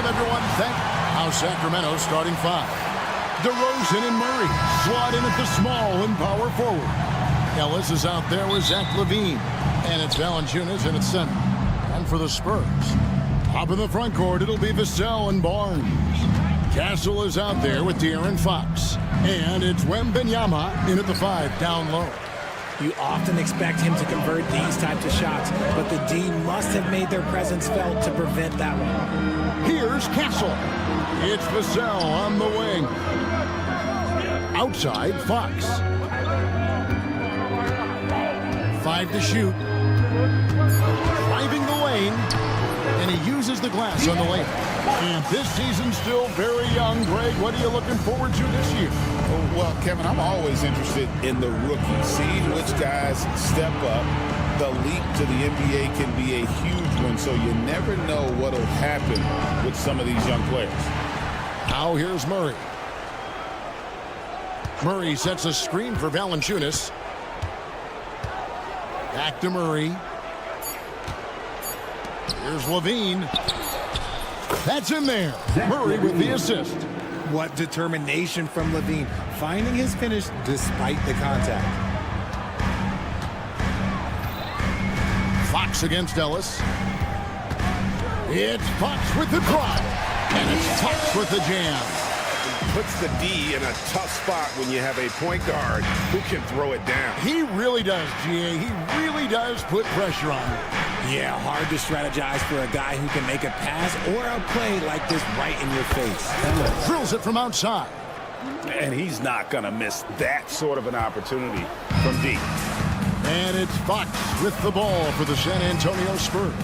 Welcome, everyone. Now Sacramento starting five. DeRozan and Murray slot in at the small and power forward. Ellis is out there with Zach LaVine. And it's Valanciunas in its center. And for the Spurs, up in the front court, it'll be Vassell and Barnes. Castle is out there with De'Aaron Fox. And it's Wembanyama in at the 5 down low. You often expect him to convert these types of shots, but the D must have made their presence felt to prevent that one. Here's Castle. It's Vassell on the wing. Outside, Fox. 5 to shoot. Driving the lane. And he uses the glass on the lane. And this season's still very young. Greg, what are you looking forward to this year? Well, Kevin, I'm always interested in the rookies, seeing which guys step up. The leap to the NBA can be a huge one, so you never know what will happen with some of these young players. Now here's Murray. Murray sets a screen for Valanciunas. Back to Murray. Here's LaVine. That's in there. Murray with the assist. What determination from LaVine, finding his finish despite the contact. Fox against Ellis. It's Fox with the drive. And it's Fox with the jam. Puts the D in a tough spot when you have a point guard who can throw it down. He really does, GA. He really does put pressure on you. Yeah, hard to strategize for a guy who can make a pass or a play like this right in your face. Drills it from outside. And he's not going to miss that sort of an opportunity from deep. And it's Fox with the ball for the San Antonio Spurs.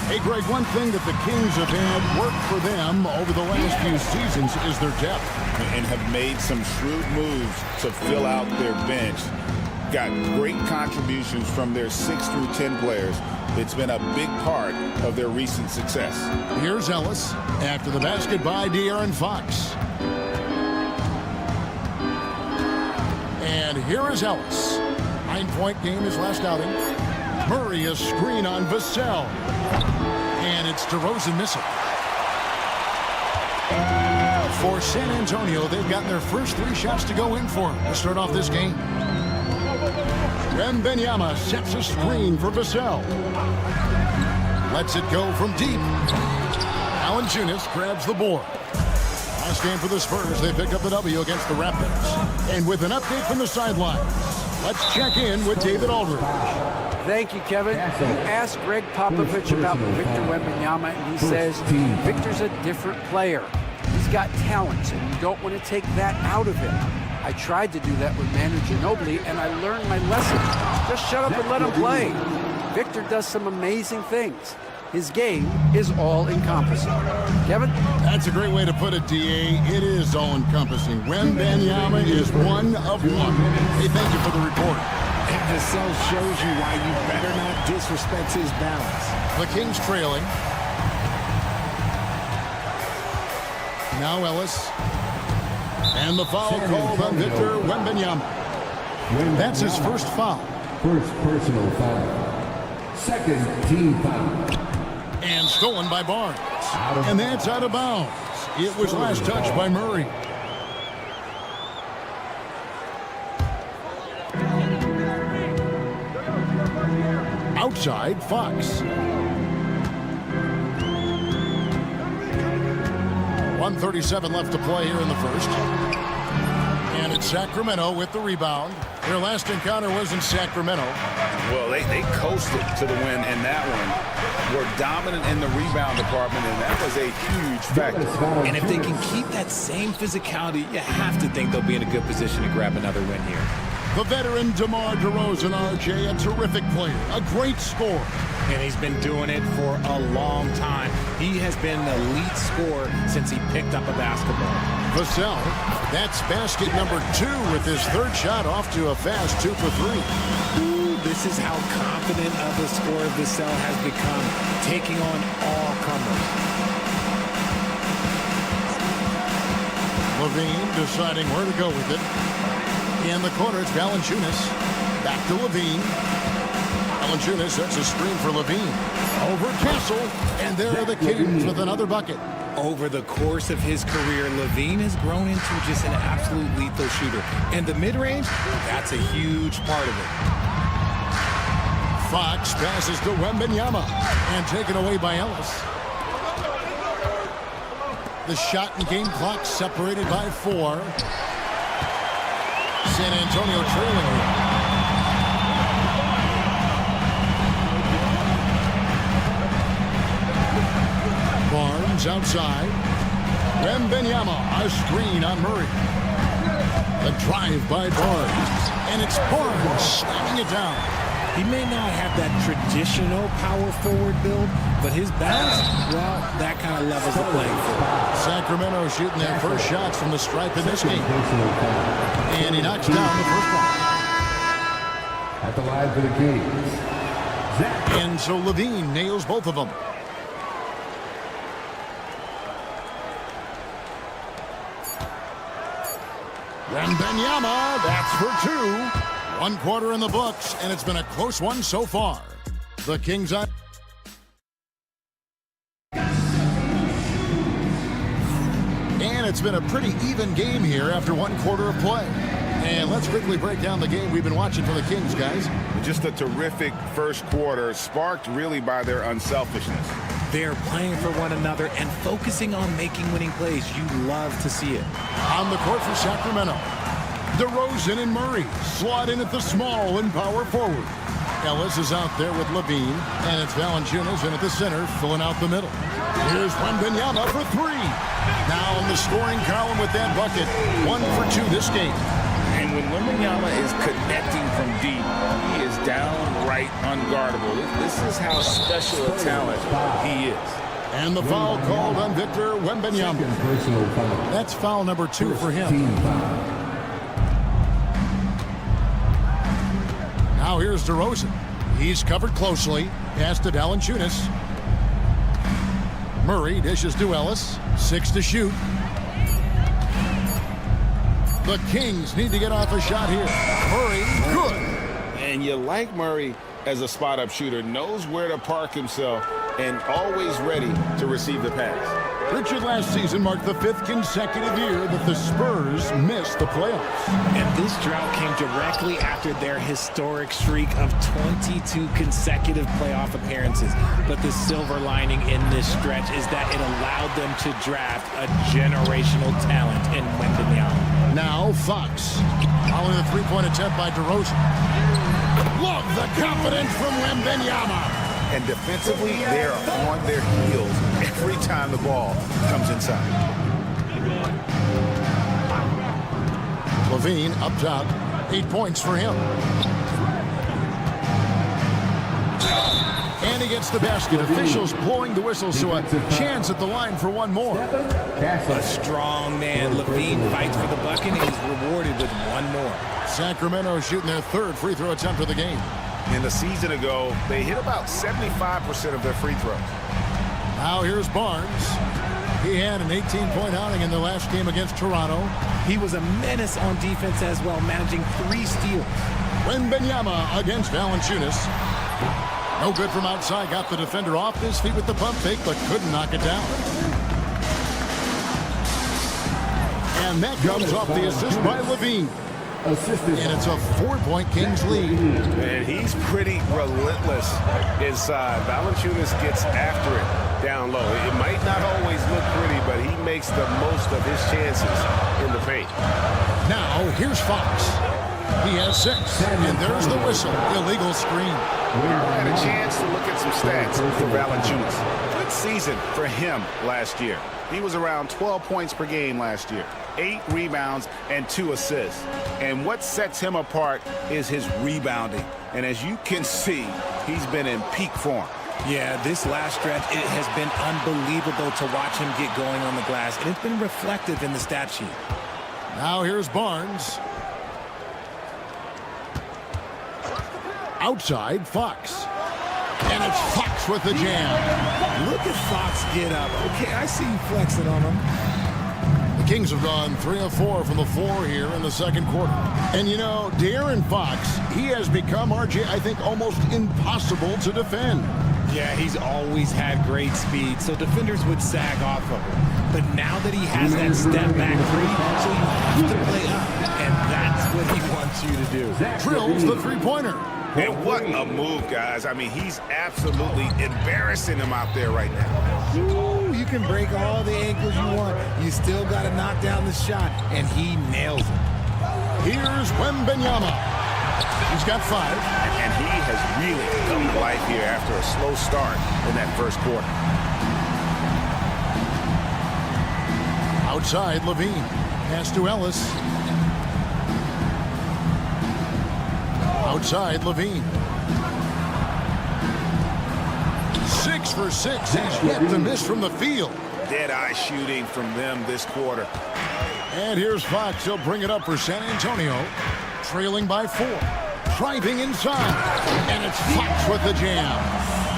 Hey, Greg, one thing that the Kings have had work for them over the last few seasons is their depth. And have made some shrewd moves to fill out their bench. Got great contributions from their 6 through 10 players. It's been a big part of their recent success. Here's Ellis after the basket by De'Aaron Fox. And here is Ellis. 9-point game his last outing. Murray a screen on Vassell. And it's DeRozan missing. For San Antonio, they've gotten their first 3 shots to go in for him to start off this game. Wembanyama sets a screen for Vassell. Lets it go from deep. Valanciunas grabs the board. Last game for the Spurs, they pick up the W against the Raptors. And with an update from the sideline, let's check in with David Aldridge. Thank you, Kevin. You asked Greg Popovich about Victor Wembanyama, and he says Victor's a different player. He's got talents, and you don't want to take that out of him. I tried to do that with Manu Ginobili, and I learned my lesson. Just shut up and let him play. Victor does some amazing things. His game is all-encompassing. Kevin? That's a great way to put it, D.A. It is all-encompassing. Wembanyama is one of one. Hey, thank you for the report. And Vassell shows you why you better not disrespect his balance. The Kings trailing. Now Ellis. And the foul called on Victor Wembanyama. That's his first foul. First personal foul. Second team foul. And stolen by Barnes. And that's out of bounds. It was last touched by Murray. Outside, Fox. 1:37 left to play here in the first. And it's Sacramento with the rebound. Their last encounter was in Sacramento. Well, they coasted to the win in that one. Were dominant in the rebound department, and that was a huge factor. And if they can keep that same physicality, you have to think they'll be in a good position to grab another win here. The veteran DeMar DeRozan, RJ, a terrific player, a great scorer. And he's been doing it for a long time. He has been an elite scorer since he picked up a basketball. Vassell, that's basket number 2 with his third shot off to a fast 2 for 3. Ooh, this is how confident of a scorer Vassell has become, taking on all comers. LaVine deciding where to go with it. In the corner, it's Valanciunas. Back to LaVine. Valanciunas sets a screen for Levine. Over Castle, and there are the Kings with another bucket. Over the course of his career, Levine has grown into just an absolute lethal shooter. And the mid-range, that's a huge part of it. Fox passes to Wembanyama, and taken away by Ellis. The shot and game clock separated by 4. San Antonio trailing here. Barnes outside. Wembanyama, a screen on Murray. The drive by Barnes. And it's Barnes slamming it down. He may not have that traditional power forward build, but his balance, well, that kind of levels the playing field. Sacramento shooting their first shots from the stripe in this game. And he knocks down the first one. At the line for the Kings, Zach. And so Levine nails both of them. Wembanyama, that's for 2. 1 quarter in the books, and it's been a close one so far. The Kings on. And it's been a pretty even game here after 1 quarter of play. And let's quickly break down the game we've been watching for the Kings, guys. Just a terrific first quarter, sparked really by their unselfishness. They're playing for one another and focusing on making winning plays. You love to see it. On the court for Sacramento, DeRozan and Murray slot in at the small and power forward. Ellis is out there with Levine, and it's Valanciunas in at the center, filling out the middle. Here's Wembanyama for 3. Now in the scoring column with that bucket, 1 for 2 this game. And when Wembanyama is connecting from deep, he is downright unguardable. This is how special a talent he is. And the foul called on Victor Wembanyama. Second personal foul. That's foul number 2 for him. Team foul. Now here's DeRozan. He's covered closely. Pass to Valanciunas. Murray dishes to Ellis. 6 to shoot. The Kings need to get off a shot here. Murray, good. And you like Murray as a spot-up shooter, knows where to park himself, and always ready to receive the pass. Richard, last season marked the 5th consecutive year that the Spurs missed the playoffs. And this drought came directly after their historic streak of 22 consecutive playoff appearances. But the silver lining in this stretch is that it allowed them to draft a generational talent in Wembanyama. Now Fox, following the 3-point attempt by DeRozan. Love the confidence from Wembanyama. And defensively, they're on their heels every time the ball comes inside. Levine up top, 8 points for him. And he gets the basket. Officials blowing the whistle, so a chance at the line for one more. A strong man. Levine fights for the bucket, and he's rewarded with one more. Sacramento shooting their 3rd free throw attempt of the game. And a season ago, they hit about 75% of their free throws. Now here's Barnes. He had an 18-point outing in their last game against Toronto. He was a menace on defense as well, managing 3 steals. Wembanyama against Valanciunas. No good from outside. Got the defender off his feet with the pump fake, but couldn't knock it down. And that comes off the assist by Levine. Assisted. And it's a 4-point Kings lead. And he's pretty relentless inside. Valanciunas gets after it down low. It might not always look pretty, but he makes the most of his chances in the paint. Now, here's Fox. He has 6, and there's the whistle. Illegal screen. I had a chance to look at some stats for Valanciunas. Good season for him last year. He was around 12 points per game last year, 8 rebounds and 2 assists. And what sets him apart is his rebounding. And as you can see, he's been in peak form. Yeah, this last stretch, it has been unbelievable to watch him get going on the glass, and it's been reflective in the stat sheet. Now here's Barnes. Outside, Fox. And it's Fox with the jam. Look at Fox get up. Okay, I see you flexing on him. The Kings have gone 3 of 4 from the floor here in the second quarter. And you know, De'Aaron Fox, he has become, RJ, I think, almost impossible to defend. Yeah, he's always had great speed, so defenders would sag off of him. But now that he has that step back three, so you have to play up, and that's what he wants you to do. Drills the three-pointer. And what a move, guys. I mean, he's absolutely embarrassing him out there right now. Ooh, you can break all the ankles you want. You still got to knock down the shot, and he nails it. Here's Wembanyama. He's got 5. And he has really come to life here after a slow start in that first quarter. Outside, Levine. Pass to Ellis. Outside, Levine. 6 for 6. He's yet to miss from the field. Dead-eye shooting from them this quarter. And here's Fox. He'll bring it up for San Antonio. Trailing by 4. Driving inside. And it's Fox with the jam.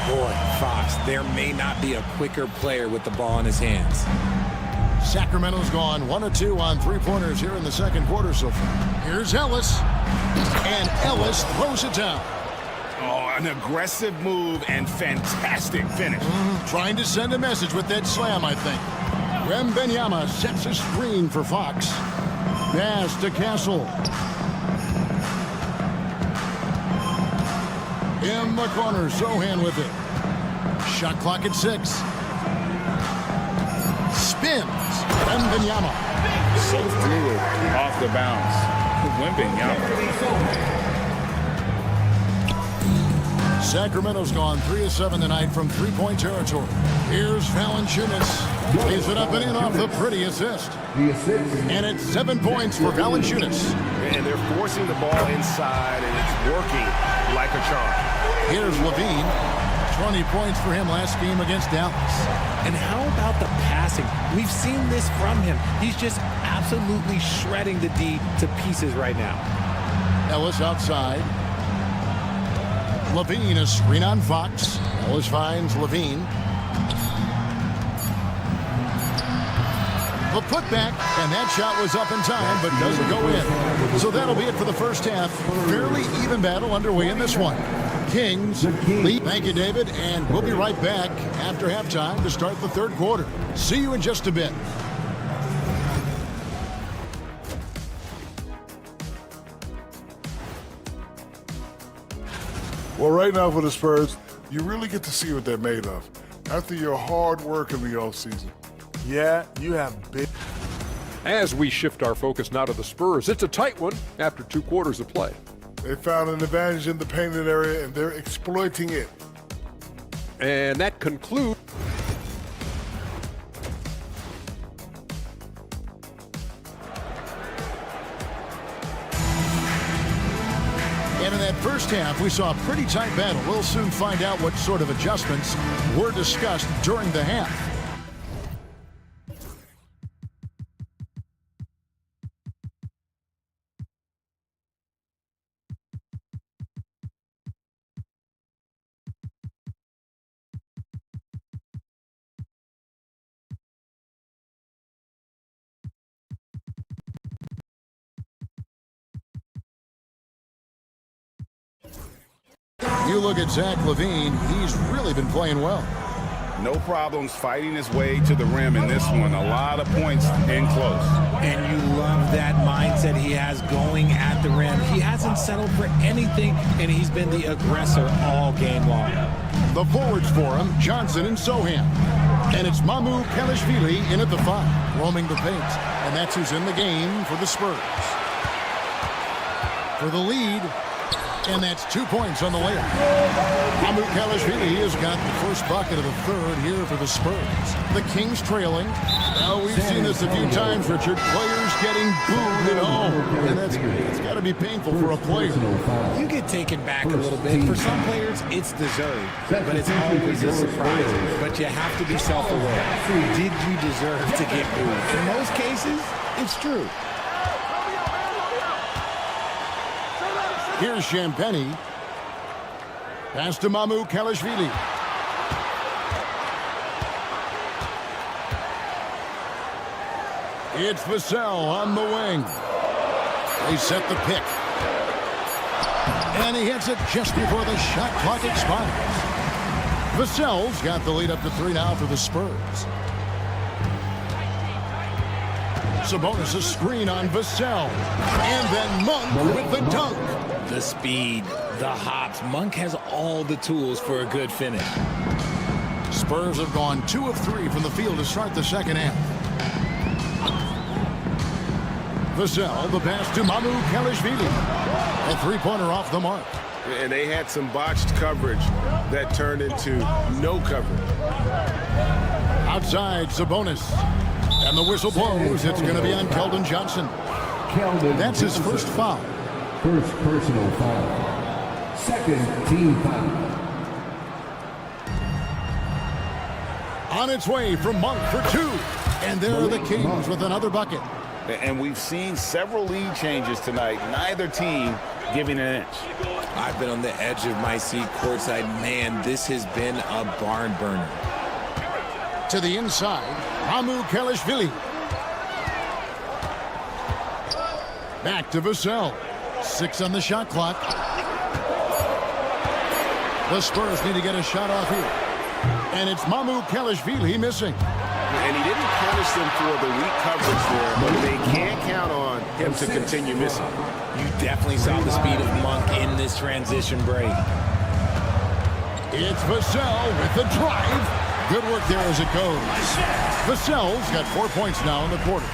Boy, Fox, there may not be a quicker player with the ball in his hands. Sacramento's gone 1 of 2 on three-pointers here in the second quarter so far. Here's Ellis. And Ellis throws it down. Oh, an aggressive move and fantastic finish. Trying to send a message with that slam, I think. Wembanyama sets a screen for Fox. Pass to Castle. In the corner, Sohan with it. Shot clock at 6. Spins. Wembanyama. So fluid off the bounce. Wembanyama. Sacramento's gone 3 of 7 tonight from three-point territory. Here's Valanciunas. Lays it up and in off the pretty assist. And it's 7 points for Valanciunas. And they're forcing the ball inside, and it's working like a charm. Here's Levine. 20 points for him last game against Dallas. And how about the passing? We've seen this from him. He's just absolutely shredding the D to pieces right now. Ellis outside. Levine, a screen on Fox. Ellis finds Levine. The putback, and that shot was up in time, but doesn't go in. So that'll be it for the first half. Fairly even battle underway in this one. Kings lead. Thank you, David, and we'll be right back after halftime to start the third quarter. See you in just a bit. Well, right now for the Spurs, you really get to see what they're made of. After your hard work in the offseason, yeah, you have big. As we shift our focus now to the Spurs, it's a tight one after 2 quarters of play. They found an advantage in the painted area, and they're exploiting it. And that concludes. And in that first half, we saw a pretty tight battle. We'll soon find out what sort of adjustments were discussed during the half. You look at Zach LaVine, he's really been playing well. No problems fighting his way to the rim in this one. A lot of points in close. And you love that mindset he has going at the rim. He hasn't settled for anything, and he's been the aggressor all game long. The forwards for him, Johnson and Sohan. And it's Mamu Kalashvili in at the 5, roaming the paint. And that's who's in the game for the Spurs. For the lead, and that's 2 points on the layup. Mamu Kalashvili has got the first bucket of the third here for the Spurs. The Kings trailing. Well, we've seen this a few times, Richard. Players getting booed at home. And it's got to be painful for a player. You get taken back a little bit. For some players, it's deserved, but it's always a surprise. But you have to be self-aware. Did you deserve to get booed? In most cases, it's true. Here's Champagny. Pass to Mamu Kalashvili. It's Vassell on the wing. They set the pick. And he hits it just before the shot clock expires. Vassell's got the lead up to 3 now for the Spurs. Sabonis' screen on Vassell. And then Monk with the dunk. The speed, the hops. Monk has all the tools for a good finish. Spurs have gone 2 of 3 from the field to start the second half. Vassell, the pass to Mamu Kelishvili. A three-pointer off the mark. And they had some botched coverage that turned into no coverage. Outside, Sabonis. And the whistle blows. It's going to be on Keldon Johnson. That's his first foul. First personal foul. Second team foul. On its way from Monk for 2. And there are the Kings with another bucket. And we've seen several lead changes tonight. Neither team giving an inch. I've been on the edge of my seat courtside. Man, this has been a barn burner. To the inside, Mamu Kelishvili. Back to Vassell. 6 on the shot clock. The Spurs need to get a shot off here. And it's Mamu Kelishvili missing. And he didn't punish them for the weak coverage there, but they can't count on him to continue missing. You definitely saw the speed of Monk in this transition break. It's Vassell with the drive. Good work there as it goes. Vassell's got 4 points now in the quarter.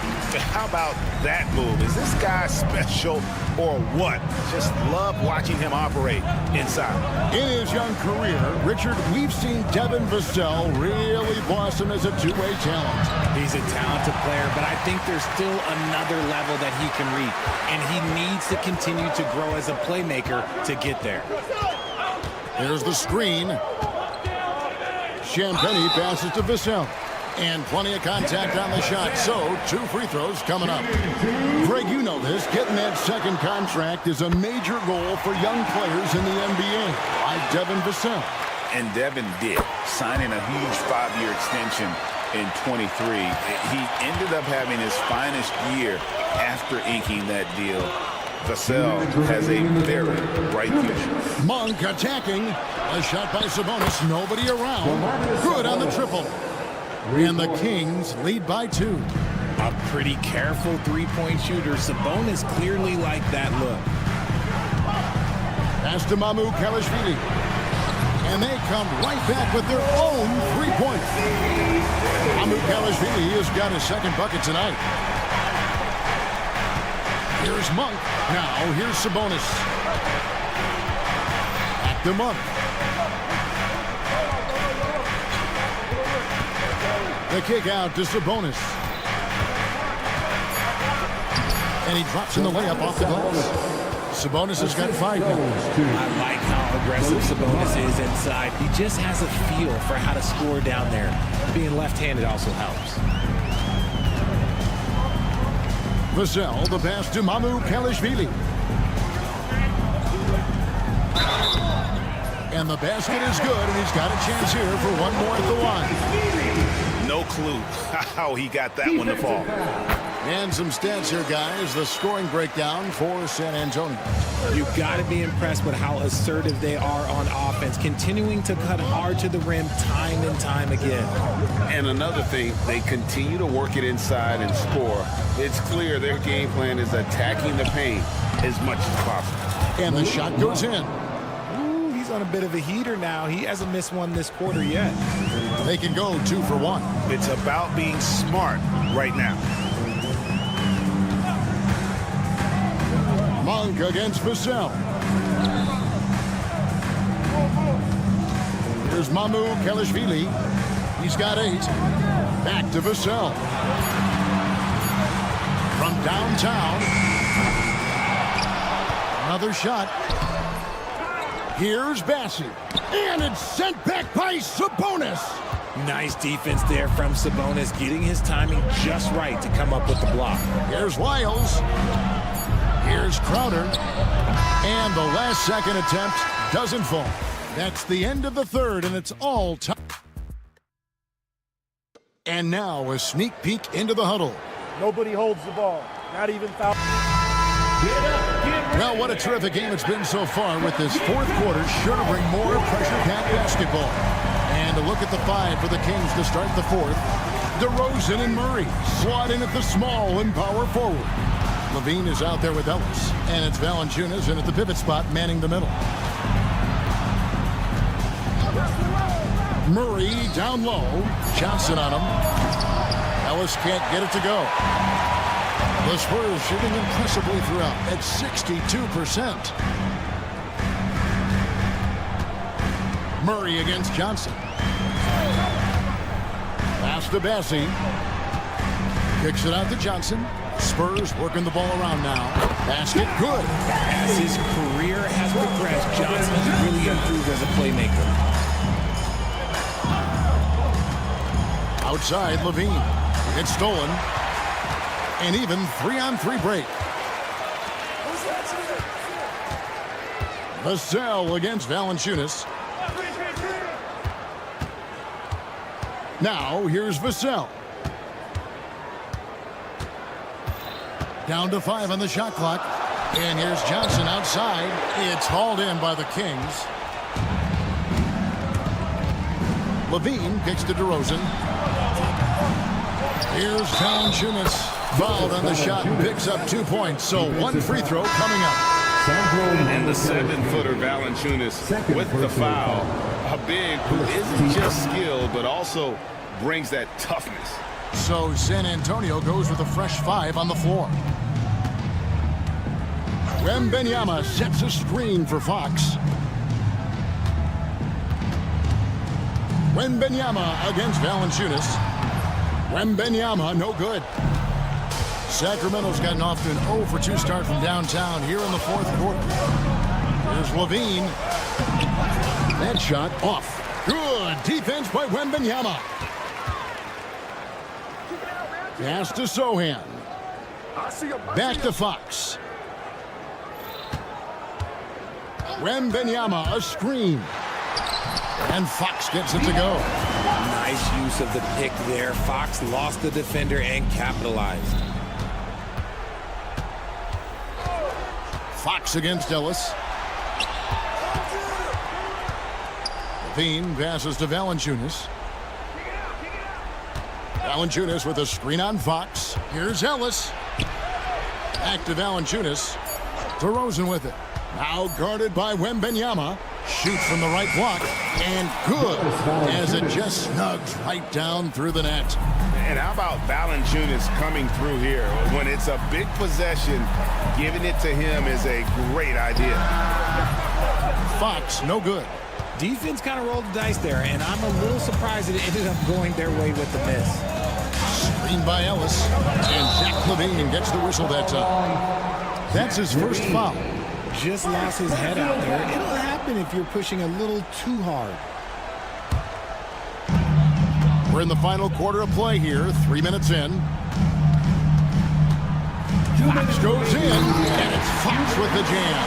How about that move? Is this guy special or what? Just love watching him operate inside. In his young career, Richard, we've seen Devin Vassell really blossom as a two-way talent. He's a talented player, but I think there's still another level that he can reach, and he needs to continue to grow as a playmaker to get there. Here's the screen. Champagny passes to Vassell. And plenty of contact on the shot, so 2 free throws coming up. Greg, you know this. Getting that second contract is a major goal for young players in the NBA, like Devin Vassell. And Devin did, signing a huge 5-year extension in 23. He ended up having his finest year after inking that deal. Vassell has a very bright future. Monk attacking. A shot by Sabonis. Nobody around. Good on the triple. And the Kings lead by 2. A pretty careful three-point shooter. Sabonis clearly liked that look. Pass to Mamu Kelishvili. And they come right back with their own 3-pointer. Mamu Kelishvili has got his second bucket tonight. Here's Monk. Now here's Sabonis. Back to Monk. The kick out to Sabonis. And he drops in the layup off the glass. Sabonis has got 5 now. I like how aggressive Sabonis is inside. He just has a feel for how to score down there. Being left-handed also helps. Vassell, the pass to Mamu Kelishvili. And the basket is good, and he's got a chance here for one more at the line. No clue how he got that one to fall. And some stats here, guys. The scoring breakdown for San Antonio. You've got to be impressed with how assertive they are on offense, continuing to cut hard to the rim time and time again. And another thing, they continue to work it inside and score. It's clear their game plan is attacking the paint as much as possible. And the shot goes in. Ooh, he's on a bit of a heater now. He hasn't missed one this quarter yet. They can go 2 for 1. It's about being smart right now. Monk against Vassell. Here's Mamu Kelishvili. He's got 8. Back to Vassell. From downtown. Another shot. Here's Bassi. And it's sent back by Sabonis. Nice defense there from Sabonis, getting his timing just right to come up with the block. Here's Lyles. Here's Crowder. And the last second attempt doesn't fall. That's the end of the third, and it's all time. And now a sneak peek into the huddle. Nobody holds the ball, not even foul. Well, what a terrific game it's been so far with this fourth quarter. Sure to bring more pressure-packed basketball. And a look at the five for the Kings to start the fourth. DeRozan and Murray slot in at the small and power forward. Levine is out there with Ellis. And it's Valanciunas in at the pivot spot, manning the middle. Murray down low. Johnson on him. Ellis can't get it to go. The Spurs shooting impressively throughout at 62%. Murray against Johnson. Pass to Bassie. Kicks it out to Johnson. Spurs working the ball around now. Basket good. As his career has progressed, Johnson has really improved as a playmaker. Outside, Levine. It's stolen. And even 3-on-3 break. Vassell against Valanciunas. Now, here's Vassell. Down to 5 on the shot clock. And here's Johnson outside. It's hauled in by the Kings. Levine kicks to DeRozan. Here's Valanciunas. Fouled on the shot and picks up 2 points. So one free throw coming up. And the 7-footer Valanciunas with the foul. A big who isn't just skilled, but also brings that toughness. So San Antonio goes with a fresh 5 on the floor. Wembanyama sets a screen for Fox. Wembanyama against Valanciunas. Wembanyama, no good. Sacramento's gotten off to an 0-for-2 start from downtown here in the fourth quarter. Here's Levine. That shot off. Good defense by Wembanyama. Pass to Sohan. Back to Fox. Wembanyama, a screen. And Fox gets it to go. Nice use of the pick there. Fox lost the defender and capitalized. Fox against Ellis. Levine passes to Valanciunas. Valanciunas with a screen on Fox. Here's Ellis. Back to Valanciunas. DeRozan with it. Now guarded by Wembanyama. Shoots from the right block. And good. As it just snugs right down through the net. And how about Valanciunas coming through here? When it's a big possession, giving it to him is a great idea. Fox, no good. Defense kind of rolled the dice there, and I'm a little surprised that it ended up going their way with the miss. Screen by Ellis. And Zach Levine gets the whistle that time. That's his first foul. Just lost his head out there. It'll happen if you're pushing a little too hard. We're in the final quarter of play here. 3 minutes in. Fox goes in, and it's Fox with the jam.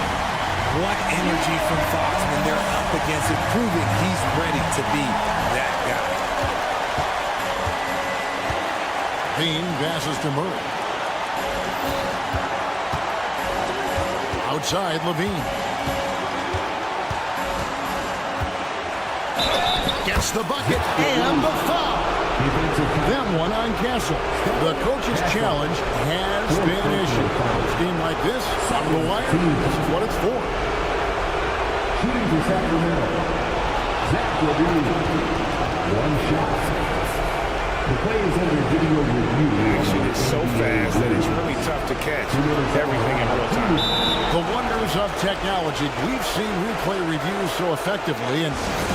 What energy from Fox when they're up against it, proving he's ready to be that guy. Bean passes to Murray. Outside, Levine. Gets the bucket and the foul. That one on Castle. The coach's challenge has been issued. A game like this, on the wire, this is what it's for. Shooting for Sacramento. Zach Levine. One shot. The play is under video review. Action is so fast that it's really tough to catch everything in real time. The wonders of technology. We've seen replay reviews so effectively, and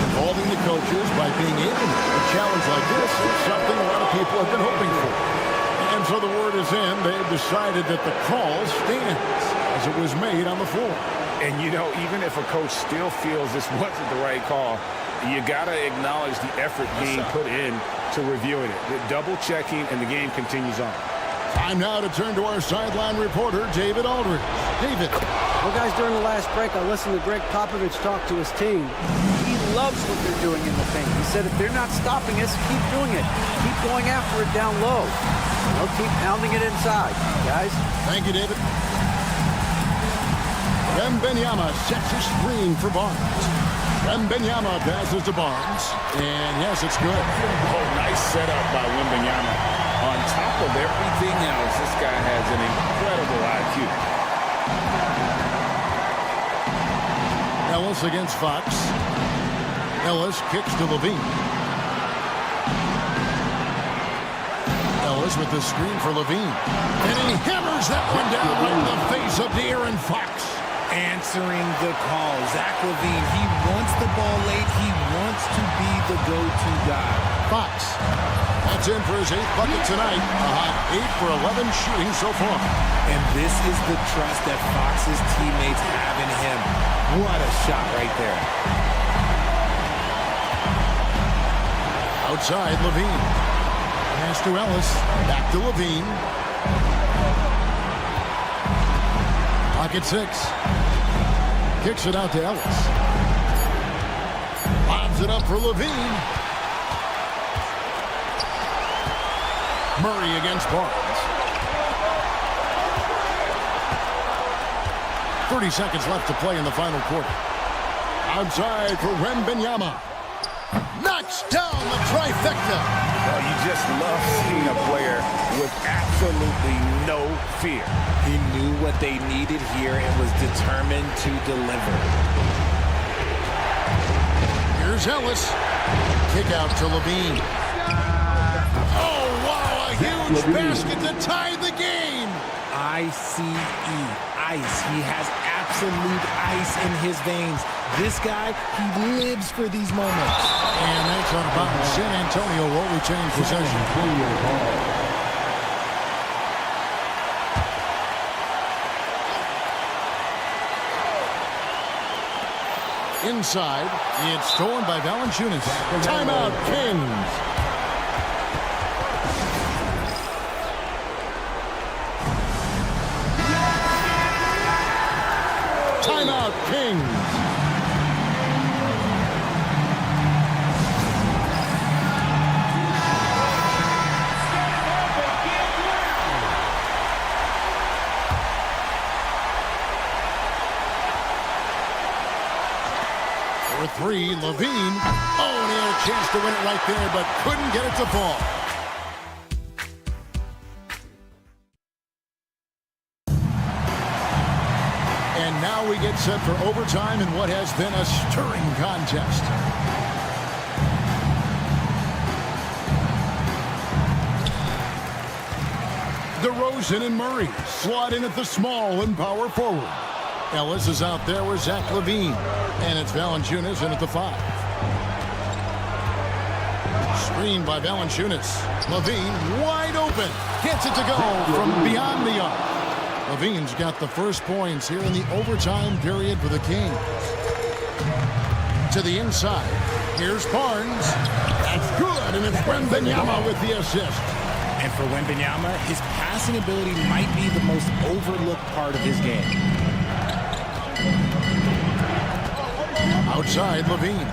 involving the coaches by being able to make a challenge like this is something a lot of people have been hoping for. And so the word is in. They've decided that the call stands as it was made on the floor. And, you know, even if a coach still feels this wasn't the right call, you got to acknowledge the effort being put in to reviewing it. The double checking, and the game continues on. Time now to turn to our sideline reporter, David Aldridge. David. Well, guys, during the last break, I listened to Greg Popovich talk to his team. He loves what they're doing in the paint. He said, if they're not stopping us, keep doing it. Keep going after it down low. Keep pounding it inside, guys. Thank you, David. Wembanyama sets a screen for Barnes. Wembanyama passes to Barnes. And yes, it's good. Oh, nice setup by Wembanyama. On top of everything else, this guy has an incredible IQ. Ellis against Fox. Ellis kicks to Levine. Ellis with the screen for Levine. And he hammers that one down right in the face of De'Aaron Fox. Answering the call. Zach LaVine, he wants the ball late. He wants to be the go-to guy. Fox. That's in for his 8th bucket tonight. A hot 8 for 11 shooting so far. And this is the trust that Fox's teammates have in him. What a shot right there. Outside, Levine. Pass to Ellis. Back to Levine. Pocket 6. Kicks it out to Ellis. Lobs it up for Levine. Murray against Barnes. 30 seconds left to play in the final quarter. Outside for Wembanyama. Knocks down the trifecta. Well, you just love seeing a player with absolutely no fear. He knew what they needed here and was determined to deliver. Here's Ellis. Kick out to Levine. Oh, wow, a huge basket to tie the game. ICE, ice. He has absolute ice in his veins. This guy, he lives for these moments. And that's on about San Antonio will retain possession. Inside, it's stolen by Valanciunas. Timeout, Kings. Timeout, Kings. For 3, Levine. Oh, and he had a chance to win it right there, but couldn't get it to fall. And now we get set for overtime in what has been a stirring contest. DeRozan and Murray slot in at the small and power forward. Ellis is out there with Zach LaVine. And it's Valanciunas in at the 5. Screened by Valanciunas. LaVine wide open. Gets it to go from beyond the arc. LaVine's got the first points here in the overtime period for the Kings. To the inside. Here's Barnes. That's good, and it's Wembanyama with the assist. And for Wembanyama, his passing ability might be the most overlooked part of his game. Outside, Levine.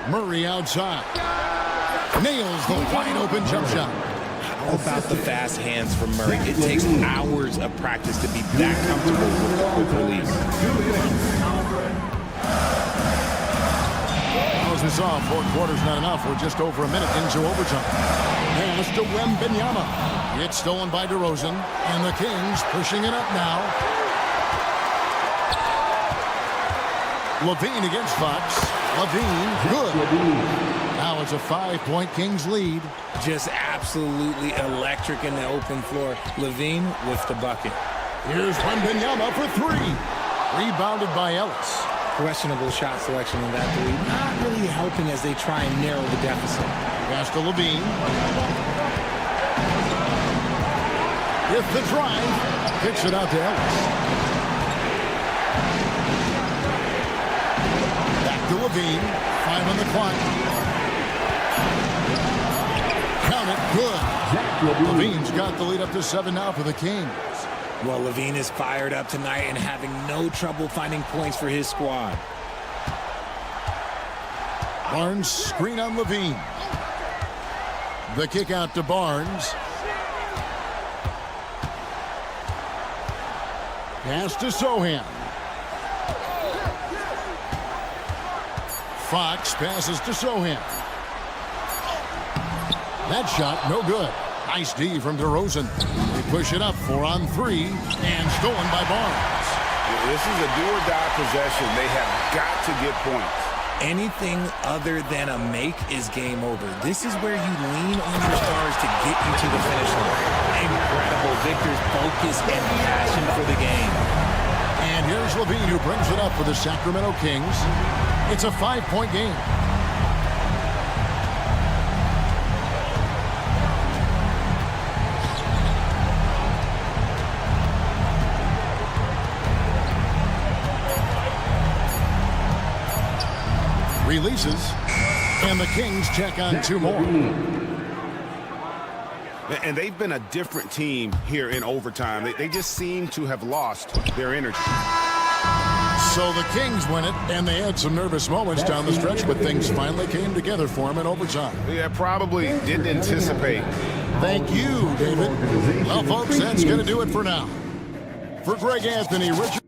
Murray outside. Nails the wide open jump shot. How about the fast hands from Murray? It takes hours of practice to be that comfortable with release. As we saw, 4 quarters not enough. We're just over a minute into overtime. Pass to Wembanyama. It's stolen by DeRozan. And the Kings pushing it up now. Levine against Fox. Levine, good. Now it's a 5-point Kings lead. Just absolutely electric in the open floor. Levine with the bucket. Here's Wembanyama for 3. Rebounded by Ellis. Questionable shot selection in that 3. Not really helping as they try and narrow the deficit. Pass to Levine. With the drive. Kicks it out to Ellis. Back to Levine. 5 on the clock. Count it. Good. Levine's got the lead up to 7 now for the Kings. Well, Levine is fired up tonight and having no trouble finding points for his squad. Barnes screen on Levine. The kick out to Barnes. Pass to Sohan. Fox passes to Sohan. That shot, no good. Nice D from DeRozan. They push it up 4-on-3 and stolen by Barnes. This is a do-or-die possession. They have got to get points. Anything other than a make is game over. This is where you lean on your stars to get you to the finish line. Incredible. Victor's focus and passion for the game. And here's Levine who brings it up for the Sacramento Kings. It's a 5-point game. Releases, and the Kings check on 2 more. And they've been a different team here in overtime. They just seem to have lost their energy. So the Kings win it, and they had some nervous moments down the stretch, but things finally came together for them in overtime. Yeah, probably didn't anticipate. Thank you, David. Well, folks, that's going to do it for now. For Greg Anthony, Richard.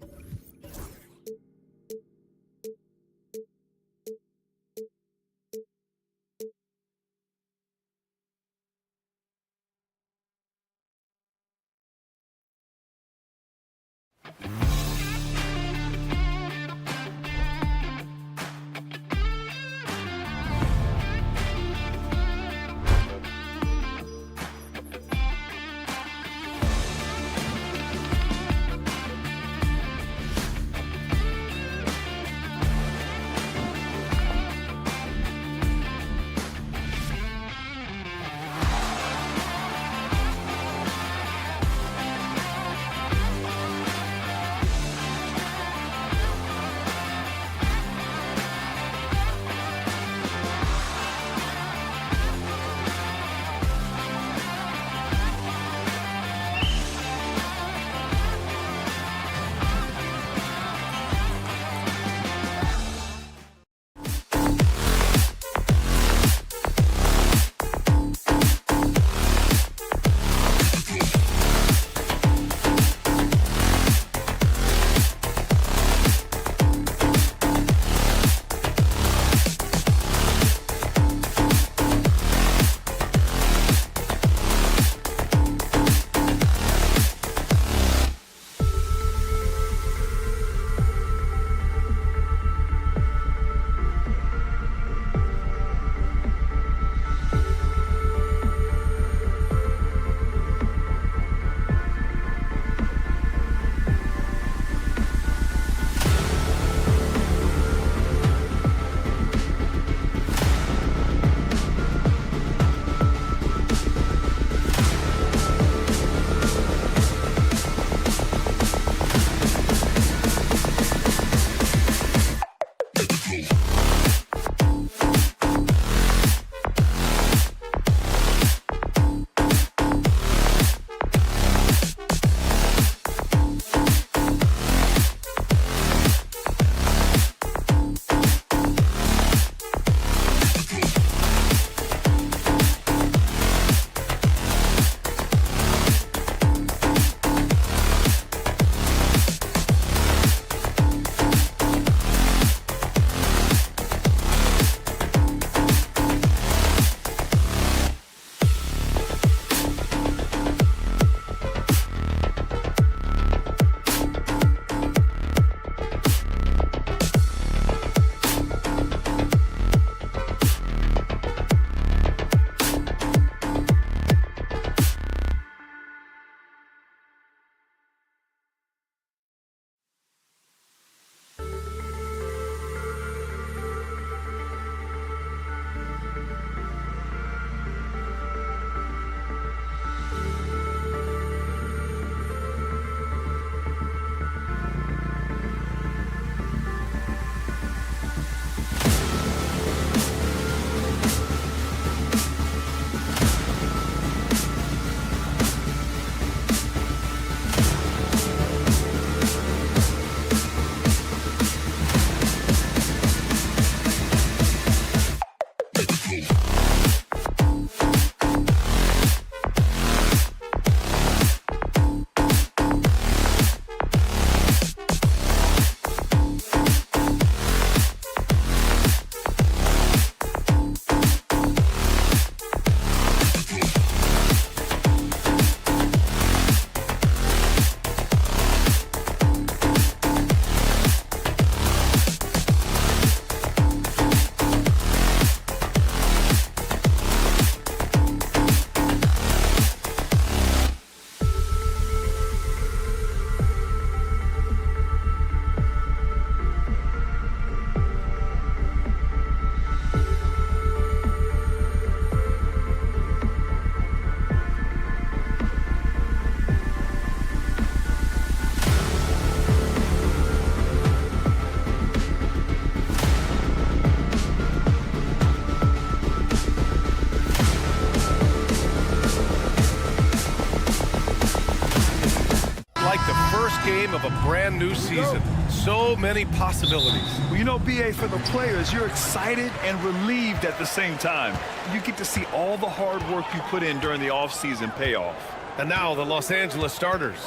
like the first game of a brand new season. So many possibilities. Well, you know, BA, for the players, you're excited and relieved at the same time. You get to see all the hard work you put in during the offseason pay off. And now the Los Angeles starters.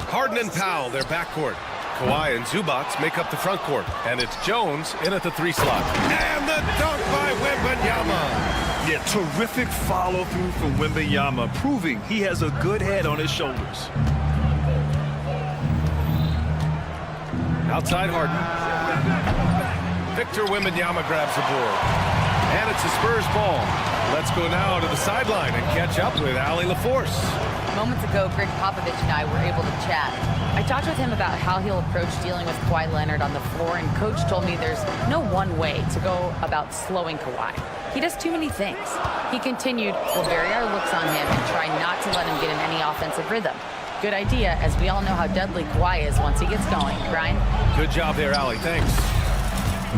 Harden and Powell, their backcourt. Kawhi and Zubac make up the front court. And it's Jones in at the 3 slot. And the dunk by Wembanyama. Yeah, terrific follow-through from Wembanyama, proving he has a good head on his shoulders. Outside Harden. Victor Wembanyama grabs the board. And it's the Spurs ball. Let's go now to the sideline and catch up with Allie LaForce. Moments ago, Greg Popovich and I were able to chat. I talked with him about how he'll approach dealing with Kawhi Leonard on the floor, and Coach told me there's no one way to go about slowing Kawhi. He does too many things. He continued, we'll vary our looks on him and try not to let him get in any offensive rhythm. Good idea, as we all know how deadly Kawhi is once he gets going. Brian? Good job there, Allie. Thanks.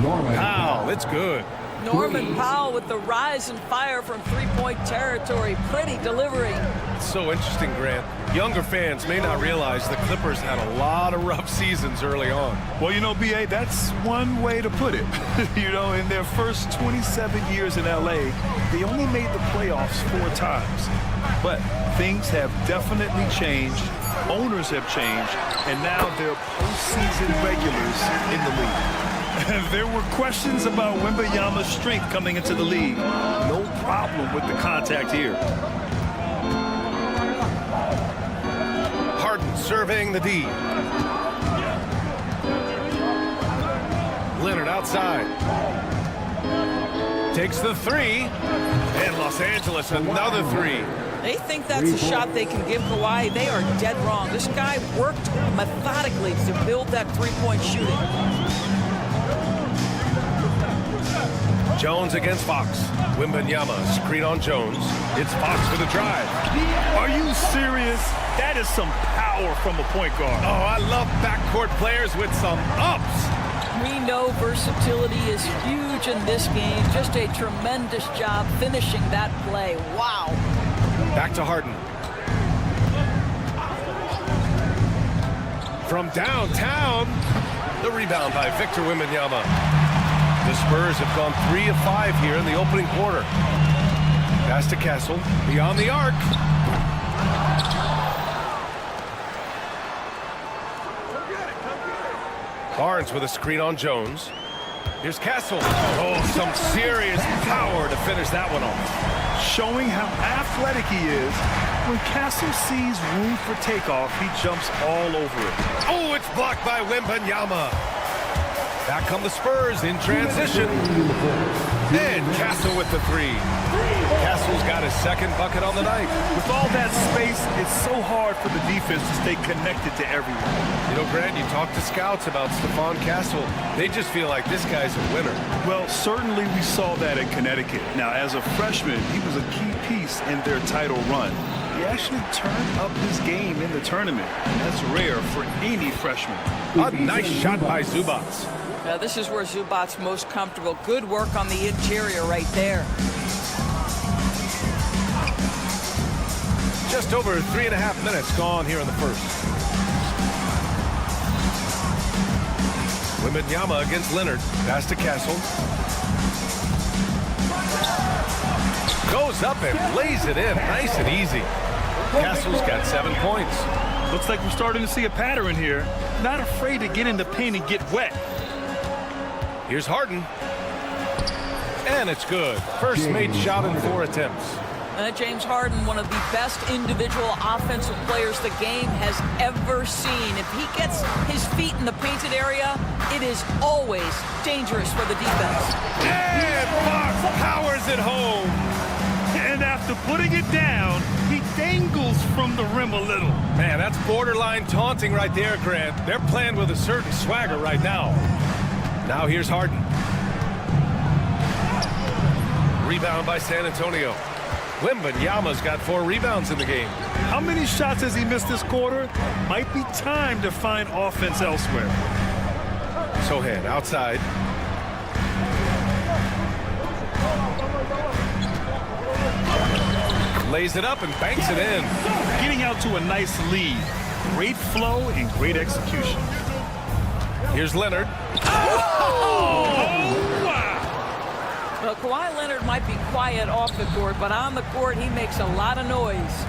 Wow, it's good. Norman Powell with the rise and fire from three-point territory. Pretty delivery. It's so interesting, Grant. Younger fans may not realize the Clippers had a lot of rough seasons early on. Well, you know, BA, that's one way to put it. You know, in their first 27 years in LA, they only made the playoffs 4 times. But things have definitely changed. Owners have changed. And now they're postseason regulars in the league. There were questions about Wembanyama's strength coming into the league. No problem with the contact here. Harden surveying the D. Leonard outside. Takes the 3. And Los Angeles another 3. They think that's a shot they can give Kawhi. They are dead wrong. This guy worked methodically to build that three-point shooting. Jones against Fox. Wembanyama, screen on Jones. It's Fox for the drive. Are you serious? That is some power from a point guard. Oh, I love backcourt players with some ups. We know versatility is huge in this game. Just a tremendous job finishing that play. Wow. Back to Harden. From downtown, the rebound by Victor Wembanyama. The Spurs have gone 3 of 5 here in the opening quarter. Pass to Castle, beyond the arc. Barnes with a screen on Jones. Here's Castle. Oh, some serious power to finish that one off. Showing how athletic he is. When Castle sees room for takeoff, he jumps all over it. Oh, it's blocked by Wembanyama. Back come the Spurs in transition. And Castle with the 3. Castle's got his second bucket on the night. With all that space, it's so hard for the defense to stay connected to everyone. You know, Grant, you talk to scouts about Stephon Castle. They just feel like this guy's a winner. Well, certainly we saw that in Connecticut. Now, as a freshman, he was a key piece in their title run. He actually turned up his game in the tournament. That's rare for any freshman. A nice shot by Zubac. This is where Zubac's most comfortable. Good work on the interior right there. Just over 3.5 minutes gone here in the first. Wembanyama against Leonard. Pass to Castle. Goes up and lays it in. Nice and easy. Castle's got 7 points. Looks like we're starting to see a pattern here. Not afraid to get in the paint and get wet. Here's Harden. And it's good. First made shot in 4 attempts. James Harden, one of the best individual offensive players the game has ever seen. If he gets his feet in the painted area, it is always dangerous for the defense. And Fox powers it home. And after putting it down, he dangles from the rim a little. Man, that's borderline taunting right there, Grant. They're playing with a certain swagger right now. Now here's Harden. Rebound by San Antonio. Wembanyama's got 4 rebounds in the game. How many shots has he missed this quarter? Might be time to find offense elsewhere. Sohan outside. Lays it up and banks it in. Getting out to a nice lead. Great flow and great execution. Here's Leonard. Well, Kawhi Leonard might be quiet off the court, but on the court, he makes a lot of noise.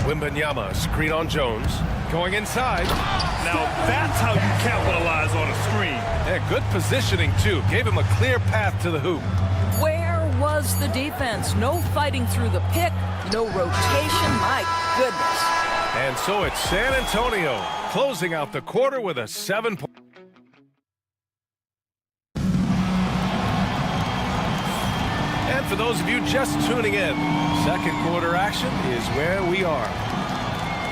Wembanyama, screen on Jones. Going inside. Now that's how you capitalize on a screen. Yeah, good positioning, too. Gave him a clear path to the hoop. Where was the defense? No fighting through the pick, no rotation. My goodness. And so it's San Antonio closing out the quarter with a 7-point. And for those of you just tuning in, second quarter action is where we are.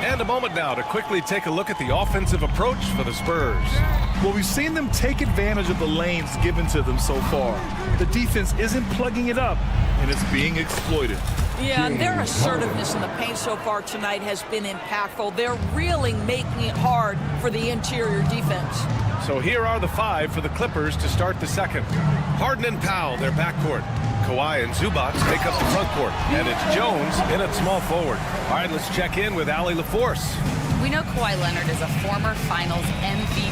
And a moment now to quickly take a look at the offensive approach for the Spurs. Well, we've seen them take advantage of the lanes given to them so far. The defense isn't plugging it up, and it's being exploited. Yeah, and their assertiveness in the paint so far tonight has been impactful. They're really making it hard for the interior defense. So here are the 5 for the Clippers to start the second. Harden and Powell, their backcourt. Kawhi and Zubac make up the front court. And it's Jones in at small forward. All right, let's check in with Allie LaForce. We know Kawhi Leonard is a former Finals MVP.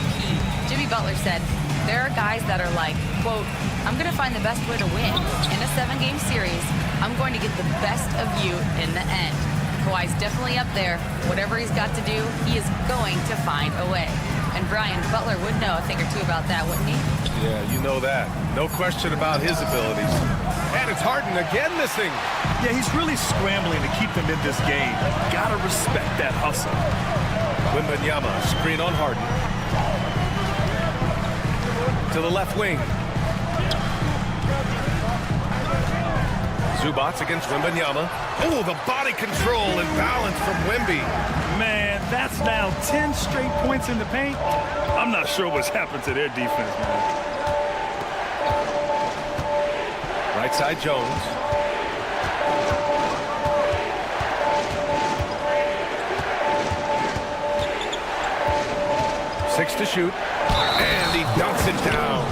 Jimmy Butler said, there are guys that are like, quote, I'm going to find the best way to win. In a 7-game series, I'm going to get the best of you in the end. Kawhi's definitely up there. Whatever he's got to do, he is going to find a way. And Brian, Butler would know a thing or two about that, wouldn't he? Yeah, you know that. No question about his abilities. And it's Harden again missing. Yeah, he's really scrambling to keep them in this game. Gotta respect that hustle. Wembanyama, screen on Harden. To the left wing. Zubac against Wembanyama. Oh, the body control and balance from Wemby. Man, that's now 10 straight points in the paint. I'm not sure what's happened to their defense, man. Right side Jones. Six to shoot. And he dunks it down.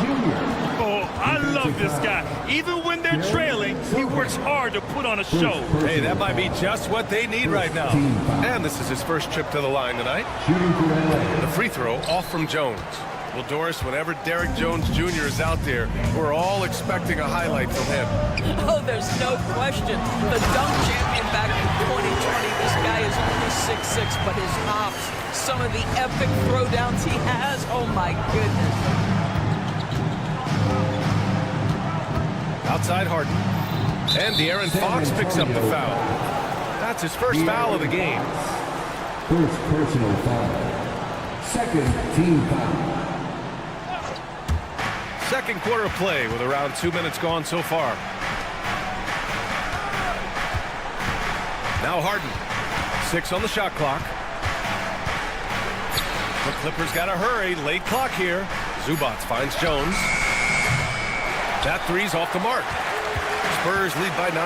Oh, I love this guy. Even when they're trailing, he works hard to put on a show. Hey, that might be just what they need right now. And this is his first trip to the line tonight. The free throw off from Jones. Well, Doris, whenever Derek Jones Jr. is out there, we're all expecting a highlight from him. Oh, there's no question. The dunk champion back in 2020. This guy is only 6'6", but his hops, some of the epic throwdowns he has, oh my goodness. Outside Harden. And De'Aaron Fox picks up the foul. That's his first foul of the game. First personal foul. Second team foul. Second quarter play with around 2 minutes gone so far. Now Harden. 6 on the shot clock. The Clippers got to hurry. Late clock here. Zubac finds Jones. That three's off the mark. Spurs lead by 9.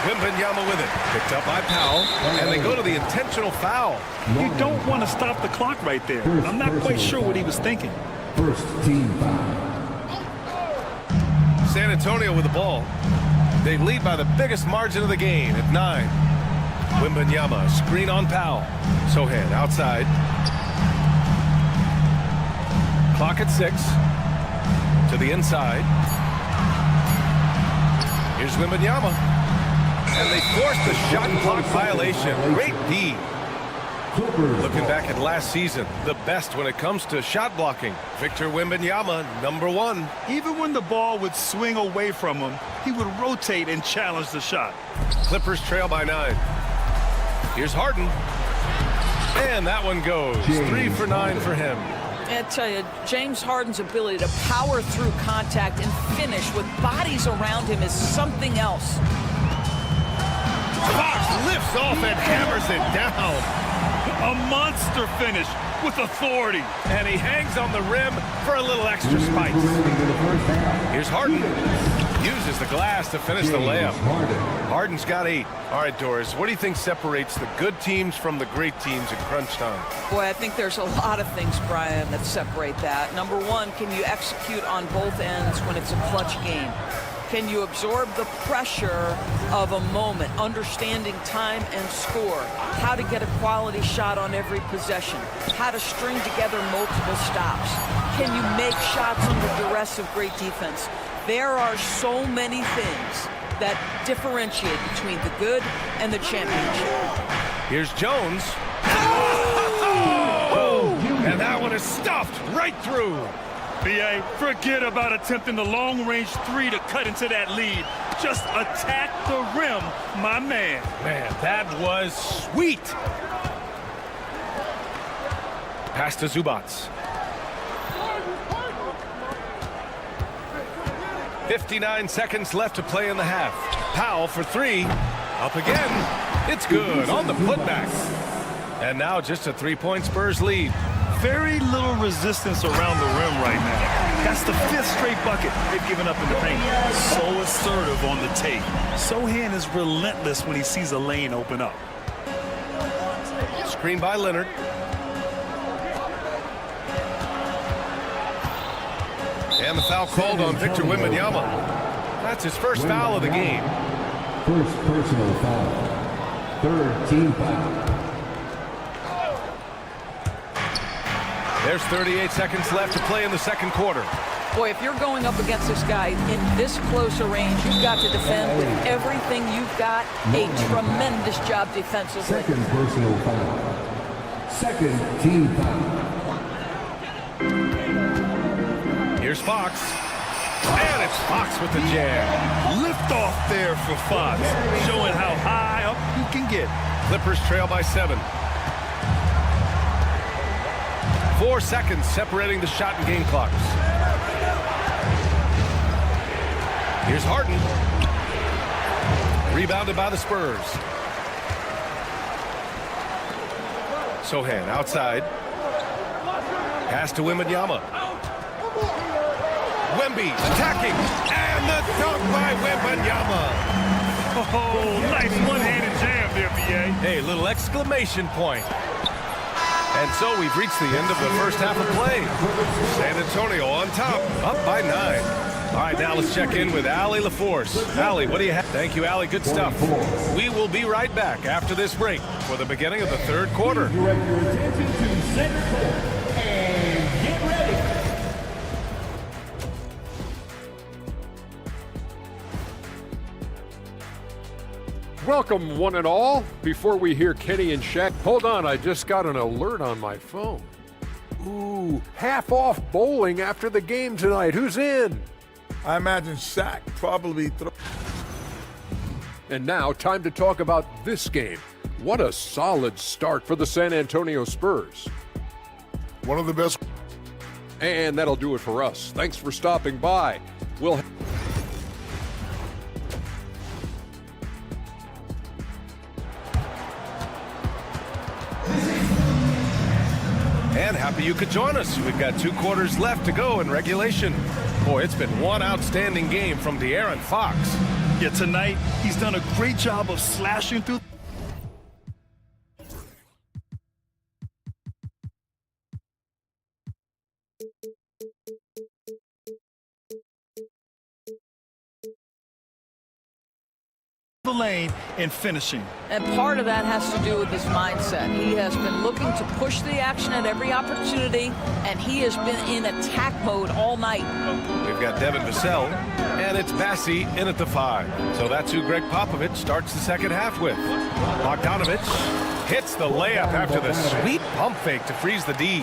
Wembanyama with it. Picked up by Powell. And they go to the intentional foul. You don't want to stop the clock right there. I'm not quite sure what he was thinking. First team foul. San Antonio with the ball. They lead by the biggest margin of the game at 9. Wembanyama, screen on Powell. Sohan outside. Clock at 6. To the inside. Here's Wembanyama. And they forced the shot clock violation. Great D. Looking back at last season, the best when it comes to shot blocking. Victor Wembanyama, number 1. Even when the ball would swing away from him, he would rotate and challenge the shot. Clippers trail by 9. Here's Harden. And that one goes. 3 for 9 for him. I tell you, James Harden's ability to power through contact and finish with bodies around him is something else. Fox lifts off and hammers it down. A monster finish with authority. And he hangs on the rim for a little extra spice. Here's Harden. Uses the glass to finish the layup. Harden's got 8. All right, Doris, what do you think separates the good teams from the great teams in crunch time? Boy, I think there's a lot of things, Brian, that separate that. Number 1, can you execute on both ends when it's a clutch game? Can you absorb the pressure of a moment, understanding time and score, how to get a quality shot on every possession, how to string together multiple stops? Can you make shots under duress of great defense? There are so many things that differentiate between the good and the championship. Here's Jones. Oh! And that one is stuffed right through. BA, forget about attempting the long-range three to cut into that lead. Just attack the rim, my man. Man, that was sweet. Pass to Zubats. 59 seconds left to play in the half. Powell for three. Up again. It's good on the putback. And now just a three-point Spurs lead. Very little resistance around the rim right now. That's the 5th straight bucket they've given up in the paint. So assertive on the tape. Sohan is relentless when he sees a lane open up. Screen by Leonard. And the foul called on Victor Wembanyama. That's his first foul of the game. First personal foul. Third team foul. There's 38 seconds left to play in the second quarter. Boy, if you're going up against this guy in this close a range, you've got to defend with everything you've got. A tremendous job defensively. Second personal foul. Second team foul. Here's Fox. And it's Fox with the jam. Lift off there for Fox, showing how high up you can get. Clippers trail by 7. 4 seconds separating the shot and game clocks. Here's Harden. Rebounded by the Spurs. Sohan outside. Pass to Wembanyama. Wemby attacking. And the dunk by Wembanyama. Oh, nice one-handed jam there, BA. Hey, little exclamation point. And so we've reached the end of the first half of play. San Antonio on top, up by 9. All right, now let's check in with Allie LaForce. Allie, what do you have? Thank you, Allie. Good stuff. We will be right back after this break for the beginning of the third quarter. Direct your attention to center court and get ready. Welcome, one and all. Before we hear Kenny and Shaq, hold on, I just got an alert on my phone. Ooh, half off bowling after the game tonight. Who's in? I imagine Shaq probably And now, time to talk about this game. What a solid start for the San Antonio Spurs. one of the best. And that'll do it for us. Thanks for stopping by. We'll And happy you could join us. We've got 2 quarters left to go in regulation. Boy, it's been one outstanding game from De'Aaron Fox. Yeah, tonight he's done a great job of slashing through. The lane and finishing. And part of that has to do with his mindset. He has been looking to push the action at every opportunity, and he has been in attack mode all night. We've got Devin Vassell, and it's Bassi in at the 5. So that's who Greg Popovich starts the second half with. Bogdanovich hits the layup after the sweet pump fake to freeze the D.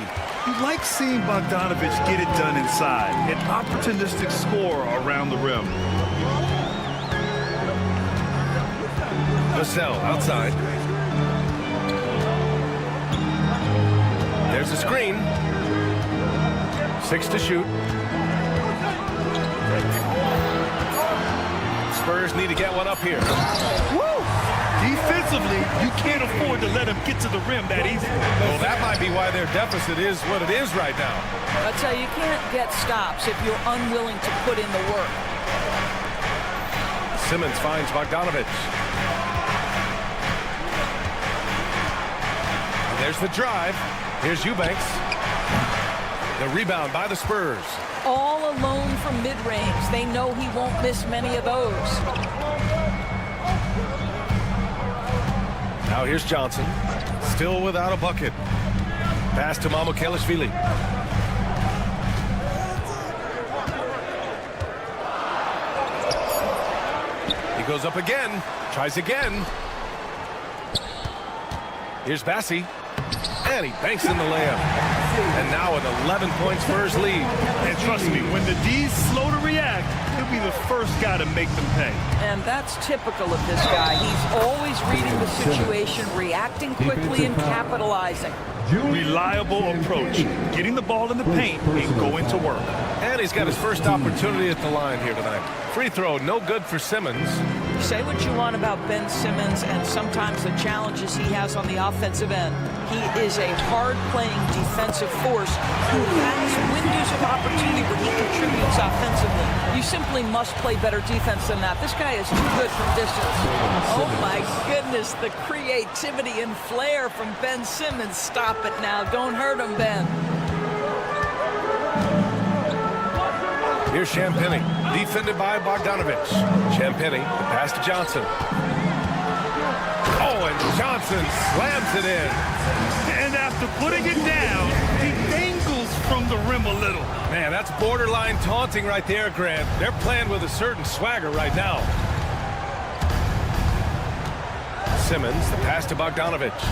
You like seeing Bogdanovich get it done inside. An opportunistic score around the rim. Vassell outside. There's a screen. 6 to shoot. Spurs need to get one up here. Woo! Defensively, you can't afford to let him get to the rim that easy. Well, that might be why their deficit is what it is right now. I tell you, you can't get stops if you're unwilling to put in the work. Simmons finds Bogdanovich. There's the drive. Here's Eubanks. The rebound by the Spurs. All alone from mid-range. They know he won't miss many of those. Now here's Johnson. Still without a bucket. Pass to Mamukelashvili. He goes up again. Tries again. Here's Bassi. And he banks in the layup. And now an 11-point Spurs lead. And trust me, when the D's slow to react, he'll be the first guy to make them pay. And that's typical of this guy. He's always reading the situation, reacting quickly, and capitalizing. Reliable approach. Getting the ball in the paint and going to work. And he's got his first opportunity at the line here tonight. Free throw, no good for Simmons. Say what you want about Ben Simmons and sometimes the challenges he has on the offensive end. He is a hard-playing defensive force who has windows of opportunity where he contributes offensively. You simply must play better defense than that. This guy is too good from distance. Oh my goodness, the creativity and flair from Ben Simmons. Stop it now. Don't hurt him, Ben. Here's Champagny, defended by Bogdanovich. Champagny, the pass to Johnson. Oh, and Johnson slams it in. And after putting it down, he dangles from the rim a little. Man, that's borderline taunting right there, Grant. They're playing with a certain swagger right now. Simmons, the pass to Bogdanovich.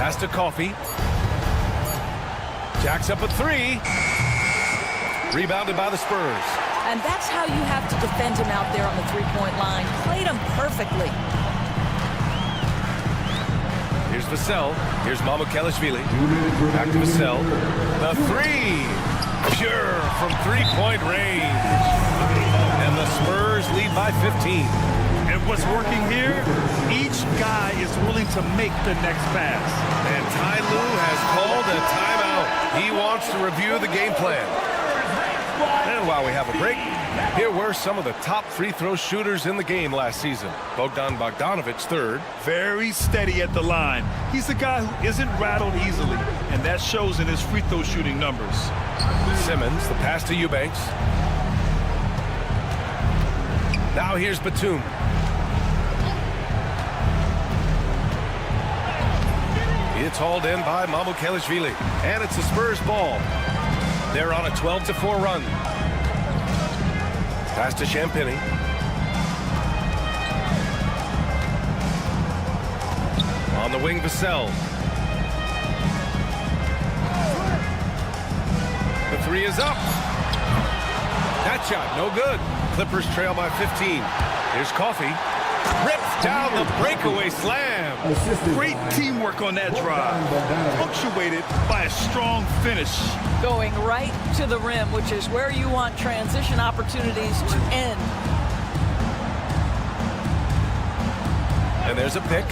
Pass to Coffey. Jacks up a three. Rebounded by the Spurs. And that's how you have to defend him out there on the three-point line. Played him perfectly. Here's Vassell. Here's Mamukelashvili. Back to Vassell. The three. Pure from three-point range. And the Spurs lead by 15. And what's working here? Each guy is willing to make the next pass. And Ty Lue has called a timeout. He wants to review the game plan. And while we have a break, here were some of the top free throw shooters in the game last season. Bogdan Bogdanovich, third. Very steady at the line. He's a guy who isn't rattled easily, and that shows in his free throw shooting numbers. Simmons, the pass to Eubanks. Now here's Batum. It's hauled in by Mamukelashvili. And it's the Spurs ball. They're on a 12-4 run. Pass to Champagny. On the wing, Vassell. The three is up. That shot, no good. Clippers trail by 15. Here's Coffey. Rips down the breakaway slam. Great teamwork on that drive. Punctuated by a strong finish. Going right to the rim, which is where you want transition opportunities to end. And there's a pick.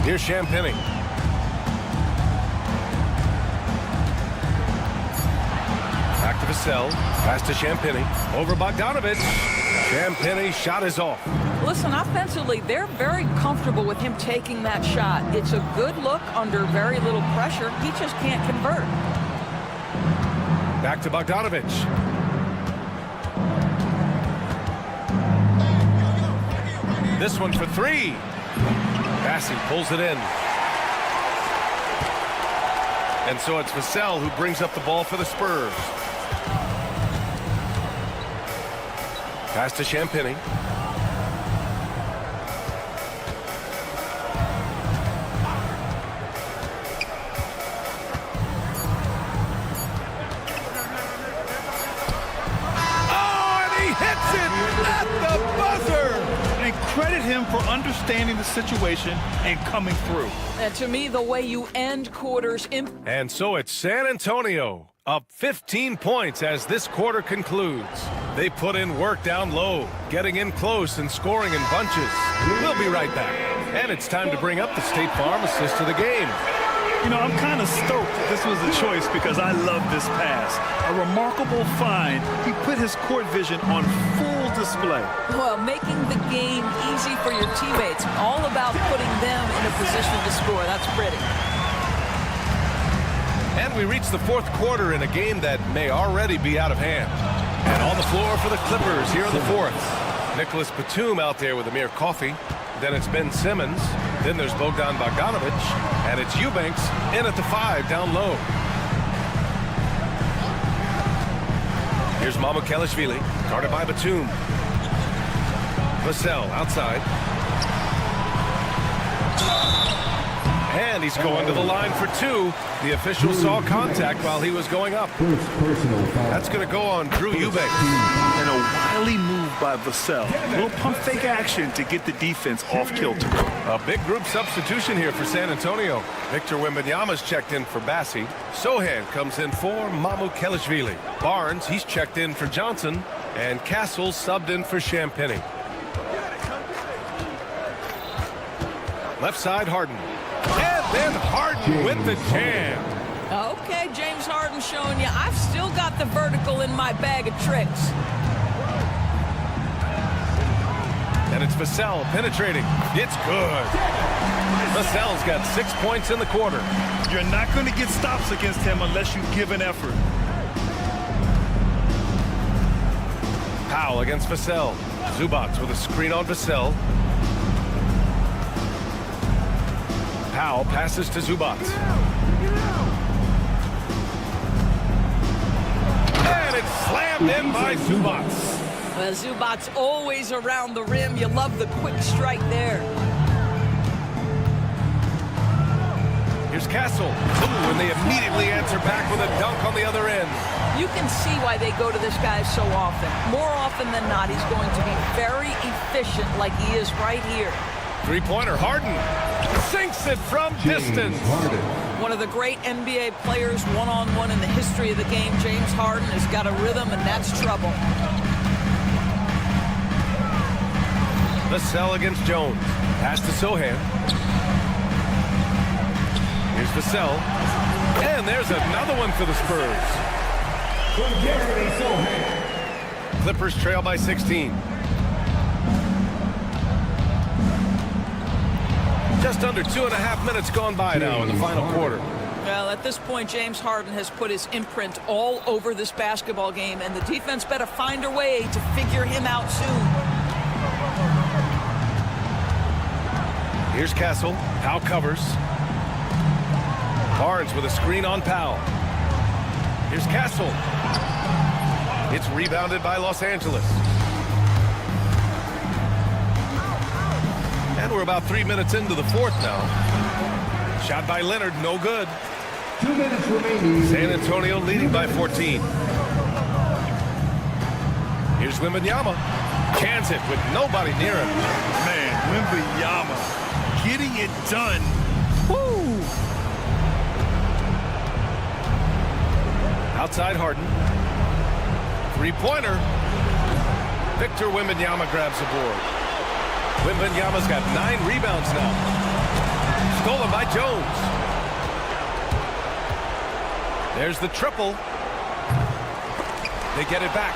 Here's Champagny. Back to Vassell. Pass to Champagny. Over Bogdanovich. Champagny shot is off. Listen, offensively, they're very comfortable with him taking that shot. It's a good look under very little pressure. He just can't convert. Back to Bogdanovich. This one for three. Bassi pulls it in. And so it's Vassell who brings up the ball for the Spurs. Pass to Champagny. Credit him for understanding the situation and coming through. And to me, the way you end quarters... And so it's San Antonio up 15 points as this quarter concludes. They put in work down low, getting in close and scoring in bunches. We'll be right back. And it's time to bring up the State Farm assist of the game. You know, I'm kind of stoked that this was a choice because I love this pass. A remarkable find. He put his court vision on full display. Well, making the game easy for your teammates. All about putting them in a position to score. That's pretty. And we reach the fourth quarter in a game that may already be out of hand. And on the floor for the Clippers here in the fourth. Nicholas Batum out there with Amir Coffey. Then it's Ben Simmons. Then there's Bogdan Bogdanovic. And it's Eubanks in at the 5 down low. Here's Mamukelashvili, guarded by Batum. Vassell outside. And he's going to the line for 2. The official saw contact while he was going up. That's going to go on Drew Eubanks. And a wily move by Vassell. A little pump fake action to get the defense off kilter. A big group substitution here for San Antonio. Victor Wembanyama's checked in for Bassi. Sohan comes in for Mamukelashvili. Barnes, he's checked in for Johnson. And Castle subbed in for Champagny. Left side, Harden. And then Harden with the jam. Okay, James Harden showing you I've still got the vertical in my bag of tricks. And it's Vassell penetrating. It's good. Vassell's got 6 points in the quarter. You're not going to get stops against him unless you give an effort. Powell against Vassell. Zubac with a screen on Vassell. Powell passes to Zubac. And it's slammed in by Zubac. Well, Zubac's always around the rim. You love the quick strike there. Here's Castle. Ooh, and they immediately answer back with a dunk on the other end. You can see why they go to this guy so often. More often than not, he's going to be very efficient like he is right here. Three-pointer, Harden sinks it from distance. One of the great NBA players one-on-one in the history of the game. James Harden has got a rhythm, and that's trouble. Vassell against Jones. Pass to Sohan. Here's Vassell. And there's another one for the Spurs. Clippers trail by 16. Just under 2.5 minutes gone by now in the final quarter. Well, at this point, James Harden has put his imprint all over this basketball game, and the defense better find a way to figure him out soon. Here's Castle. Powell covers. Barnes with a screen on Powell. Here's Castle. It's rebounded by Los Angeles. And we're about 3 minutes into the fourth now. Shot by Leonard, no good. 2 minutes remaining. San Antonio leading by 14. Here's Wembanyama. Cans it with nobody near him. Man, Wembanyama getting it done. Woo! Outside Harden. Three-pointer. Victor Wembanyama grabs the board. Wembanyama's got 9 rebounds now. Stolen by Jones. There's the triple. They get it back.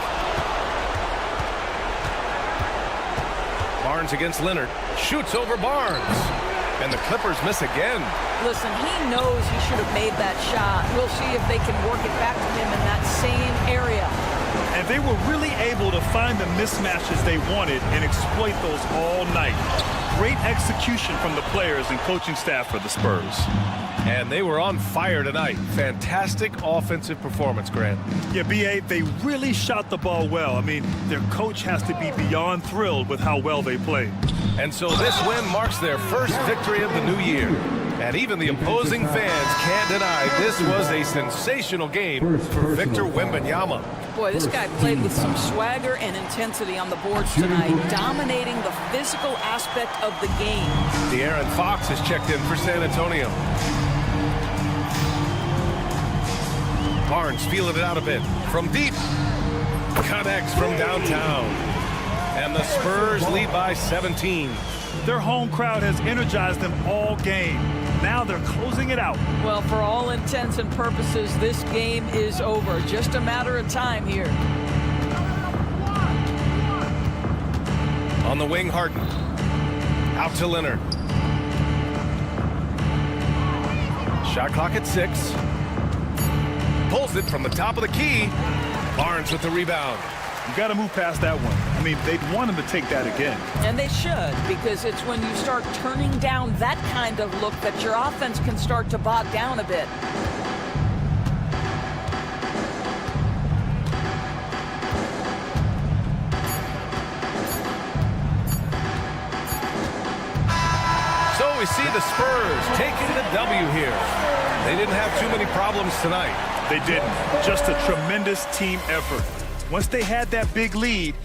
Barnes against Leonard. Shoots over Barnes. And the Clippers miss again. Listen, he knows he should have made that shot. We'll see if they can work it back to him in that same area. And they were really able to find the mismatches they wanted and exploit those all night. Great execution from the players and coaching staff for the Spurs. And they were on fire tonight. Fantastic offensive performance, Grant. Yeah, B.A., they really shot the ball well. I mean, their coach has to be beyond thrilled with how well they played. And so this win marks their first victory of the new year. And even the opposing fans can't deny this was a sensational game for Victor Wembanyama. Boy, this guy played with some swagger and intensity on the boards tonight, dominating the physical aspect of the game. De'Aaron Fox has checked in for San Antonio. Barnes feeling it out a bit. From deep. Connects from downtown. And the Spurs lead by 17. Their home crowd has energized them all game. Now they're closing it out. Well, for all intents and purposes, this game is over. Just a matter of time here. On the wing, Harden. Out to Leonard. Shot clock at 6. Pulls it from the top of the key. Barnes with the rebound. You got to move past that one. I mean, they'd want him to take that again. And they should, because it's when you start turning down that kind of look that your offense can start to bog down a bit. So we see the Spurs taking the W here. They didn't have too many problems tonight. They didn't. Just a tremendous team effort. Once they had that big lead,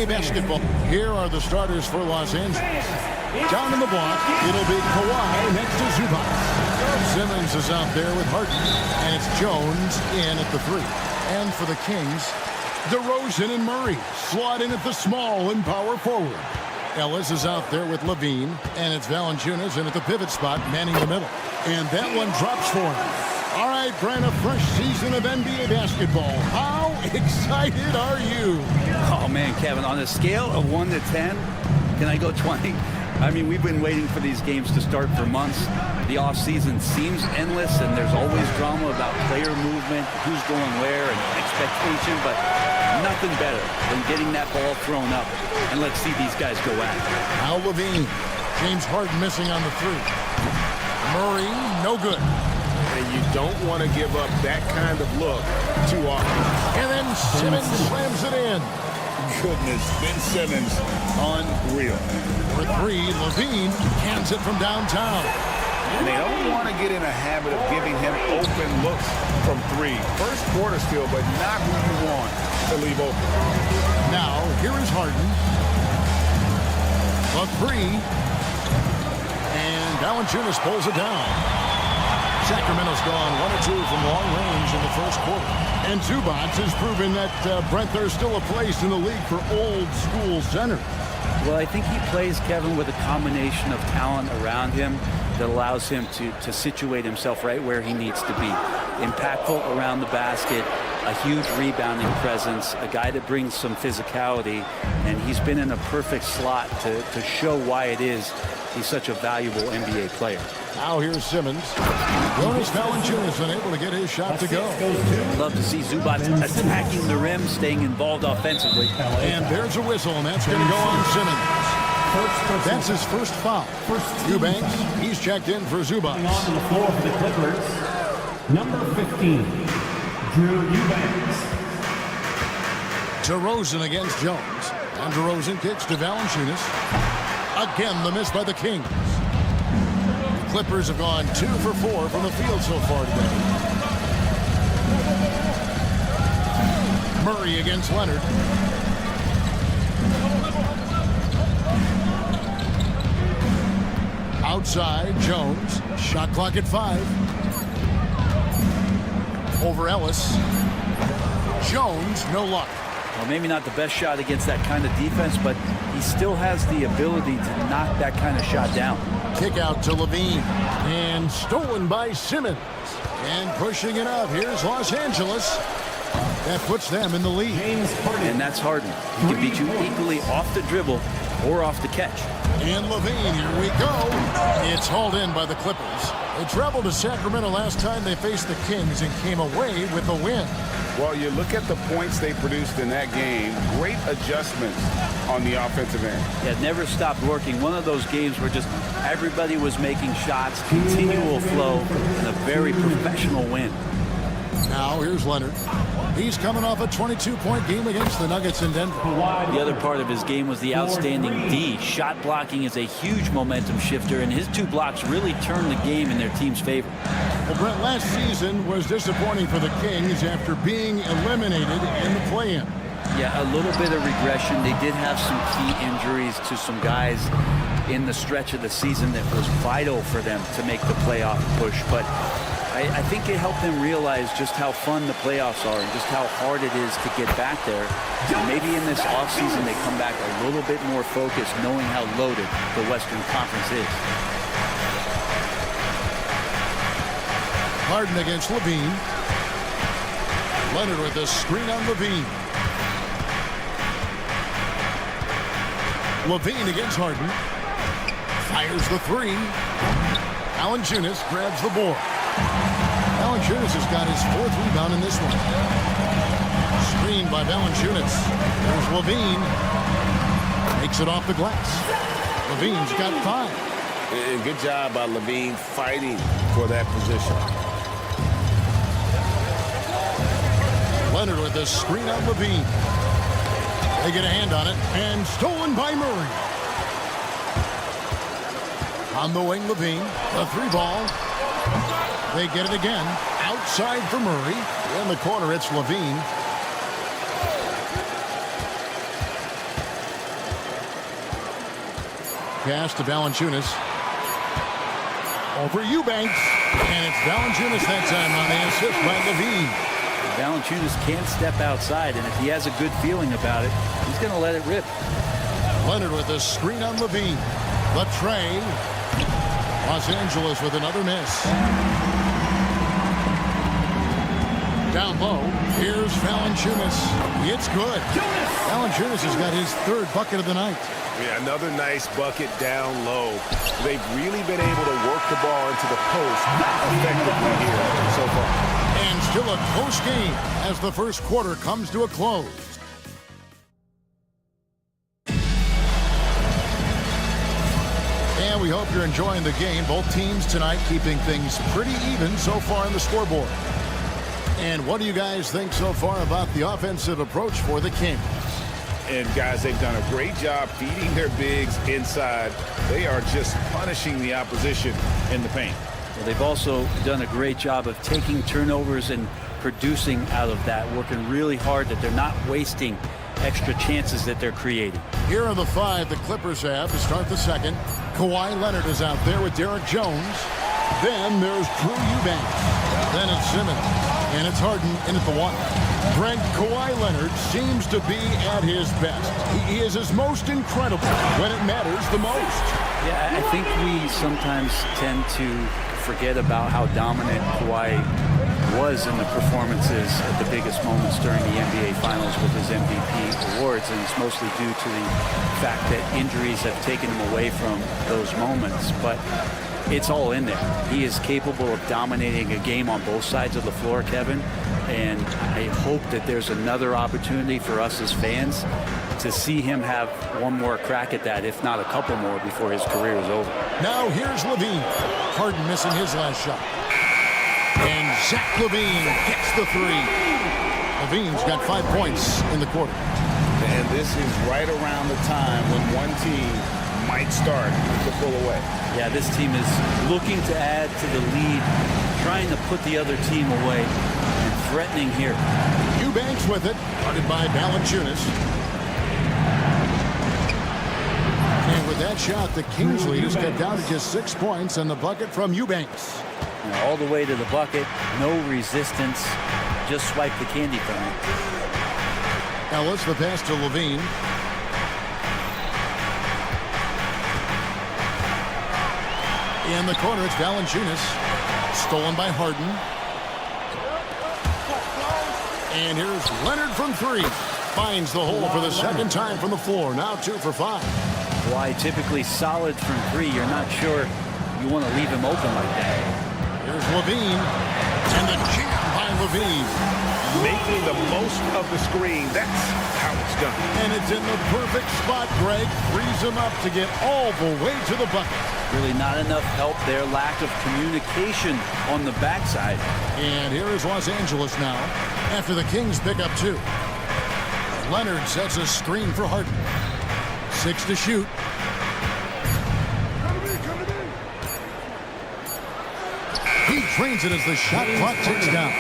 Basketball. Here are the starters for Los Angeles. Down in the block, it'll be Kawhi next to Zubac. Simmons is out there with Harden, and it's Jones in at the 3. And for the Kings, DeRozan and Murray slot in at the small and power forward. Ellis is out there with Levine, and it's Valanciunas in at the pivot spot, manning the middle. And that one drops for him. All right, Brent, a fresh season of NBA basketball. How excited are you? Oh, man, Kevin, on a scale of 1 to 10, can I go 20? I mean, we've been waiting for these games to start for months. The offseason seems endless, and there's always drama about player movement, who's going where, and expectation, but nothing better than getting that ball thrown up. And let's see these guys go at it. Al Levine. James Harden missing on the 3. Murray, no good. And you don't want to give up that kind of look too often. And then Simmons slams it in. Goodness, Ben Simmons, unreal. For 3, Levine cans it from downtown. And they don't want to get in a habit of giving him open looks from 3. First quarter still, but not who you want to leave open. Now, here is Harden. A 3. And Valanciunas pulls it down. Sacramento's gone 1 or 2 from long range in the first quarter. And Zubac has proven that, Brent, there's still a place in the league for old-school centers. Well, I think he plays, Kevin, with a combination of talent around him that allows him to situate himself right where he needs to be. Impactful around the basket, a huge rebounding presence, a guy that brings some physicality, and he's been in a perfect slot to show why it is he's such a valuable NBA player. Now here's Simmons. Jonas Valanciunas unable to get his shot to go. Love to see Zubac attacking the rim, staying involved offensively. And there's a whistle, and that's going to go on Simmons. That's his first foul. Eubanks, he's checked in for Zubac. On the floor for the Clippers, number 15, Drew Eubanks. DeRozan against Jones. And DeRozan kicks to Valanciunas. Again, the miss by the Kings. The Clippers have gone 2 for 4 from the field so far today. Murray against Leonard. Outside, Jones. Shot clock at 5. Over Ellis. Jones, no luck. Well, maybe not the best shot against that kind of defense, but he still has the ability to knock that kind of shot down. Kick out to Levine. And stolen by Simmons. And pushing it up. Here's Los Angeles. That puts them in the lead. And that's Harden. He can beat you equally off the dribble or off the catch. And Levine, here we go. It's hauled in by the Clippers. They traveled to Sacramento last time they faced the Kings and came away with a win. Well, you look at the points they produced in that game. Great adjustments on the offensive end. Yeah, it never stopped working. One of those games where just everybody was making shots, continual flow, and a very professional win. Now here's Leonard. He's coming off a 22-point game against the Nuggets in Denver. The other part of his game was the outstanding D. Shot blocking is a huge momentum shifter, and his 2 blocks really turned the game in their team's favor. Well, Brent, last season was disappointing for the Kings after being eliminated in the play-in. Yeah, a little bit of regression. They did have some key injuries to some guys in the stretch of the season that was vital for them to make the playoff push, but I think it helped them realize just how fun the playoffs are and just how hard it is to get back there. And maybe in this offseason they come back a little bit more focused, knowing how loaded the Western Conference is. Harden against Levine. Leonard with a screen on Levine. Levine against Harden. Fires the 3. Valanciunas grabs the board. Valanciunas has got his 4th rebound in this one. Screened by Valanciunas. There's Levine. Makes it off the glass. Levine's got 5. And good job by Levine fighting for that position. Leonard with a screen on Levine. They get a hand on it. And stolen by Murray. On the wing, Levine. The 3-ball. They get it again. Outside for Murray. In the corner, it's Levine. Pass to Valanciunas. Over Eubanks. And it's Valanciunas that time on the assist by Levine. Valanciunas can't step outside, and if he has a good feeling about it, he's going to let it rip. Leonard with a screen on Levine. The tray. Los Angeles with another miss. Down low, here's Valanciunas. It's good. Valanciunas has got his third bucket of the night. Yeah, another nice bucket down low. They've really been able to work the ball into the post effectively here so far. And still a close game as the first quarter comes to a close. And we hope you're enjoying the game. Both teams tonight keeping things pretty even so far in the scoreboard. And what do you guys think so far about the offensive approach for the Kings? And guys, they've done a great job feeding their bigs inside. They are just punishing the opposition in the paint. Well, they've also done a great job of taking turnovers and producing out of that, working really hard that they're not wasting extra chances that they're creating. Here are the five the Clippers have to start the second. Kawhi Leonard is out there with Derek Jones. Then there's Drew Eubanks. Then it's Simmons. And it's Harden in at the one. Greg, Kawhi Leonard seems to be at his best. He is his most incredible when it matters the most. Yeah, I think we sometimes tend to forget about how dominant Kawhi was in the performances at the biggest moments during the NBA Finals with his MVP awards, and it's mostly due to the fact that injuries have taken him away from those moments. But it's all in there. He is capable of dominating a game on both sides of the floor, Kevin, and I hope that there's another opportunity for us as fans to see him have one more crack at that, if not a couple more, before his career is over. Now here's Levine. Harden missing his last shot. And Zach LaVine gets the three. Levine's got 5 points in the quarter. And this is right around the time when one team might start to pull away. Yeah, this team is looking to add to the lead, trying to put the other team away, and threatening here. Eubanks with it, guarded by Valanciunas. And with that shot, the Kings lead is cut down to just 6 points, and the bucket from Eubanks. All the way to the bucket, no resistance, just swipe the candy from it. Ellis, the pass to Levine. In the corner, it's Valanciunas. Stolen by Harden. And here's Leonard from three. Finds the hole for the second time from the floor. Now 2 for 5. Why typically solid from three, you're not sure you want to leave him open like that. Here's Levine. And the jam by Levine. Making the most of the screen. That's how it's done. And it's in the perfect spot, Greg. Frees him up to get all the way to the bucket. Really not enough help there. Lack of communication on the backside. And here is Los Angeles now after the Kings pick up 2. Leonard sets a screen for Harden. 6 to shoot. He trains it as the shot clock ticks down.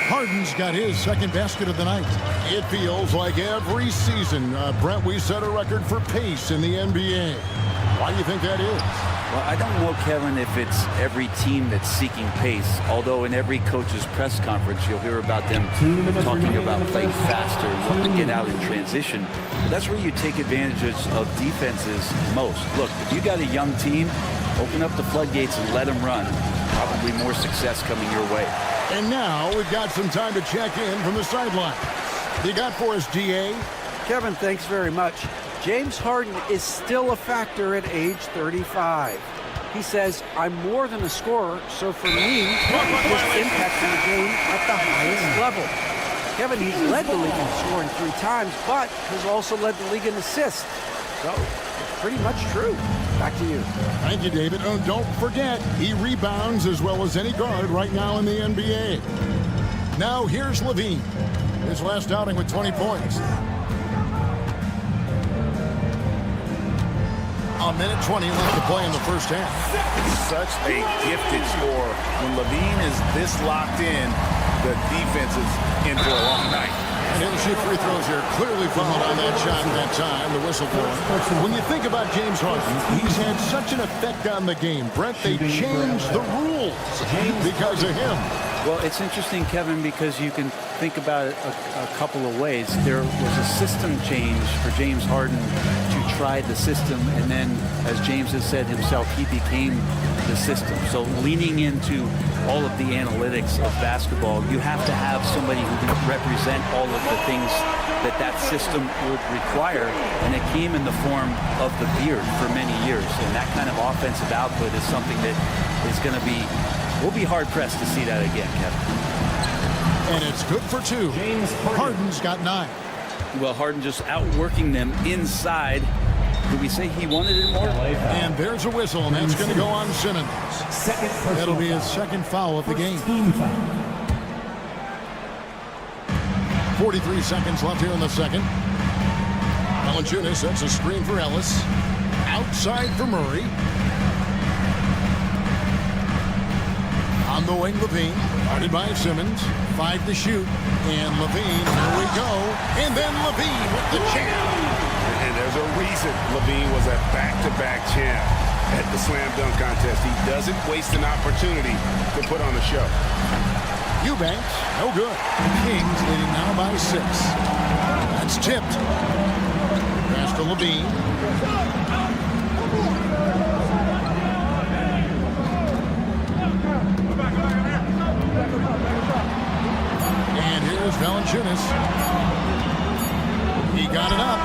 Harden's got his second basket of the night. It feels like every season, Brent, we set a record for pace in the NBA. Why do you think that is? Well, I don't know, Kevin, if it's every team that's seeking pace, although in every coach's press conference you'll hear about them talking about playing faster, wanting to get out in transition. But that's where you take advantage of defenses most. Look, if you got a young team, open up the floodgates and let them run. Probably more success coming your way. And now we've got some time to check in from the sideline. You got for us, DA? Kevin, thanks very much. James Harden is still a factor at age 35. He says, I'm more than a scorer, so for me, he's impacting the game at the highest level. Kevin, he's led the league in scoring 3 times, but has also led the league in assists. So, it's pretty much true. Back to you. Thank you, David. Oh, don't forget, he rebounds as well as any guard right now in the NBA. Now, here's Levine. His last outing with 20 points. A minute 20 left to play in the first half. Such a gifted scorer. When Levine is this locked in, the defense is in for a long night. And he'll shoot free throws here. Clearly fouled on that shot at that time, the whistle blowing. When you think about James Harden, he's had such an effect on the game. Brent, they changed the rules because of him. Well, it's interesting, Kevin, because you can think about it a couple of ways. There was a system change for James Harden to try the system, and then, as James has said himself, he became the system. So leaning into all of the analytics of basketball, you have to have somebody who can represent all of the things that system would require, and it came in the form of the beard for many years. And that kind of offensive output is something that is going to be, we'll be hard-pressed to see that again, Kevin. And it's good for 2. Harden's got 9. Well, Harden just outworking them inside. Did we say he wanted it more? And there's a whistle, and that's going to go on Simmons. That'll be his second foul of the game. 43 seconds left here in the second. Valanciunas sets a screen for Ellis. Outside for Murray. On the wing, Levine, guarded by Simmons. 5 to shoot. And Levine, here we go. And then Levine with the jam. And there's a reason Levine was a back-to-back champ at the slam dunk contest. He doesn't waste an opportunity to put on a show. Eubanks, no good. Kings leading now by 6. That's tipped. Pass to Levine. And here's Valanciunas. He got it up.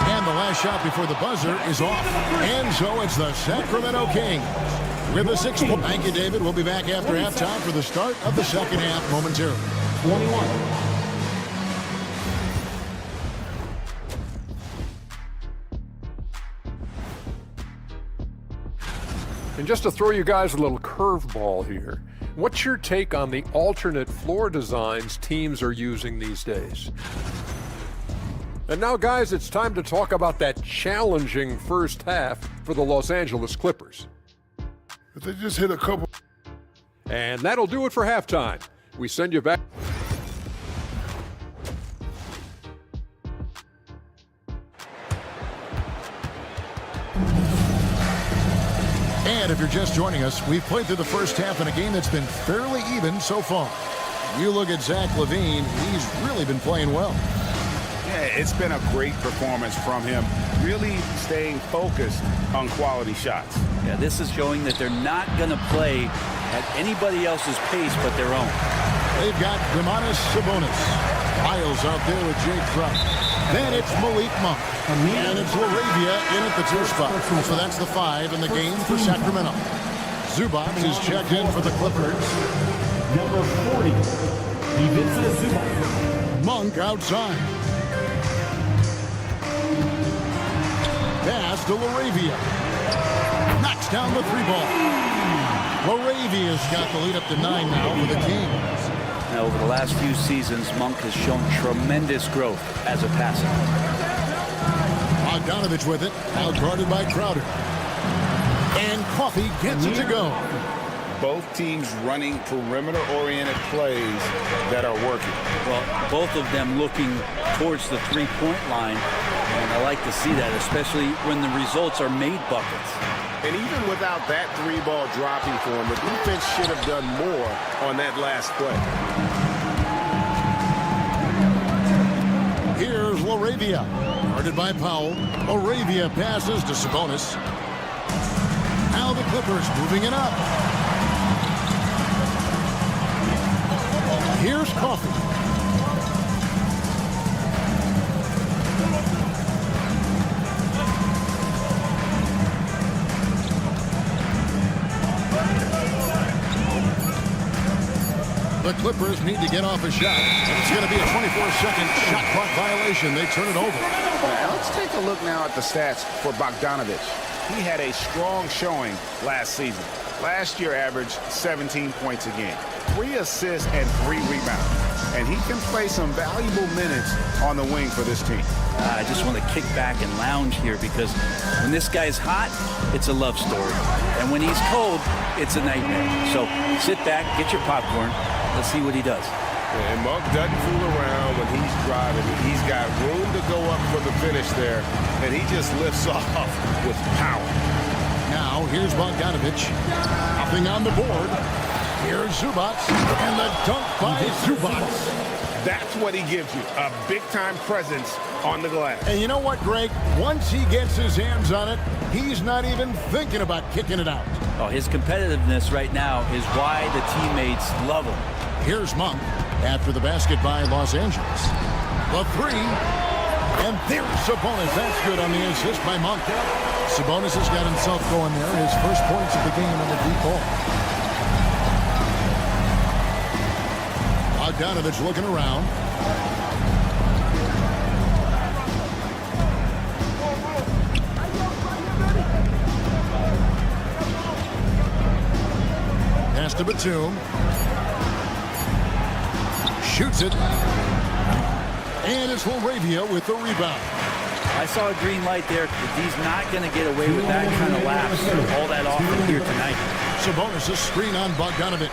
And the last shot before the buzzer is off. And so it's the Sacramento Kings with a 6 point. Thank you, David. We'll be back after halftime for the start of the second half momentarily. 21. And just to throw you guys a little curveball here, what's your take on the alternate floor designs teams are using these days? And now, guys, it's time to talk about that challenging first half for the Los Angeles Clippers. If they just hit a couple. And that'll do it for halftime. We send you back. And if you're just joining us, we've played through the first half in a game that's been fairly even so far. You look at Zach LaVine, he's really been playing well. Yeah, it's been a great performance from him, really staying focused on quality shots. Yeah, this is showing that they're not going to play at anybody else's pace but their own. They've got Domantas Sabonis. Miles out there with Jake Trout. Then it's Malik Monk. And it's LaRavia in at the 2 spot. So that's the 5 in the game for Sacramento. Zubac is checked in for the Clippers. Number 40, Ivica Zubac. Monk outside. Pass to LaRavia. Knocks down the 3-ball. LaRavia's got the lead up to 9 now for the Kings. Now, over the last few seasons, Monk has shown tremendous growth as a passer. Bogdanovich with it, out guarded by Crowder. And Coffey gets it to go. Both teams running perimeter-oriented plays that are working. Well, both of them looking towards the three-point line, and I like to see that, especially when the results are made buckets. And even without that 3-ball dropping for him, the defense should have done more on that last play. Here's LaRavia, guarded by Powell. LaRavia passes to Sabonis. Now the Clippers moving it up. Here's Coffey. The Clippers need to get off a shot. It's going to be a 24-second shot clock violation. They turn it over. Now let's take a look now at the stats for Bogdanovich. He had a strong showing last season. Last year averaged 17 points a game, 3 assists and 3 rebounds. And he can play some valuable minutes on the wing for this team. I just want to kick back and lounge here because when this guy's hot, it's a love story. And when he's cold, it's a nightmare. So sit back, get your popcorn. Let's see what he does. And Monk doesn't fool around when he's driving. He's got room to go up for the finish there, and he just lifts off with power. Now, here's Bogdanovich. Hopping on the board. Here's Zubats, and the dunk by Zubats. That's what he gives you, a big-time presence on the glass. And you know what, Greg? Once he gets his hands on it, he's not even thinking about kicking it out. Oh, his competitiveness right now is why the teammates love him. Here's Monk after the basket by Los Angeles. The three, and there's Sabonis. That's good on the assist by Monk. Sabonis has got himself going there. His first points of the game on the deep ball. Bogdanovich looking around. Pass to Batum. Shoots it. And it's LaRavia with the rebound. I saw a green light there. He's not going to get away with that kind of lapse all that often here tonight. Sabonis' screen on Bogdanovich.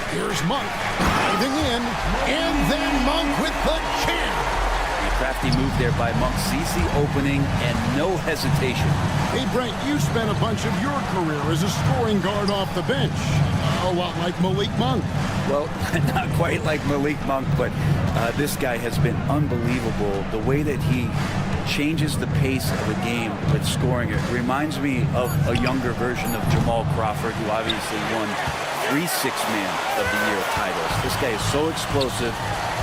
Here's Monk diving in, and then Monk with the jam. A crafty move there by Monk. Sees the opening and no hesitation. Hey, Brent, you spent a bunch of your career as a scoring guard off the bench. A lot like Malik Monk. Well, not quite like Malik Monk, but this guy has been unbelievable. The way that he changes the pace of the game with scoring. It reminds me of a younger version of Jamal Crawford, who obviously won 3 Six-Man of the Year titles. This guy is so explosive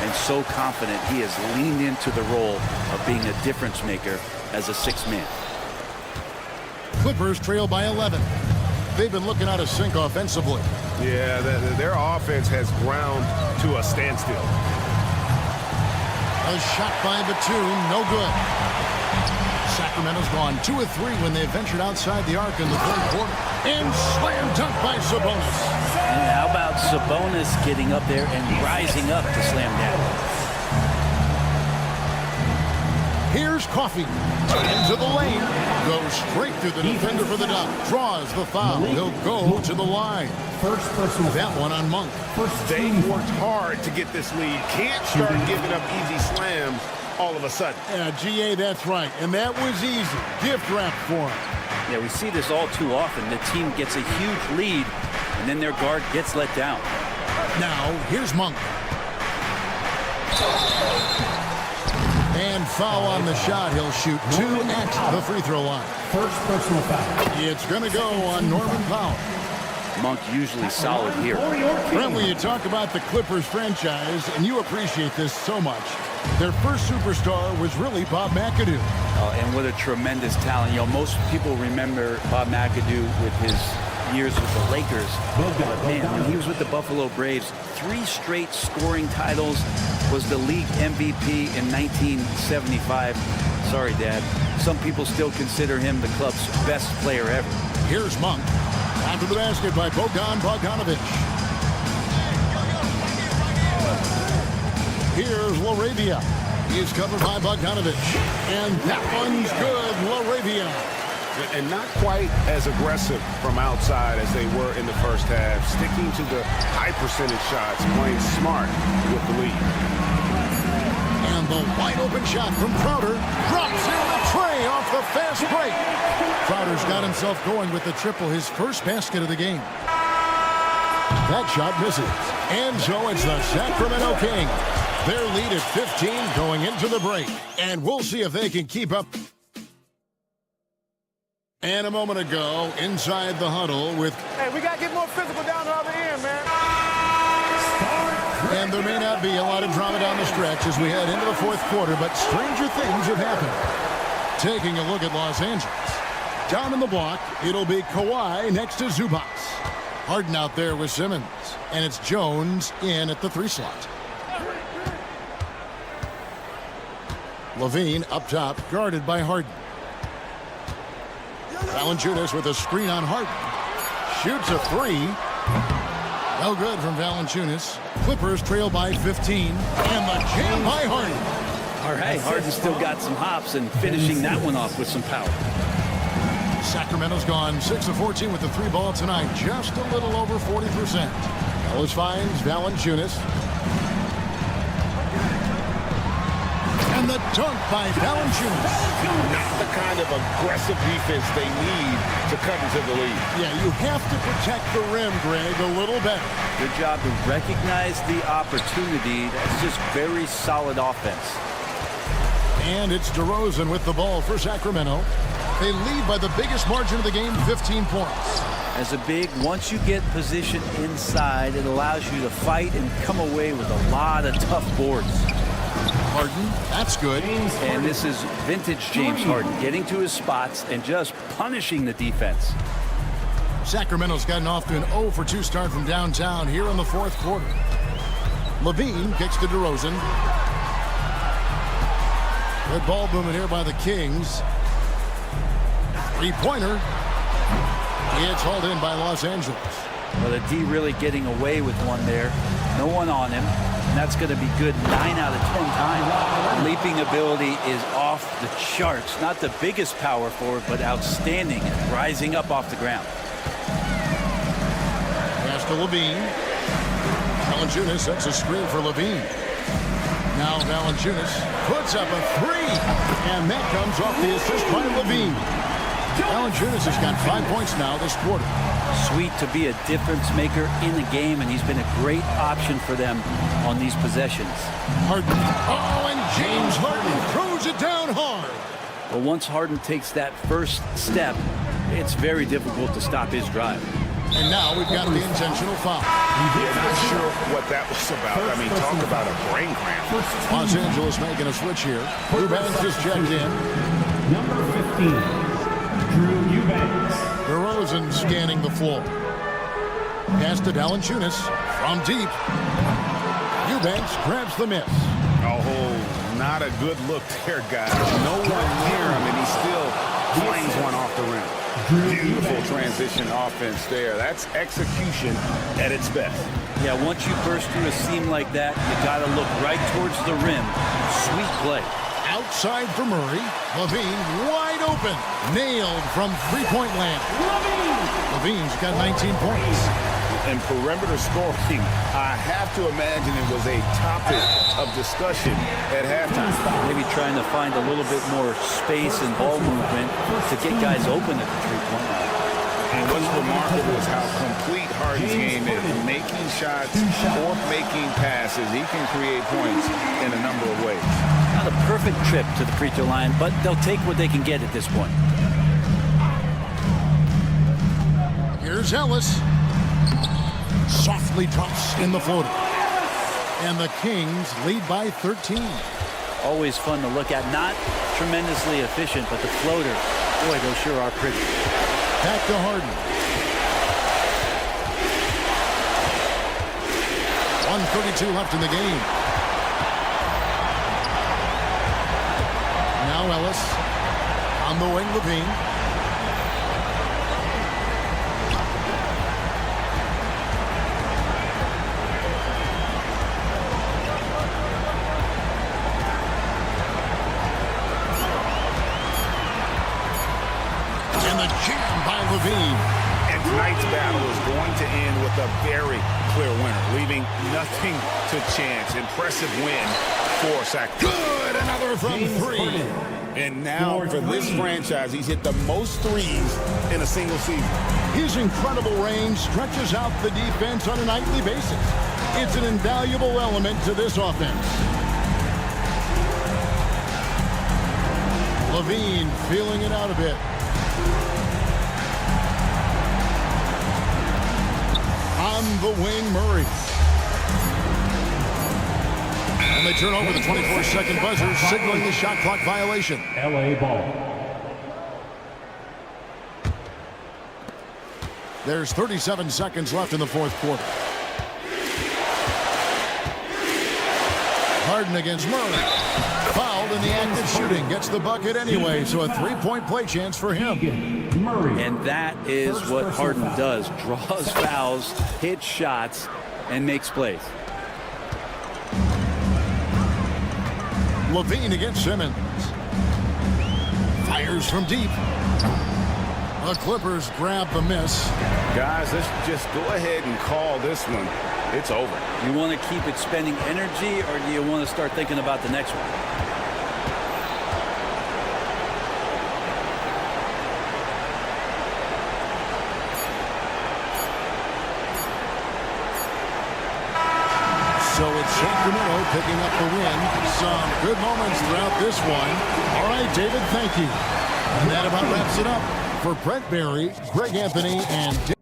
and so confident. He has leaned into the role of being a difference maker as a six-man. Clippers trail by 11. They've been looking out of sync offensively. Yeah, their offense has ground to a standstill. A shot by Batum, no good. Sacramento's gone 2 of 3 when they ventured outside the arc in the third quarter. And slam dunk by Sabonis. And how about Sabonis getting up there and rising up to slam down? Here's Coffey. Into the lane. Goes straight through the defender for the dunk. Draws the foul. He'll go to the line. First personal. That one on Monk. They worked hard to get this lead. Can't start giving up easy slams all of a sudden. Yeah, GA, that's right. And that was easy. Gift wrap for him. Yeah, we see this all too often. The team gets a huge lead, and then their guard gets let down. Now, here's Monk. And foul on the shot. He'll shoot 2 at the free throw line. First personal foul. It's going to go on Norman Powell. Monk usually solid here. Brent, when you talk about the Clippers franchise, and you appreciate this so much, their first superstar was really Bob McAdoo. And what a tremendous talent. You know, most people remember Bob McAdoo with his years with the Lakers. But man, when he was with the Buffalo Braves, 3 straight scoring titles, was the league MVP in 1975. Sorry, Dad. Some people still consider him the club's best player ever. Here's Monk. After the basket by Bogdanovich. Here's LaRavia. He's covered by Bogdanovich. And that one's good, LaRavia. And not quite as aggressive from outside as they were in the first half. Sticking to the high percentage shots, playing smart with the lead. And the wide open shot from Crowder drops in the tray off the fast break. Crowder's got himself going with the triple, his first basket of the game. That shot misses. And so it's the Sacramento Kings. Their lead at 15 going into the break. And we'll see if they can keep up. And a moment ago, inside the huddle with... Hey, we got to get more physical down the other end, man. And there may not be a lot of drama down the stretch as we head into the fourth quarter, but stranger things have happened. Taking a look at Los Angeles. Down in the block, it'll be Kawhi next to Zubats. Harden out there with Simmons. And it's Jones in at the 3 slot. Levine up top, guarded by Harden. Valanciunas with a screen on Harden. Shoots a 3. No good from Valanciunas. Clippers trail by 15. And the jam by Harden. All right, Harden still got some hops and finishing that one off with some power. Sacramento's gone 6 of 14 with the 3 ball tonight. Just a little over 40%. Ellis finds Valanciunas. And the dunk by Valanciunas. Not the kind of aggressive defense they need to cut into the lead. Yeah, you have to protect the rim, Greg, a little better. Good job to recognize the opportunity. That's just very solid offense. And it's DeRozan with the ball for Sacramento. They lead by the biggest margin of the game, 15 points. As a big, once you get position inside, it allows you to fight and come away with a lot of tough boards. Harden, that's good. And this is vintage James Harden, getting to his spots and just punishing the defense. Sacramento's gotten off to an 0 for 2 start from downtown here in the fourth quarter. Levine kicks to DeRozan. Good ball movement here by the Kings. Three-pointer. It's hauled in by Los Angeles. Well, the D really getting away with one there. No one on him. And that's going to be good 9 out of 10 times. Leaping ability is off the charts. Not the biggest power forward, but outstanding at rising up off the ground. Pass to Levine. Valanciunas sets a screen for Levine. Now Valanciunas puts up a 3. And that comes off the assist by Levine. Valanciunas has got 5 points now this quarter. Sweet to be a difference maker in the game, and he's been a great option for them on these possessions. Harden. Oh, and James Harden throws it down hard. Well, once Harden takes that first step, it's very difficult to stop his drive. And now we've got the intentional foul. Yeah, not sure what that was about. I mean, talk about a brain cramp. Los Angeles making a switch here. Eubanks just checked in. Number 15, Drew Eubanks. DeRozan scanning the floor. Pass to Valanciunas from deep. Eubanks grabs the miss. Oh, not a good look there, guys. No one near him, and he still flings one off the rim. Beautiful transition offense there. That's execution at its best. Yeah, once you burst through a seam like that, you got to look right towards the rim. Sweet play. Outside for Murray. Levine wide open. Nailed from three-point land. Levine's got 19 points. And perimeter scoring, I have to imagine it was a topic of discussion at halftime. Maybe trying to find a little bit more space and ball movement to get guys open at the three-point line. And what's remarkable is how complete Harden's game is. Making shots or making passes, he can create points in a number of ways. Not a perfect trip to the free throw line, but they'll take what they can get at this point. Here's Ellis. Softly drops in the floater. And the Kings lead by 13. Always fun to look at. Not tremendously efficient, but the floater, boy, those sure are pretty. Back to Harden. 1:32 left in the game. Now Ellis on the wing, Levine. And the jam by Levine. And tonight's battle is going to end with a very clear winner, leaving nothing to chance. Impressive win for Sacramento. Good, another from three. And now for this franchise, he's hit the most threes in a single season. His incredible range stretches out the defense on a nightly basis. It's an invaluable element to this offense. Levine feeling it out a bit. On the wing, Murray. And they turn over the 24-second buzzer, signaling the shot clock violation. LA ball. There's 37 seconds left in the fourth quarter. Harden against Murray. Fouled in the act of shooting. Gets the bucket anyway, so a three-point play chance for him. And that is what Harden does. Draws fouls, hits shots, and makes plays. Levine against Simmons. Fires from deep. The Clippers grab the miss. Guys, let's just go ahead and call this one. It's over. You want to keep expending energy, or do you want to start thinking about the next one? It's Sacramento picking up the win. Some good moments throughout this one. All right, David, thank you. And that about wraps it up. For Brent Barry, Greg Anthony, and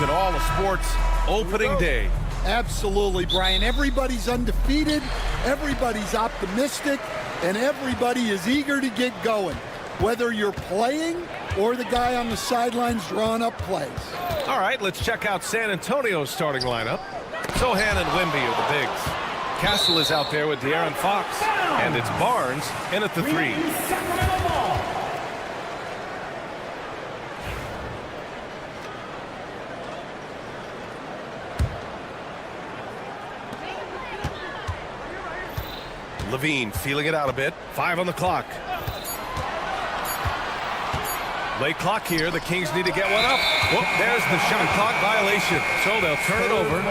in all of sports, opening day. Absolutely, Brian. Everybody's undefeated, everybody's optimistic, and everybody is eager to get going, whether you're playing or the guy on the sidelines drawing up plays. All right, let's check out San Antonio's starting lineup. Sohan and Wemby are the bigs. Castle is out there with De'Aaron Fox, and it's Barnes in at the 3. Levine feeling it out a bit. 5 on the clock. Late clock here. The Kings need to get one up. Whoop, there's the shot clock violation. So they'll turn it over.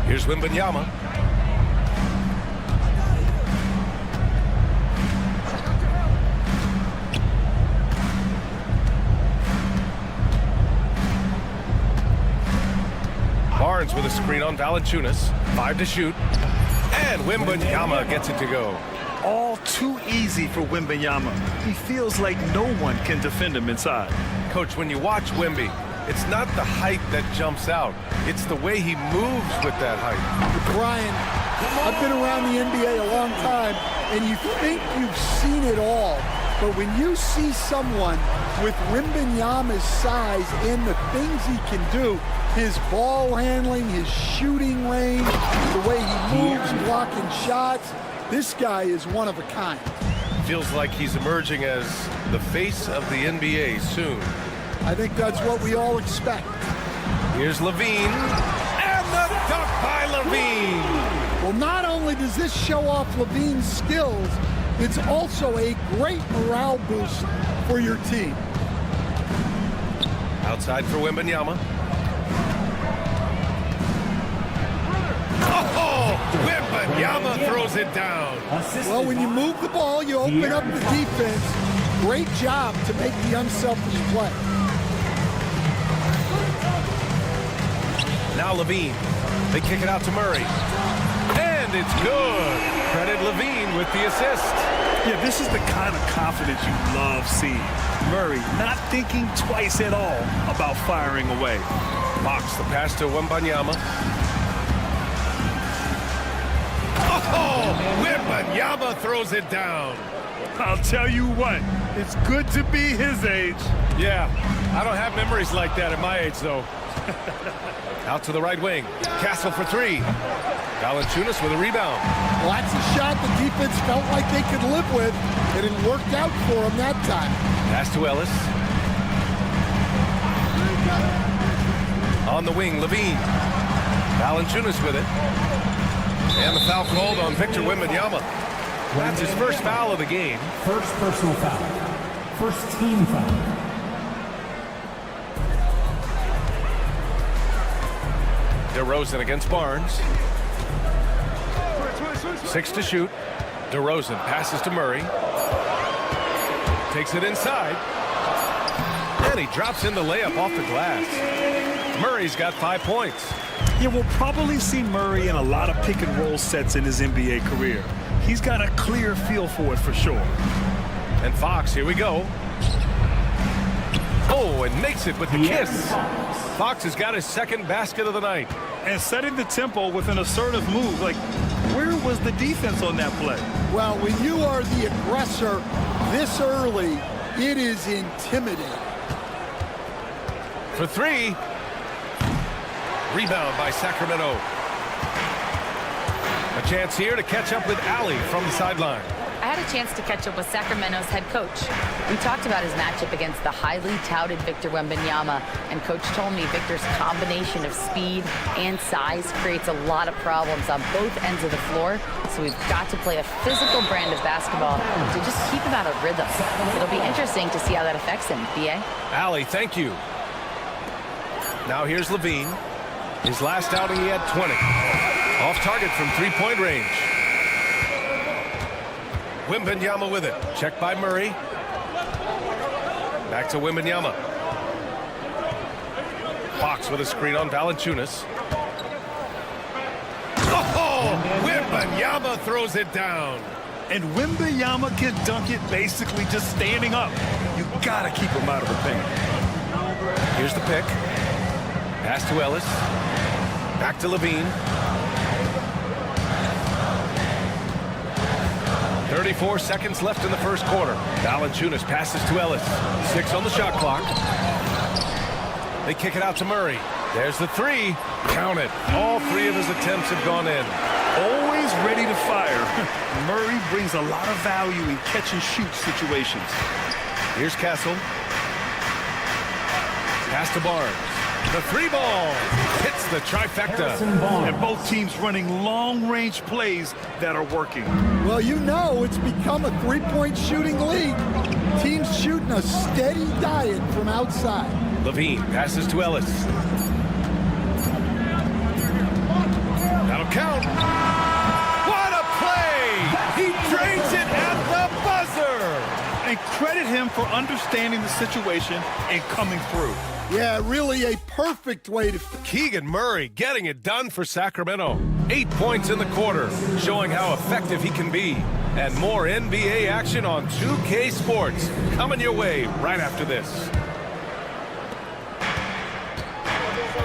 Here's Wembanyama. Barnes with a screen on Valanciunas. 5 to shoot. And Wembanyama gets it to go. All too easy for Wembanyama. He feels like no one can defend him inside. Coach, when you watch Wemby, it's not the height that jumps out. It's the way he moves with that height. Brian, I've been around the NBA a long time, and you think you've seen it all. But when you see someone with Wembanyama's size and the things he can do, his ball handling, his shooting range, the way he moves, blocking shots, this guy is one of a kind. Feels like he's emerging as the face of the NBA soon. I think that's what we all expect. Here's Levine. And the dunk by Levine. Well, not only does this show off Levine's skills, it's also a great morale boost for your team. Outside for Wembanyama. Oh, Wembanyama throws it down. Well, when you move the ball, you open up the defense. Great job to make the unselfish play. Now Levine. They kick it out to Murray. And it's good. Credit Levine with the assist. Yeah, this is the kind of confidence you love seeing. Murray not thinking twice at all about firing away. Fox the pass to Wembanyama. Oh, Wembanyama throws it down. I'll tell you what, it's good to be his age. Yeah, I don't have memories like that at my age, though. Out to the right wing. Castle for 3. Valanciunas with a rebound. Well, that's a shot the defense felt like they could live with, and it worked out for them that time. Pass to Ellis. On the wing, Levine. Valanciunas with it. And the foul called on Victor Wembanyama. That's his first foul of the game. First personal foul. First team foul. DeRozan against Barnes. 6 to shoot. DeRozan passes to Murray. Takes it inside. And he drops in the layup off the glass. Murray's got 5 points. Yeah, we'll probably see Murray in a lot of pick and roll sets in his NBA career. He's got a clear feel for it for sure. And Fox, here we go. Oh, and makes it with the kiss. Fox has got his second basket of the night. And setting the tempo with an assertive move. Like, where was the defense on that play? Well, when you are the aggressor this early, it is intimidating. For 3. Rebound by Sacramento. A chance here to catch up with Allie from the sideline. I had a chance to catch up with Sacramento's head coach. We talked about his matchup against the highly touted Victor Wembanyama, and coach told me Victor's combination of speed and size creates a lot of problems on both ends of the floor, so we've got to play a physical brand of basketball to just keep him out of rhythm. It'll be interesting to see how that affects him. B.A.? Allie, thank you. Now here's Levine. His last outing, he had 20. Off target from three-point range. Wembanyama with it. Checked by Murray. Back to Wembanyama. Fox with a screen on Valanciunas. Oh, Wembanyama Wembanyama throws it down. And Wembanyama can dunk it basically just standing up. You gotta keep him out of the paint. Here's the pick. Pass to Ellis. Back to Levine. 34 seconds left in the first quarter. Valanciunas passes to Ellis. 6 on the shot clock. They kick it out to Murray. There's the three. Count it. All 3 of his attempts have gone in. Always ready to fire. Murray brings a lot of value in catch-and-shoot situations. Here's Castle. Pass to Barnes. The 3 ball hits the trifecta. And both teams running long-range plays that are working. Well, you know it's become a three-point shooting league. Teams shooting a steady diet from outside. Levine passes to Ellis. That'll count. What a play! He drains it at the buzzer! And credit him for understanding the situation and coming through. Yeah, really a perfect way to... Keegan Murray getting it done for Sacramento. 8 points in the quarter, showing how effective he can be. And more NBA action on 2K Sports coming your way right after this.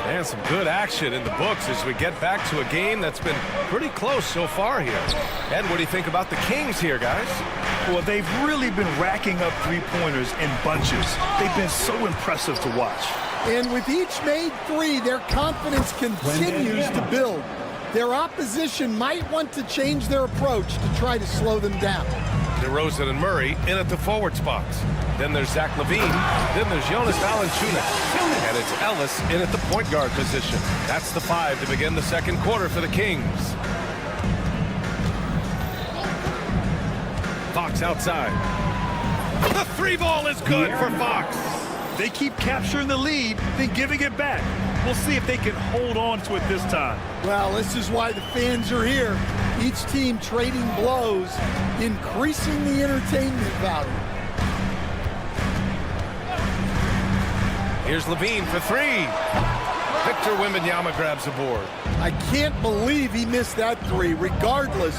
And some good action in the books as we get back to a game that's been pretty close so far here. And what do you think about the Kings here, guys? Well, they've really been racking up three-pointers in bunches. They've been so impressive to watch. And with each made 3, their confidence continues to build. Their opposition might want to change their approach to try to slow them down. DeRozan and Murray in at the forward spots. Then there's Zach LaVine. Then there's Jonas Valanciunas. And it's Ellis in at the point guard position. That's the 5 to begin the second quarter for the Kings. Fox outside. The 3 ball is good for Fox. They keep capturing the lead, then giving it back. We'll see if they can hold on to it this time. Well, this is why the fans are here. Each team trading blows, increasing the entertainment value. Here's Levine for 3. Victor Wembanyama grabs the board. I can't believe he missed that 3. Regardless,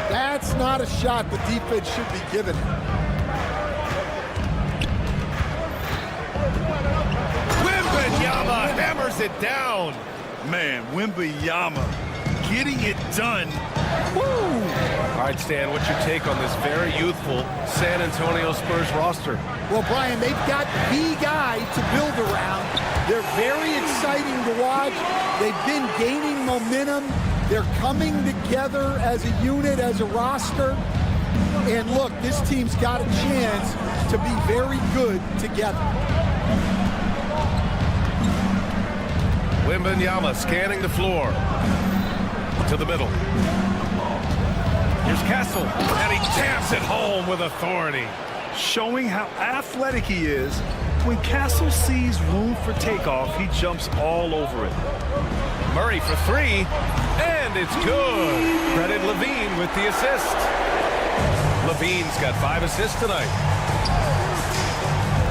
that's not a shot the defense should be giving him. Wembanyama hammers it down. Man, Wembanyama getting it done. Woo! All right, Stan, what's your take on this very youthful San Antonio Spurs roster? Well, Brian, they've got the guy to build around. They're very exciting to watch. They've been gaining momentum. They're coming together as a unit, as a roster. And look, this team's got a chance to be very good together. Wembanyama scanning the floor. To the middle. Here's Castle, and he jams it home with authority. Showing how athletic he is. When Castle sees room for takeoff, he jumps all over it. Murray for 3, and it's good. Credit Levine with the assist. Levine's got 5 assists tonight.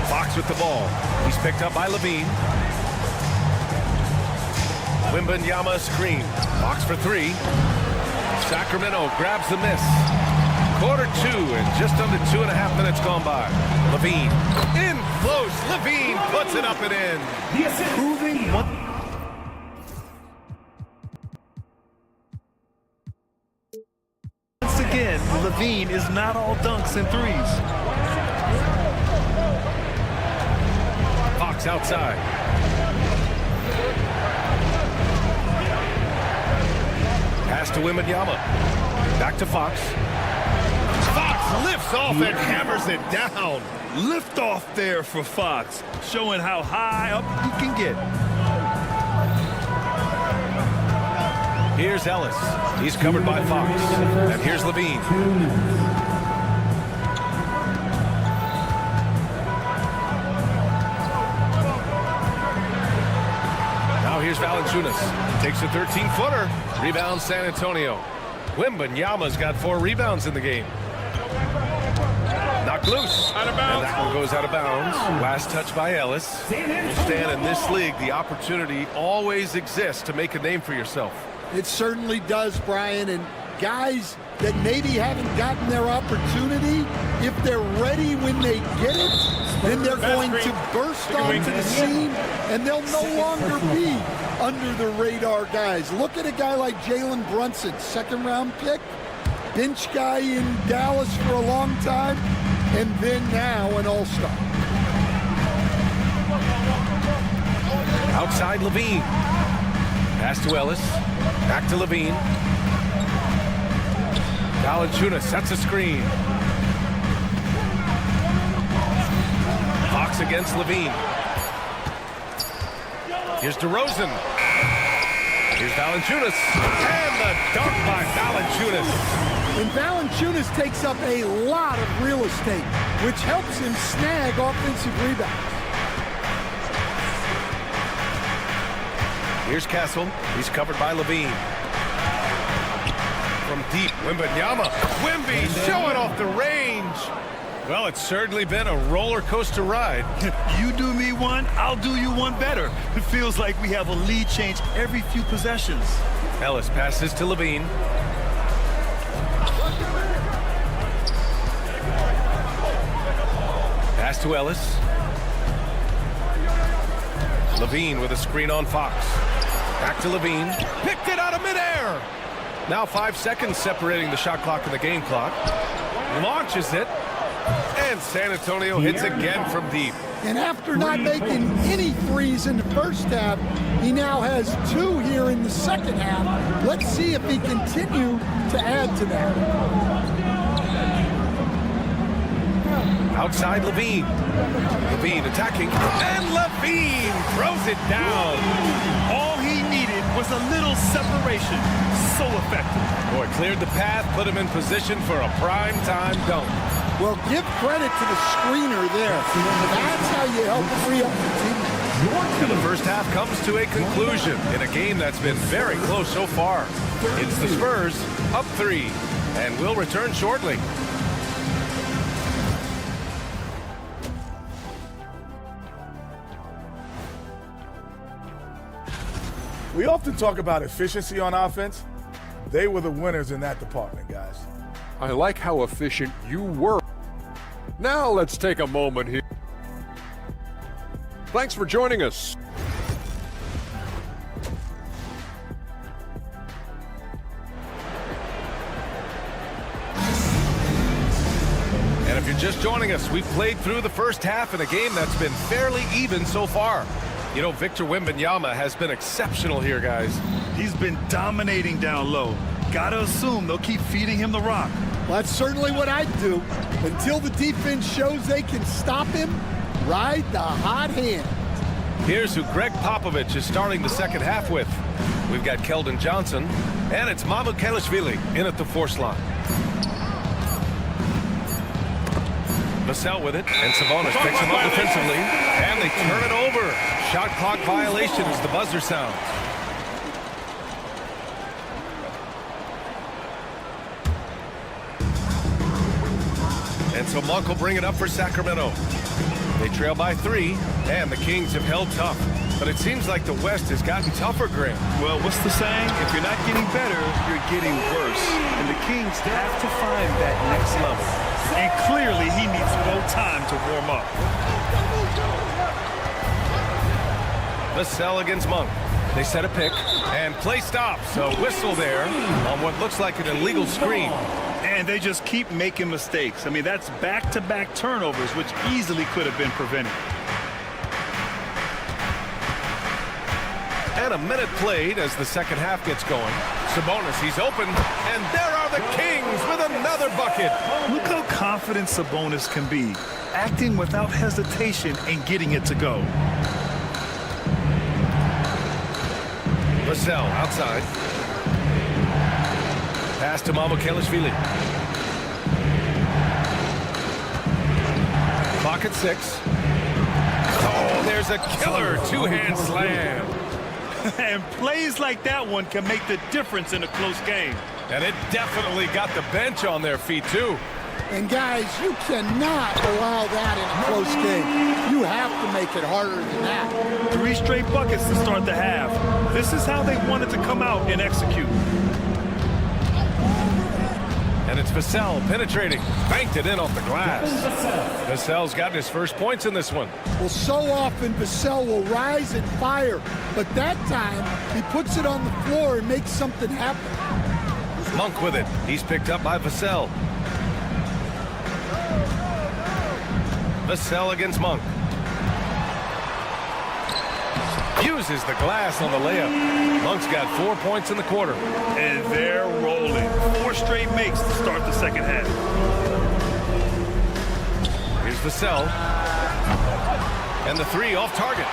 Fox with the ball. He's picked up by Levine. Wembanyama screen. Fox for 3. Sacramento grabs the miss. Quarter 2 and just under 2.5 minutes gone by. Levine in close. Levine puts it up and in. Proving what... Once again, Levine is not all dunks and threes. Fox outside. Pass to Wembanyama. Back to Fox. Fox lifts off and hammers it down. Lift off there for Fox, showing how high up he can get. Here's Ellis. He's covered by Fox. And here's Levine. Now here's Valanciunas. Takes a 13-footer. Rebounds San Antonio. Wembanyama's got 4 rebounds in the game. Knocked loose. Out of bounds. And that one goes out of bounds. Last touch by Ellis. Stan, in this league, the opportunity always exists to make a name for yourself. It certainly does, Brian, and guys that maybe haven't gotten their opportunity, if they're ready when they get it, then they're going to burst onto the scene, and they'll no longer be under the radar guys. Look at a guy like Jalen Brunson, second-round pick, bench guy in Dallas for a long time, and then now an all-star. Outside Levine. Pass to Ellis. Back to Levine. Valanciunas sets a screen. Fox against Levine. Here's DeRozan. Here's Valanciunas. And the dunk by Valanciunas. And Valanciunas takes up a lot of real estate, which helps him snag offensive rebounds. Here's Castle. He's covered by Levine. From deep, Wembanyama. Wemby showing off the range. Well, it's certainly been a roller coaster ride. You do me one, I'll do you one better. It feels like we have a lead change every few possessions. Ellis passes to Levine. Pass to Ellis. Levine with a screen on Fox. Back to Levine. Picked it out of midair. Now 5 seconds separating the shot clock and the game clock. Launches it. And San Antonio hits again from deep. And after not making any threes in the first half, he now has 2 here in the second half. Let's see if he continue to add to that. Outside Levine. Levine attacking. And Levine throws it down. All he needed was a little separation. So effective. Boy, cleared the path, put him in position for a prime-time dunk. Well, give credit to the screener there. That's how you help free up the team. And the first half comes to a conclusion in a game that's been very close so far. It's the Spurs up 3, and we'll return shortly. We often talk about efficiency on offense. They were the winners in that department, guys. I like how efficient you were. Now let's take a moment here. Thanks for joining us. And if you're just joining us, we've played through the first half in a game that's been fairly even so far. You know, Victor Wembanyama has been exceptional here, guys. He's been dominating down low. Gotta assume they'll keep feeding him the rock. Well, that's certainly what I'd do. Until the defense shows they can stop him, ride the hot hand. Here's who Greg Popovich is starting the second half with. We've got Keldon Johnson, and it's Mamukelashvili in at the 4 slot. Vassell with it, and Sabonis picks him up defensively, and they turn it over. Shot clock violation as the buzzer sounds. And so Monk will bring it up for Sacramento. They trail by 3, and the Kings have held tough. But it seems like the West has gotten tougher, Graham. Well, what's the saying? If you're not getting better, you're getting worse. And the Kings have to find that next level. And clearly, he needs no time to warm up. Vassell against Monk. They set a pick, and play stops. A whistle there on what looks like an illegal screen. And they just keep making mistakes. I mean, that's back-to-back turnovers, which easily could have been prevented. And a minute played as the second half gets going. Sabonis, he's open, and there are the Kings with another bucket. Look how confident Sabonis can be, acting without hesitation and getting it to go. Vassell outside. Pass to Mamukelashvili. Clock at 6. Oh, there's a killer two-hand slam. And plays like that one can make the difference in a close game. And it definitely got the bench on their feet, too. And, guys, you cannot allow that in a close game. You have to make it harder than that. 3 straight buckets to start the half. This is how they wanted to come out and execute. And it's Vassell penetrating. Banked it in off the glass. Vassell's gotten his first points in this one. Well, so often Vassell will rise and fire, but that time he puts it on the floor and makes something happen. Monk with it. He's picked up by Vassell. Vassell against Monk. Uses the glass on the layup. Monk's got 4 points in the quarter. And they're rolling. 4 straight makes to start the second half. Here's Vassell. And the 3 off target.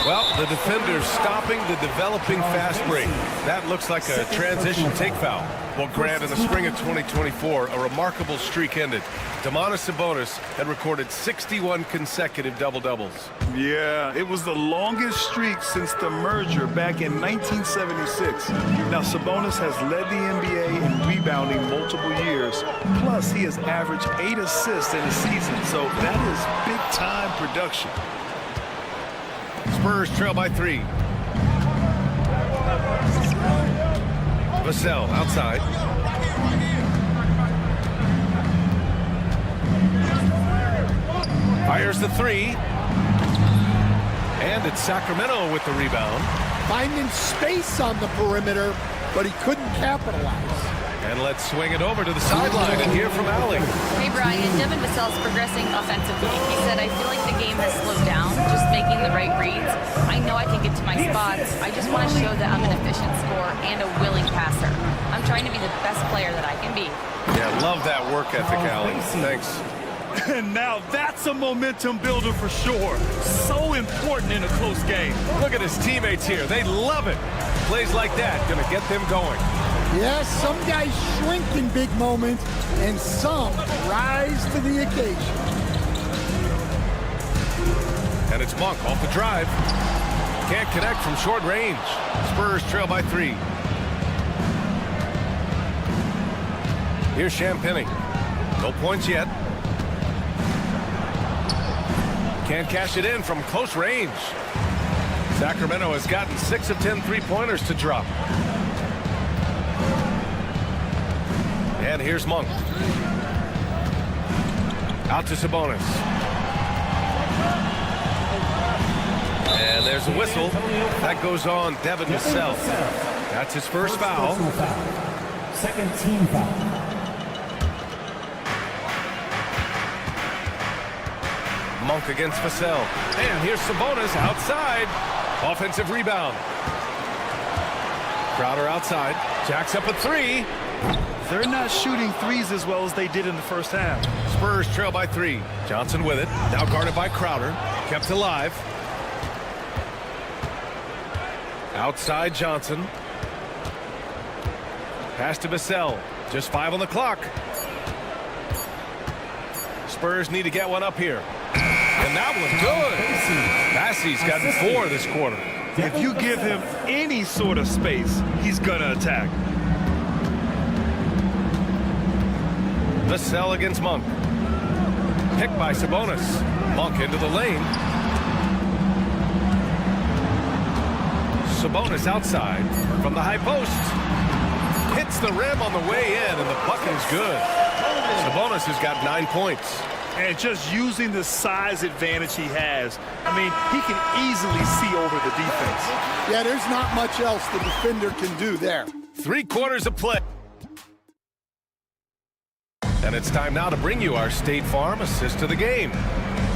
Well, the defender's stopping the developing fast break. That looks like a transition take foul. Well, Grant, in the spring of 2024, a remarkable streak ended. Domantas Sabonis had recorded 61 consecutive double-doubles. Yeah, it was the longest streak since the merger back in 1976. Now, Sabonis has led the NBA in rebounding multiple years. Plus, he has averaged 8 assists in a season, so that is big-time production. Spurs trail by 3. Vassell outside. Fires the 3. And it's Sacramento with the rebound. Finding space on the perimeter, but he couldn't capitalize. And let's swing it over to the sideline and hear from Allie. Hey, Brian, Devin Vassell's progressing offensively. He said, I feel like the game has slowed down, just making the right reads. I know I can get to my spots. I just want to show that I'm an efficient scorer and a willing passer. I'm trying to be the best player that I can be. Yeah, love that work ethic, Allie. Thanks. And now that's a momentum builder for sure. So important in a close game. Look at his teammates here. They love it. Plays like that gonna get them going. Yes, some guys shrink in big moments, and some rise to the occasion. And it's Monk off the drive. Can't connect from short range. Spurs trail by 3. Here's Champagnie. No points yet. Can't cash it in from close range. Sacramento has gotten 6 of 10 three-pointers to drop. And here's Monk. Out to Sabonis. And there's a whistle. That goes on Devin Vassell. That's his first foul. Second team foul. Monk against Vassell. And here's Sabonis outside. Offensive rebound. Crowder outside. Jacks up a 3. They're not shooting threes as well as they did in the first half. Spurs trail by 3. Johnson with it. Now guarded by Crowder. Kept alive. Outside Johnson. Pass to Vassell. Just 5 on the clock. Spurs need to get one up here. And that was good. Bassey's gotten 4 this quarter. If you give him any sort of space, he's gonna attack. Vassell against Monk. Picked by Sabonis. Monk into the lane. Sabonis outside from the high post. Hits the rim on the way in, and the bucket is good. Sabonis has got 9 points. And just using the size advantage he has, I mean, he can easily see over the defense. Yeah, there's not much else the defender can do there. 3 quarters of play. And it's time now to bring you our State Farm assist of the game.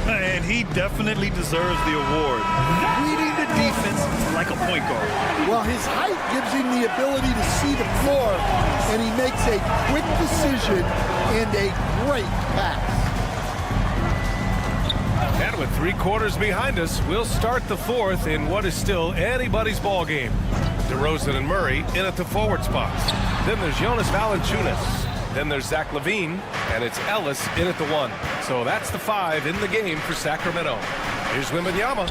And he definitely deserves the award. Reading the defense like a point guard. Well, his height gives him the ability to see the floor, and he makes a quick decision and a great pass. And with 3 quarters behind us, we'll start the 4th in what is still anybody's ball game. DeRozan and Murray in at the forward spots. Then there's Jonas Valanciunas. Then there's Zach LaVine, and it's Ellis in at the 1. So that's the 5 in the game for Sacramento. Here's Wembanyama.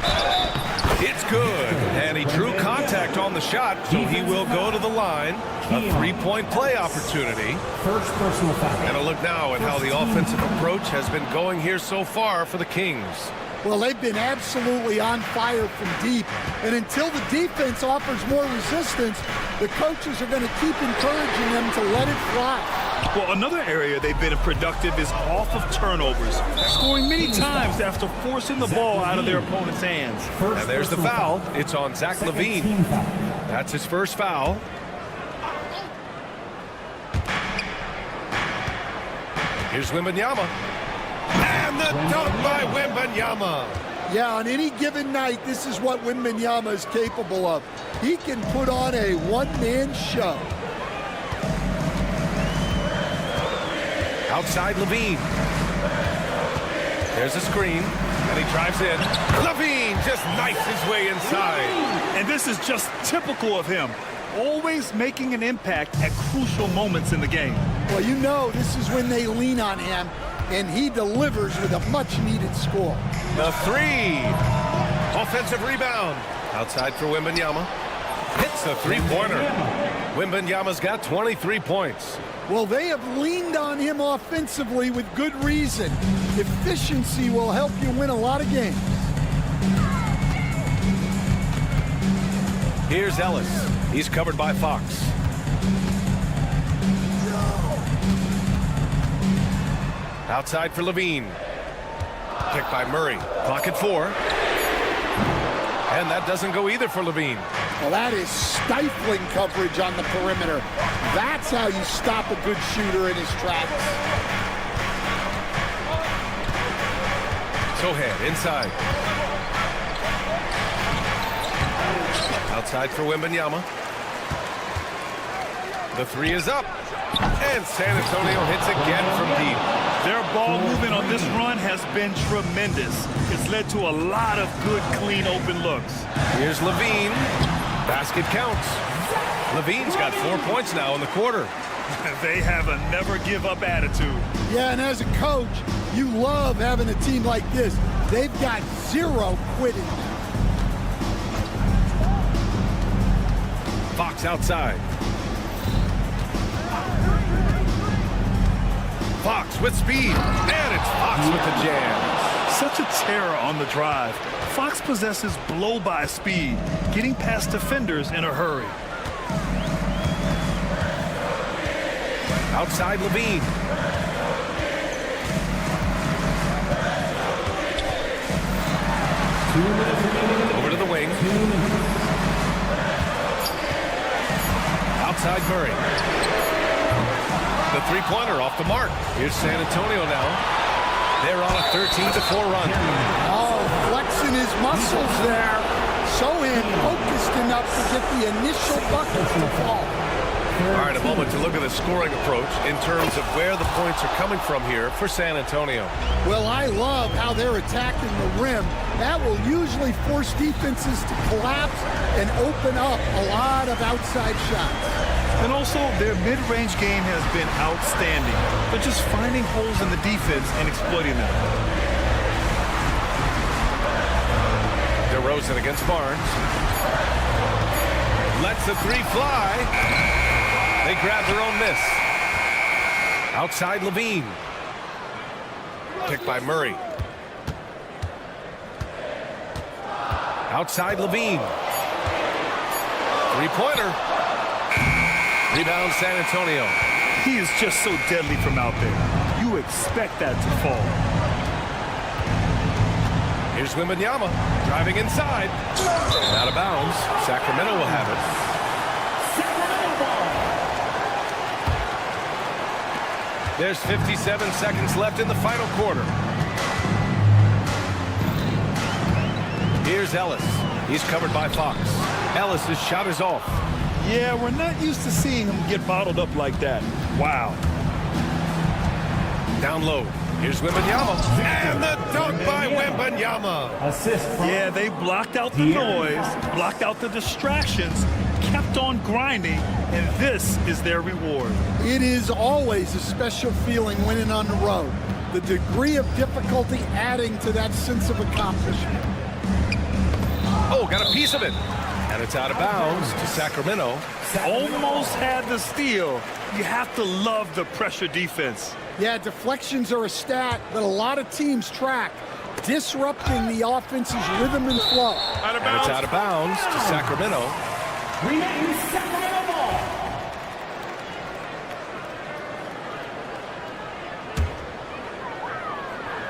It's good, and he drew contact on the shot, so he will go to the line. A 3-point play opportunity. First personal foul. And a look now at how the offensive approach has been going here so far for the Kings. Well, they've been absolutely on fire from deep. And until the defense offers more resistance, the coaches are going to keep encouraging them to let it fly. Well, another area they've been productive is off of turnovers, scoring many times after forcing the ball out of their opponent's hands. And there's the foul. It's on Zach LaVine. That's his first foul. Here's Wembanyama. And the dunk by Wembanyama. Yeah, on any given night, this is what Wembanyama is capable of. He can put on a one-man show. Outside LaVine. There's a screen, and he drives in. LaVine just knifes his way inside. And this is just typical of him, always making an impact at crucial moments in the game. Well, you know this is when they lean on him, and he delivers with a much-needed score. The three. Offensive rebound. Outside for Wembanyama. Hits the three-pointer. Wembanyama's got 23 points. Well, they have leaned on him offensively with good reason. Efficiency will help you win a lot of games. Here's Ellis. He's covered by Fox. Outside for LaVine. Kicked by Murray. Clock at 4. And that doesn't go either for LaVine. Well, that is stifling coverage on the perimeter. That's how you stop a good shooter in his tracks. Sohan inside. Outside for Wembanyama. The three is up. And San Antonio hits again from deep. Their ball movement on this run has been tremendous. It's led to a lot of good, clean, open looks. Here's LaVine. Basket counts. LaVine's got 4 points now in the quarter. They have a never-give-up attitude. Yeah, and as a coach, you love having a team like this. They've got zero quitting. Fox outside. Fox with speed, and it's Fox with the jam. Such a terror on the drive. Fox possesses blow-by speed, getting past defenders in a hurry. Outside LaVine. Over to the wing. Outside Murray. The three-pointer off the mark. Here's San Antonio now. They're on a 13-4 run. Oh, flexing his muscles there. Sohan focused enough to get the initial bucket to fall. All right, a moment to look at the scoring approach in terms of where the points are coming from here for San Antonio. Well, I love how they're attacking the rim. That will usually force defenses to collapse and open up a lot of outside shots. And also, their mid-range game has been outstanding. They're just finding holes in the defense and exploiting them. DeRozan against Barnes. Lets the three fly. They grab their own miss. Outside LaVine. Kicked by Murray. Outside LaVine. Three-pointer. Rebound San Antonio. He is just so deadly from out there. You expect that to fall. Here's Wembanyama driving inside. Out of bounds. Sacramento will have it. There's 57 seconds left in the final quarter. Here's Ellis. He's covered by Fox. Ellis' shot is off. Yeah, we're not used to seeing him get bottled up like that. Wow. Down low. Here's Wembanyama. And the dunk by Wembanyama. Assist. Yeah, they blocked out the noise, blocked out the distractions, kept on grinding, and this is their reward. It is always a special feeling winning on the road. The degree of difficulty adding to that sense of accomplishment. Oh, got a piece of it. And it's out of bounds to Sacramento. Almost had the steal. You have to love the pressure defense. Yeah, deflections are a stat that a lot of teams track. disrupting the offense's rhythm and flow. And it's out of bounds to Sacramento. Remains Sacramento ball.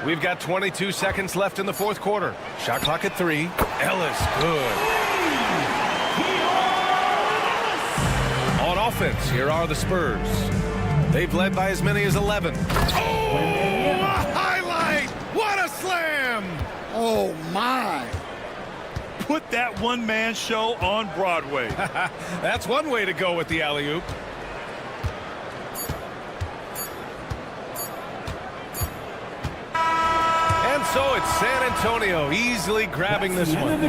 We've got 22 seconds left in the fourth quarter. Shot clock at 3. Ellis, good. On offense, here are the Spurs. They've led by as many as 11. Oh, a highlight! What a slam! Oh, my. Put that one-man show on Broadway. That's one way to go with the alley-oop. And so it's San Antonio easily grabbing this one.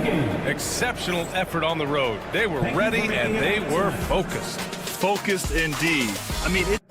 Exceptional effort on the road. They were ready and they were focused. Focused indeed. I mean, it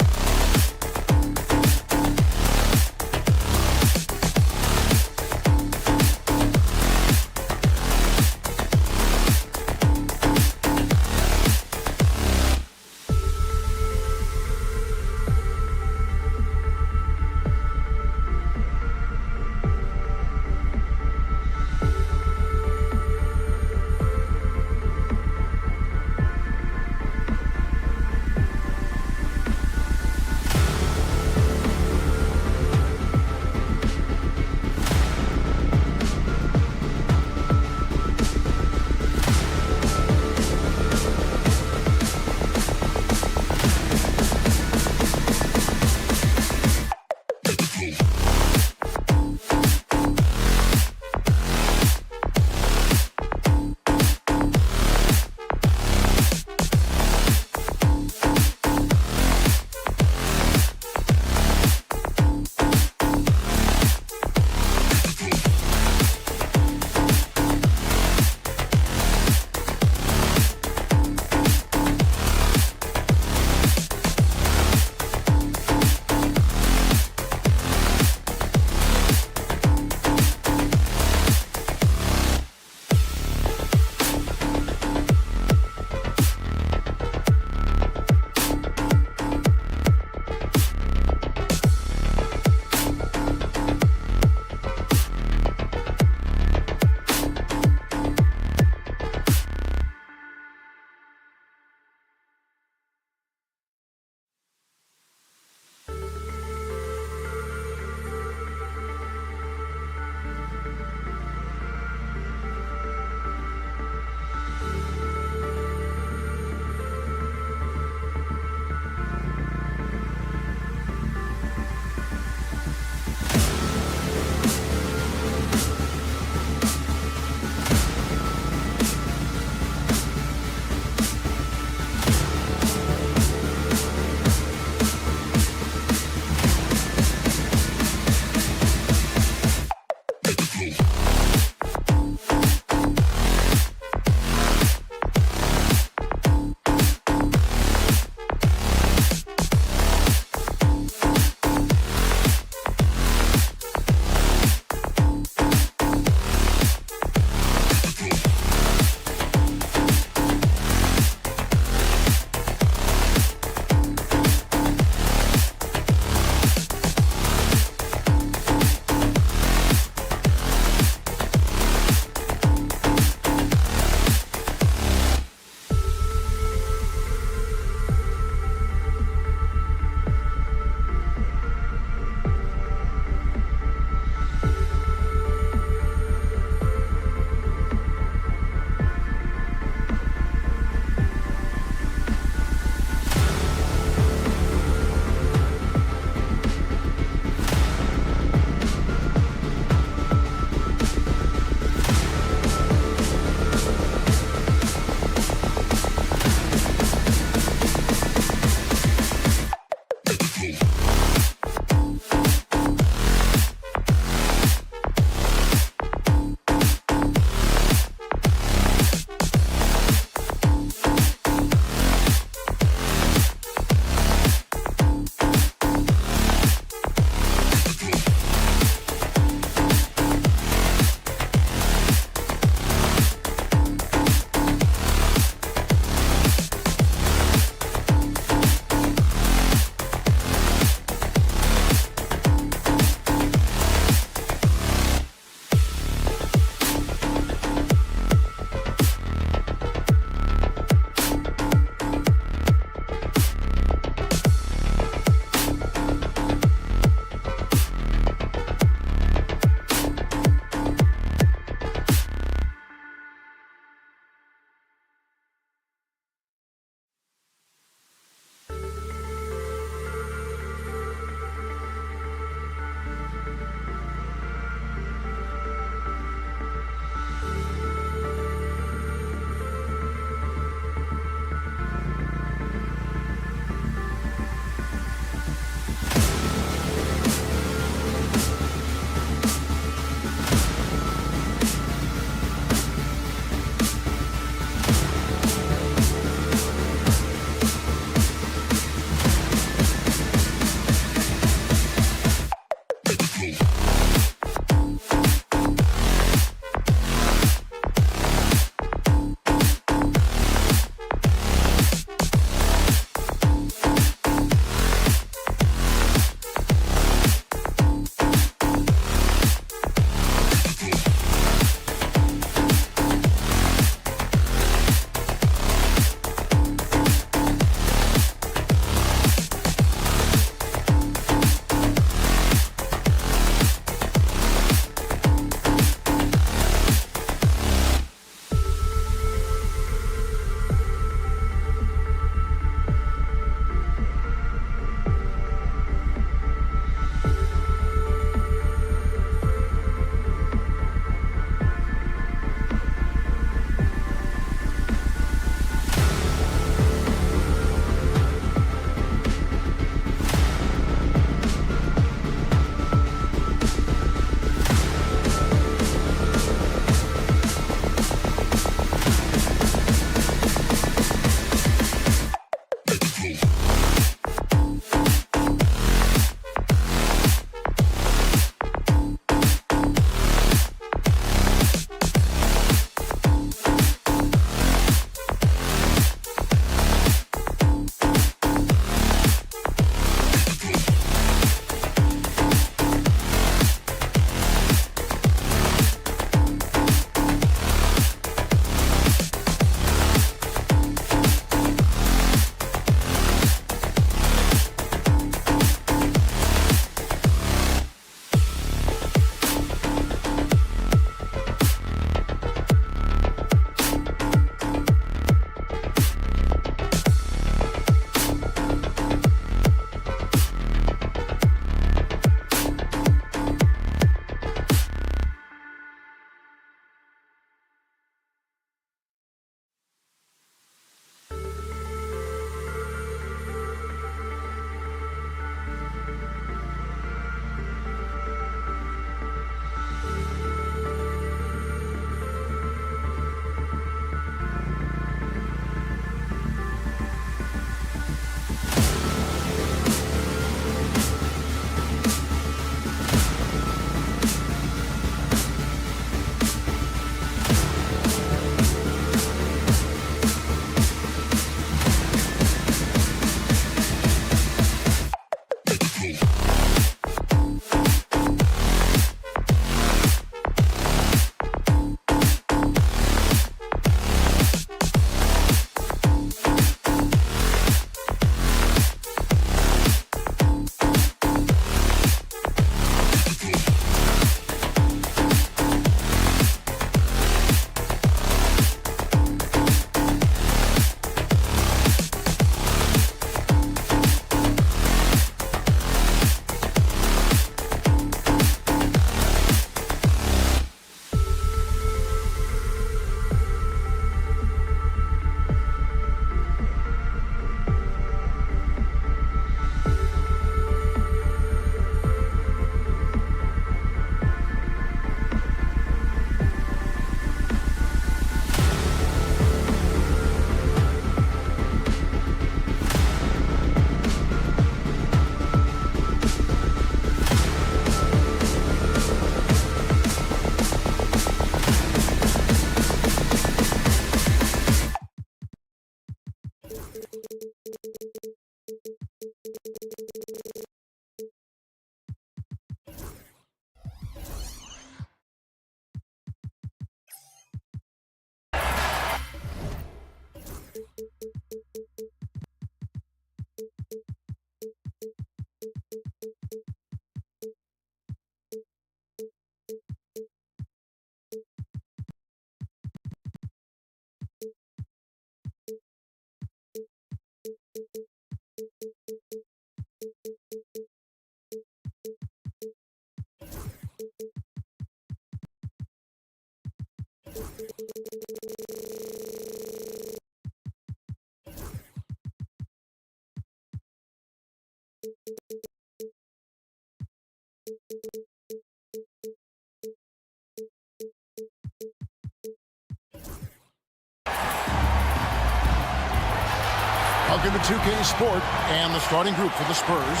Welcome to 2K Sport and the starting group for the Spurs.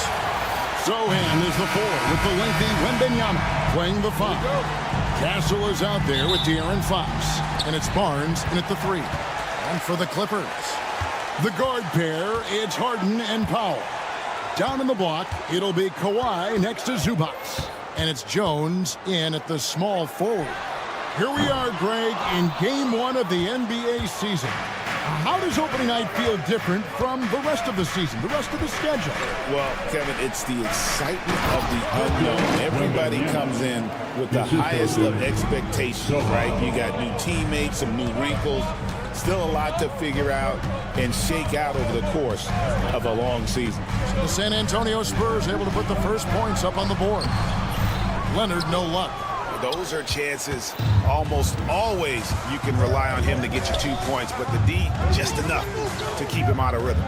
Sohan is the 4 with the lengthy Wembanyama playing the 5. Castle is out there with De'Aaron Fox. And it's Barnes in at the 3. And for the Clippers, the guard pair, it's Harden and Powell. Down in the block, it'll be Kawhi next to Zubac. And it's Jones in at the small forward. Here we are, Greg, in Game 1 of the NBA season. How does opening night feel different from the rest of the season, the rest of the schedule? Well, Kevin, it's the excitement of the unknown. Everybody comes in with the highest of expectations, right? You got new teammates, some new wrinkles, still a lot to figure out and shake out over the course of a long season. The San Antonio Spurs able to put the first points up on the board. Leonard, no luck. Those are chances almost always you can rely on him to get you 2 points, but the D, just enough to keep him out of rhythm.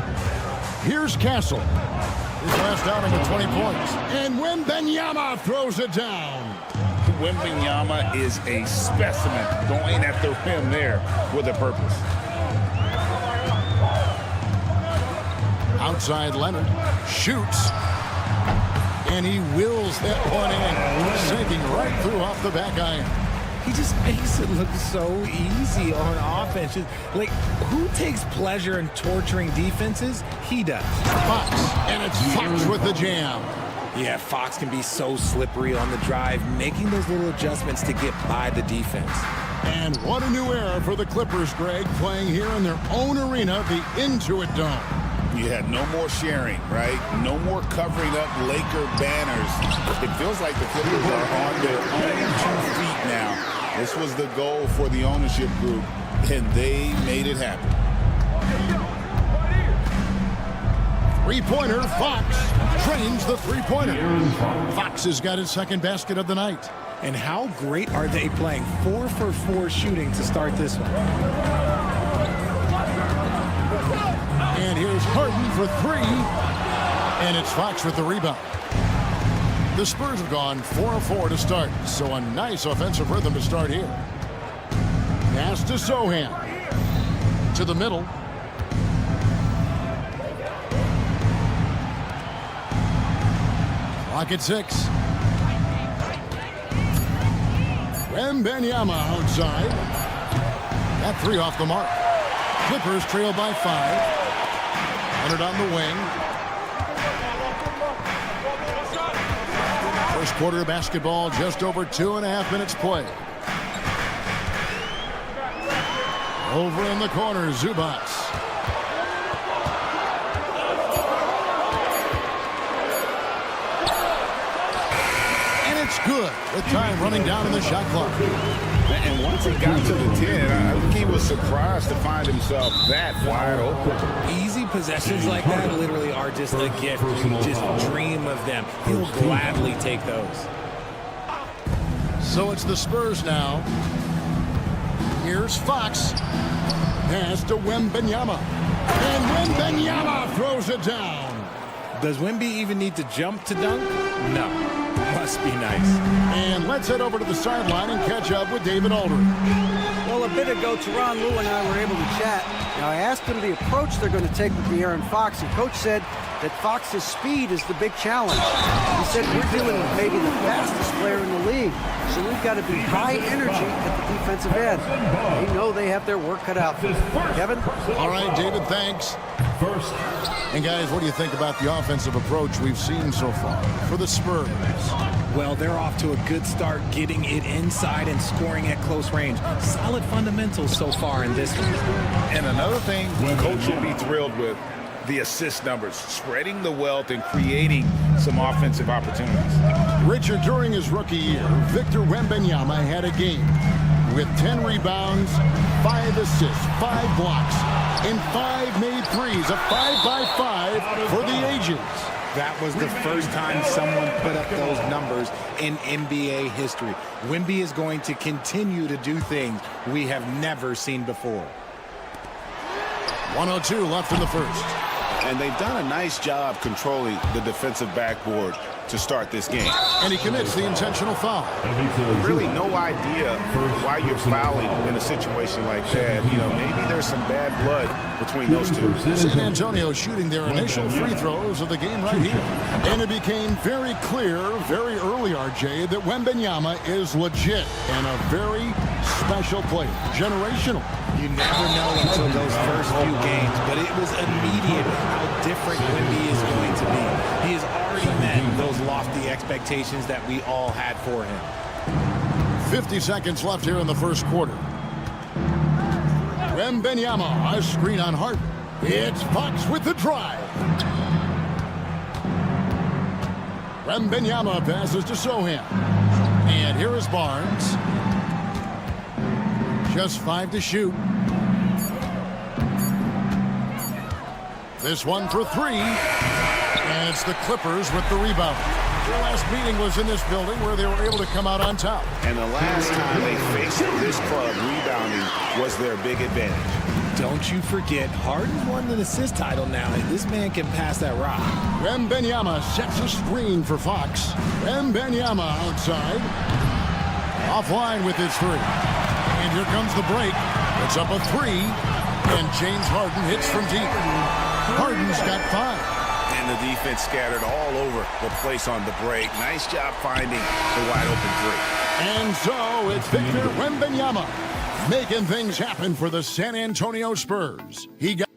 Here's Castle. His last outing with 20 points. And Wembanyama throws it down. Wembanyama is a specimen going at the rim there with a purpose. Outside Leonard shoots. And he wills that one in, sinking right through off the back iron. He just makes it look so easy on offense. Like, who takes pleasure in torturing defenses? He does. Fox, and it's Fox with the jam. Yeah, Fox can be so slippery on the drive, making those little adjustments to get by the defense. And what a new era for the Clippers, Greg, playing here in their own arena, the Intuit Dome. You had no more sharing, right? No more covering up Laker banners. It feels like the Clippers are on their own 2 feet now. This was the goal for the ownership group, and they made it happen. Three-pointer, Fox trains the three-pointer. Fox has got his second basket of the night. And how great are they playing 4 for 4 shooting to start this one? And here's Harden for 3. And it's Fox with the rebound. The Spurs have gone 4 of 4 to start, so a nice offensive rhythm to start here. Pass to Sohan. To the middle. Clock at 6. Wembanyama outside. That 3 off the mark. Clippers trail by 5. Leonard on the wing. First quarter of basketball, just over 2.5 minutes played. Over in the corner, Zubac. And it's good with time running down in the shot clock. And once he got to the 10, I think he was surprised to find himself that wide open. Easy possessions like that literally are just a gift. You just dream of them. He'll gladly take those. So it's the Spurs now. Here's Fox. Pass to Wembanyama. And Wembanyama throws it down. Does Wemby even need to jump to dunk? No. Must be nice. And let's head over to the sideline and catch up with David Aldridge. Well, a bit ago, Teron Lue and I were able to chat. Now, I asked him the approach they're going to take with De'Aaron Fox, and Coach said that Fox's speed is the big challenge. He said, we're dealing with maybe the fastest player in the league, so we've got to be high energy at the defensive end. They know they have their work cut out for them. Kevin? All right, David, thanks. And guys, what do you think about the offensive approach we've seen so far for the Spurs? Well, they're off to a good start getting it inside and scoring at close range. Solid fundamentals so far in this one. And another thing Coach will be thrilled with, the assist numbers, spreading the wealth and creating some offensive opportunities. Richard, during his rookie year, Victor Wembanyama had a game with 10 rebounds, 5 assists, 5 blocks, and 5 made threes, a 5-by-5 for the ages. That was the first time someone put up those numbers in NBA history. Wemby is going to continue to do things we have never seen before. 1:02 left in the first. and they've done a nice job controlling the defensive backboard to start this game. And he commits the intentional foul. Really no idea why you're fouling in a situation like that. You know, maybe there's some bad blood between those two. San Antonio shooting their initial free throws of the game right here. And it became very clear very early, RJ, that Wembanyama is legit and a very special player. Generational. You never know until those first few games, but it was immediate how different Wemby is going to be. He has already met those lofty expectations that we all had for him. 50 seconds left here in the first quarter. Wembanyama, a screen on Hart. It's Fox with the drive. Wembanyama passes to Sohan. And here is Barnes. Just 5 to shoot. This one for 3. And it's the Clippers with the rebound. Their last meeting was in this building where they were able to come out on top. And the last time they faced this club, rebounding was their big advantage. Don't you forget, Harden won the assist title now, and this man can pass that rock. Wembanyama sets a screen for Fox. Wembanyama outside. Offline with his 3. And here comes the break. It's up a 3. And James Harden hits from deep. Harden's got 5. And the defense scattered all over the place on the break. Nice job finding the wide open 3. And so it's Victor Wembanyama making things happen for the San Antonio Spurs. He got...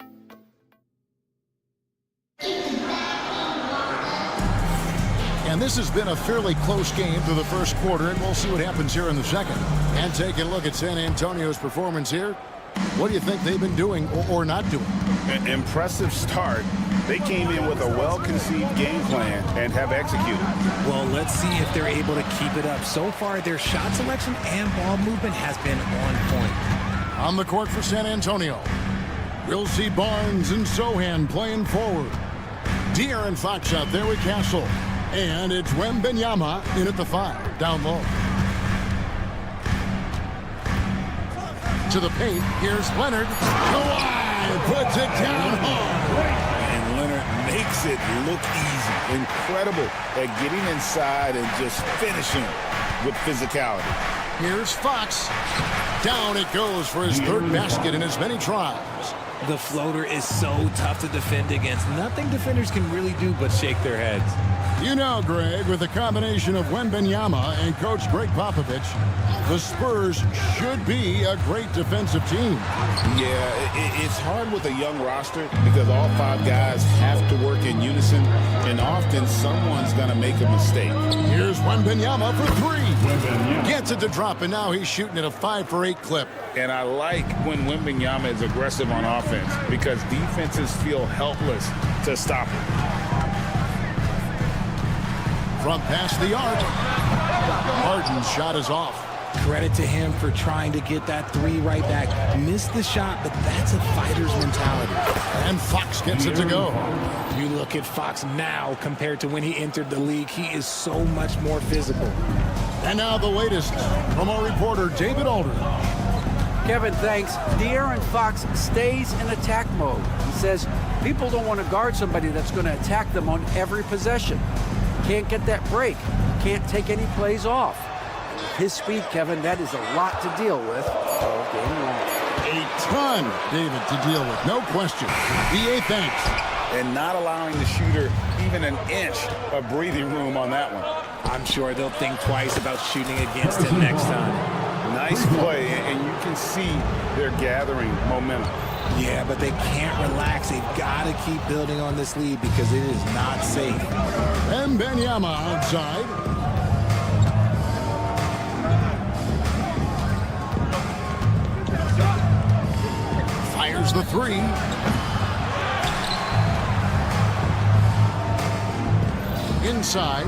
And this has been a fairly close game through the first quarter, and we'll see what happens here in the second. And taking a look at San Antonio's performance here, what do you think they've been doing or not doing? An impressive start. They came in with a well-conceived game plan and have executed. Well, let's see if they're able to keep it up. So far, their shot selection and ball movement has been on point. On the court for San Antonio, we'll see Barnes and Sohan playing forward. De'Aaron Fox out there with Castle. And it's Wembanyama in at the 5, down low. To the paint, here's Leonard. Kawhi puts it down hard. And Leonard makes it look easy. Incredible at getting inside and just finishing with physicality. Here's Fox. Down it goes for his 3rd basket in as many tries. The floater is so tough to defend against. Nothing defenders can really do but shake their heads. You know, Greg, with the combination of Wembanyama and Coach Greg Popovich, the Spurs should be a great defensive team. Yeah, it's hard with a young roster because all 5 guys have to work in unison, and often someone's going to make a mistake. Here's Wembanyama for 3. Gets it to drop, and now he's shooting at a 5 for 8 clip. And I like when Wembanyama is aggressive on offense because defenses feel helpless to stop him. From past the arc. Harden's shot is off. Credit to him for trying to get that 3 right back. Missed the shot, but that's a fighter's mentality. And Fox gets it to go. You look at Fox now compared to when he entered the league. He is so much more physical. And now the latest from our reporter, David Aldridge. Kevin, thanks. De'Aaron Fox stays in attack mode. He says people don't want to guard somebody that's going to attack them on every possession. Can't get that break. Can't take any plays off. His speed, Kevin, that is a lot to deal with. Game long. A ton, David, to deal with. No question. BA, thanks. And not allowing the shooter even an inch of breathing room on that one. I'm sure they'll think twice about shooting against him next time. Nice play, and you can see they're gathering momentum. Yeah, but they can't relax. They've got to keep building on this lead because it is not safe. Wembanyama outside. Fires the 3. Inside.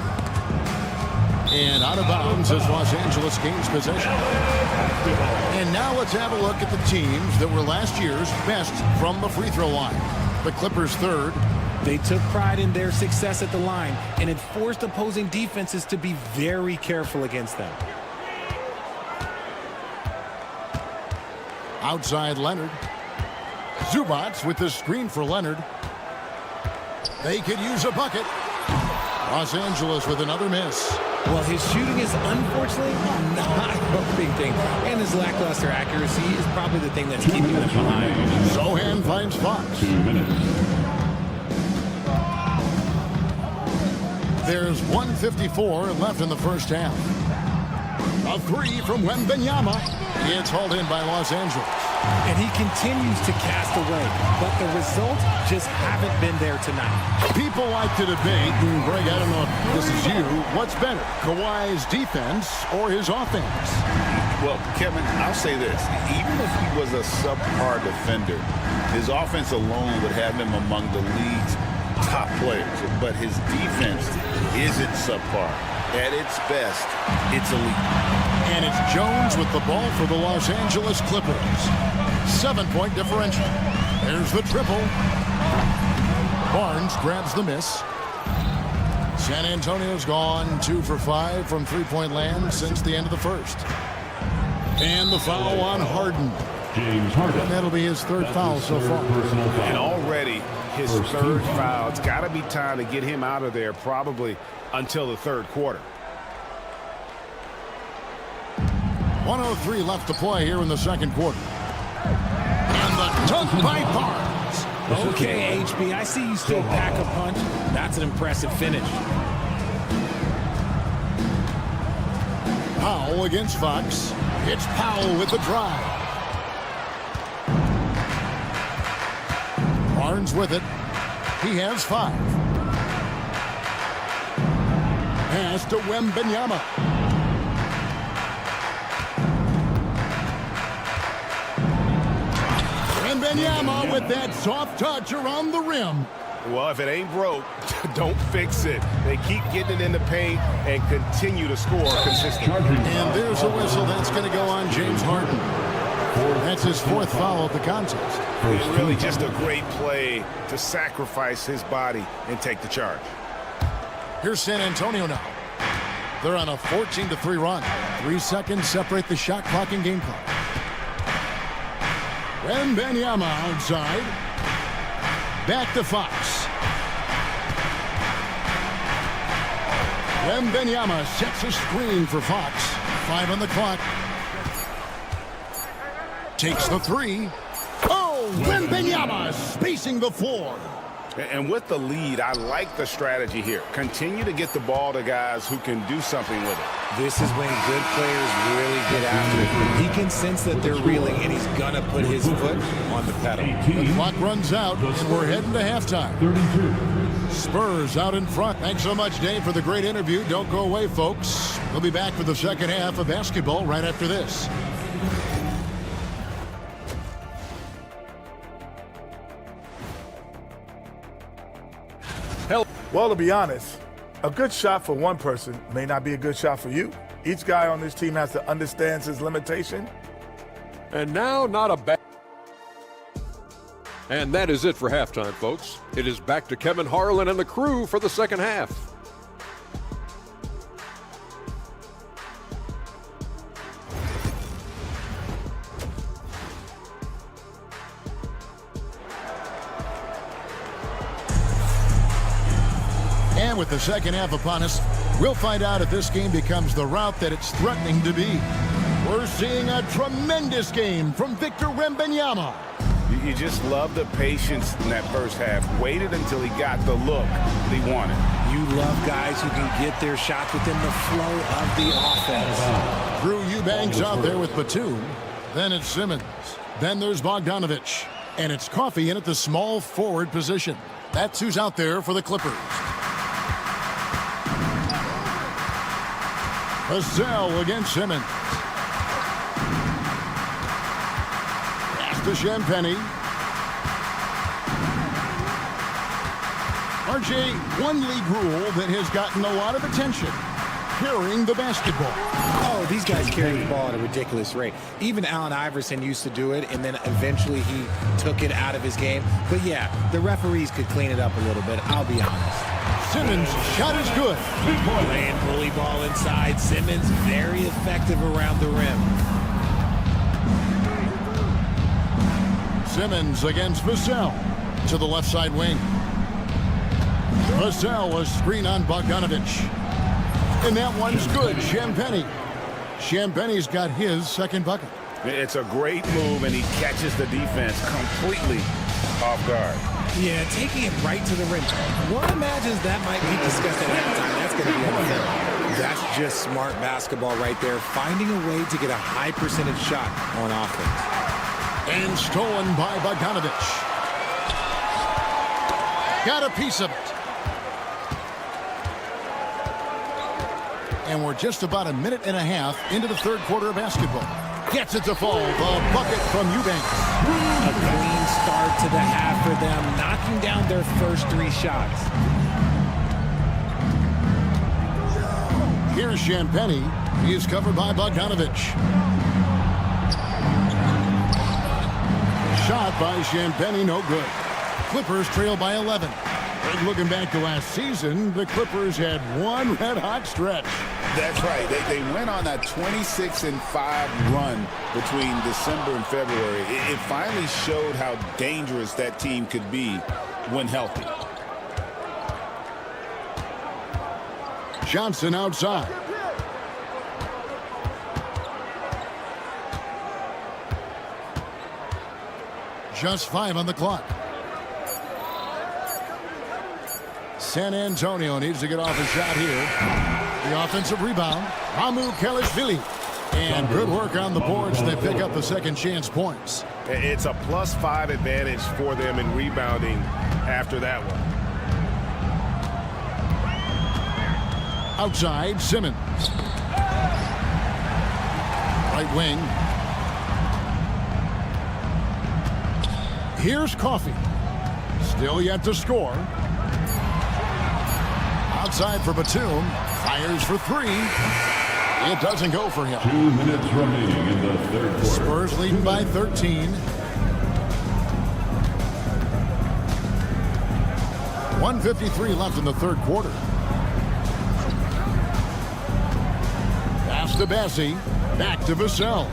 And out of bounds as Los Angeles gains possession. And now let's have a look at the teams that were last year's best from the free throw line. The Clippers 3rd. They took pride in their success at the line, and it forced opposing defenses to be very careful against them. Outside Leonard. Zubats with the screen for Leonard. They could use a bucket. Los Angeles with another miss. Well, his shooting is unfortunately not a big thing. And his lackluster accuracy is probably the thing that's keeping them behind. Sohan finds Fox. 2 minutes. There's 1:54 left in the first half. A three from Wembanyama. It's hauled in by Los Angeles. And he continues to cast away, but the results just haven't been there tonight. People like to debate, and Greg, I don't know if this is you, what's better, Kawhi's defense or his offense? Well, Kevin, I'll say this. Even if he was a subpar defender, his offense alone would have him among the league's top players. But his defense isn't subpar. At its best, it's elite. And it's Jones with the ball for the Los Angeles Clippers. 7-point differential. There's the triple. Barnes grabs the miss. San Antonio's gone 2 for 5 from three-point land since the end of the first. And the foul on Harden. James Harden. And that'll be his third foul so far. And already his third foul. It's got to be time to get him out of there probably until the third quarter. 1:03 left to play here in the second quarter. And the dunk by Barnes. Okay, HB, I see you still pack a punch. That's an impressive finish. Powell against Fox. It's Powell with the drive. Barnes with it. He has 5. Pass to Wembanyama. Wembanyama with that soft touch around the rim. Well, if it ain't broke, don't fix it. They keep getting it in the paint and continue to score consistently. And there's a whistle that's going to go on James Harden. That's his 4th foul of the contest. It's really just a great play to sacrifice his body and take the charge. Here's San Antonio now. They're on a 14-3 run. 3 seconds separate the shot clock and game clock. Wembanyama outside. Back to Fox. Wembanyama sets a screen for Fox. 5 on the clock. Takes the 3. Oh, Wembanyama spacing the floor. And with the lead, I like the strategy here. Continue to get the ball to guys who can do something with it. This is when good players really get after it. He can sense that they're reeling, and he's going to put his foot on the pedal. The clock runs out, and we're heading to halftime. 32. Spurs out in front. Thanks so much, Dave, for the great interview. Don't go away, folks. We'll be back for the second half of basketball right after this. Well, to be honest, a good shot for one person may not be a good shot for you. Each guy on this team has to understand his limitation. And now, not a bad. And that is it for halftime, folks. It is back to Kevin Harlan and the crew for the second half. And with the second half upon us, we'll find out if this game becomes the route that it's threatening to be. We're seeing a tremendous game from Victor Wembanyama. You just love the patience in that first half. Waited until he got the look that he wanted. You love guys who can get their shots within the flow of the offense. Drew Eubanks out there with Batum. Then it's Simmons. Then there's Bogdanovich. And it's Coffey in at the small forward position. That's who's out there for the Clippers. Vassell against Simmons. Pass to Champagny. RJ, one league rule that has gotten a lot of attention. Carrying the basketball. Oh, these guys carry the ball at a ridiculous rate. Even Allen Iverson used to do it, and then eventually he took it out of his game. But yeah, the referees could clean it up a little bit, I'll be honest. Simmons' shot is good. Playing bully ball inside. Simmons very effective around the rim. Simmons against Vassell to the left side wing. Vassell, a screen on Bogdanovich. And that one's good. Champagne's got his second bucket. It's a great move, and he catches the defense completely off guard. Yeah, taking it right to the rim. One imagines that might be discussed at halftime. That's going to be unfair. That's just smart basketball right there, finding a way to get a high percentage shot on offense. And stolen by Bogdanovich. Got a piece of it. And we're just about a minute and a half into the third quarter of basketball. Gets it to fall. The bucket from Eubanks. A clean start to the half for them, knocking down their first 3 shots. Here's Champagnie. He is covered by Bogdanovich. Shot by Champagnie, no good. Clippers trail by 11. And looking back to last season, the Clippers had one red-hot stretch. That's right. They went on that 26-5 run between December and February. It finally showed how dangerous that team could be when healthy. Johnson outside. Just 5 on the clock. San Antonio needs to get off a shot here. The offensive rebound. Mamu Kelishvili. And good work on the boards. They pick up the second chance points. It's a +5 advantage for them in rebounding after that one. Outside, Simmons. Right wing. Here's Coffey. Still yet to score. Outside for Batum. Fires for 3. It doesn't go for him. 2 minutes remaining in the third quarter. Spurs leading by 13. 1:53 left in the third quarter. Pass to Bessie. Back to Vassell.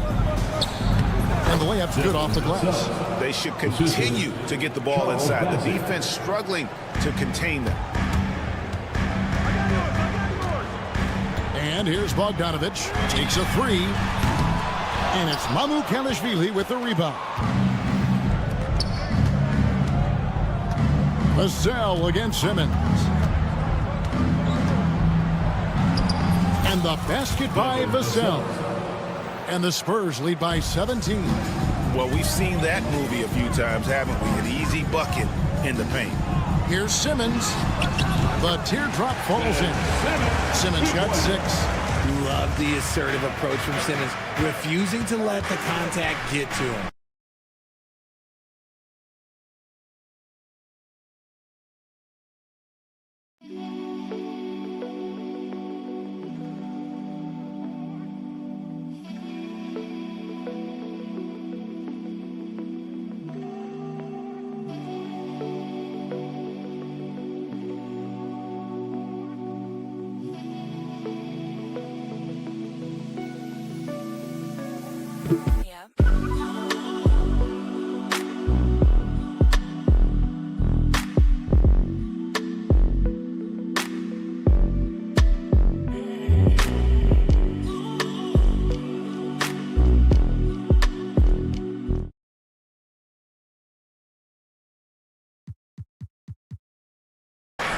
And the layup's good off the glass. They should continue to get the ball inside. The defense struggling to contain them. And here's Bogdanovich. Takes a 3. And it's Mamu Kelishvili with the rebound. Vassell against Simmons. And the basket by Vassell. And the Spurs lead by 17. Well, we've seen that movie a few times, haven't we? An easy bucket in the paint. Here's Simmons. The teardrop falls in. Simmons got 6. Love the assertive approach from Simmons, refusing to let the contact get to him.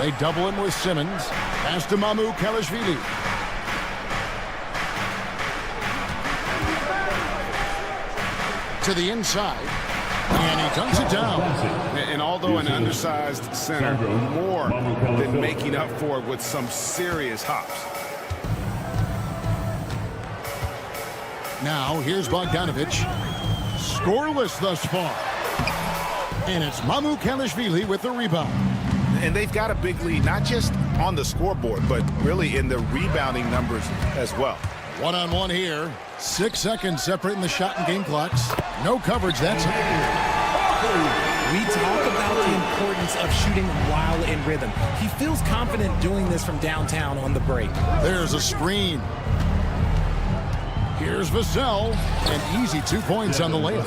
They double him with Simmons. Pass to Mamu Kelishvili. To the inside. And he dunks it down. And although an undersized center, more than making up for it with some serious hops. Now here's Bogdanovich. Scoreless thus far. And it's Mamu Kelishvili with the rebound. And they've got a big lead, not just on the scoreboard, but really in the rebounding numbers as well. One-on-one here. 6 seconds separating the shot and game clocks. No coverage, that's it. We talk about the importance of shooting while in rhythm. He feels confident doing this from downtown on the break. There's a screen. Here's Vassell. An easy 2 points on the layup.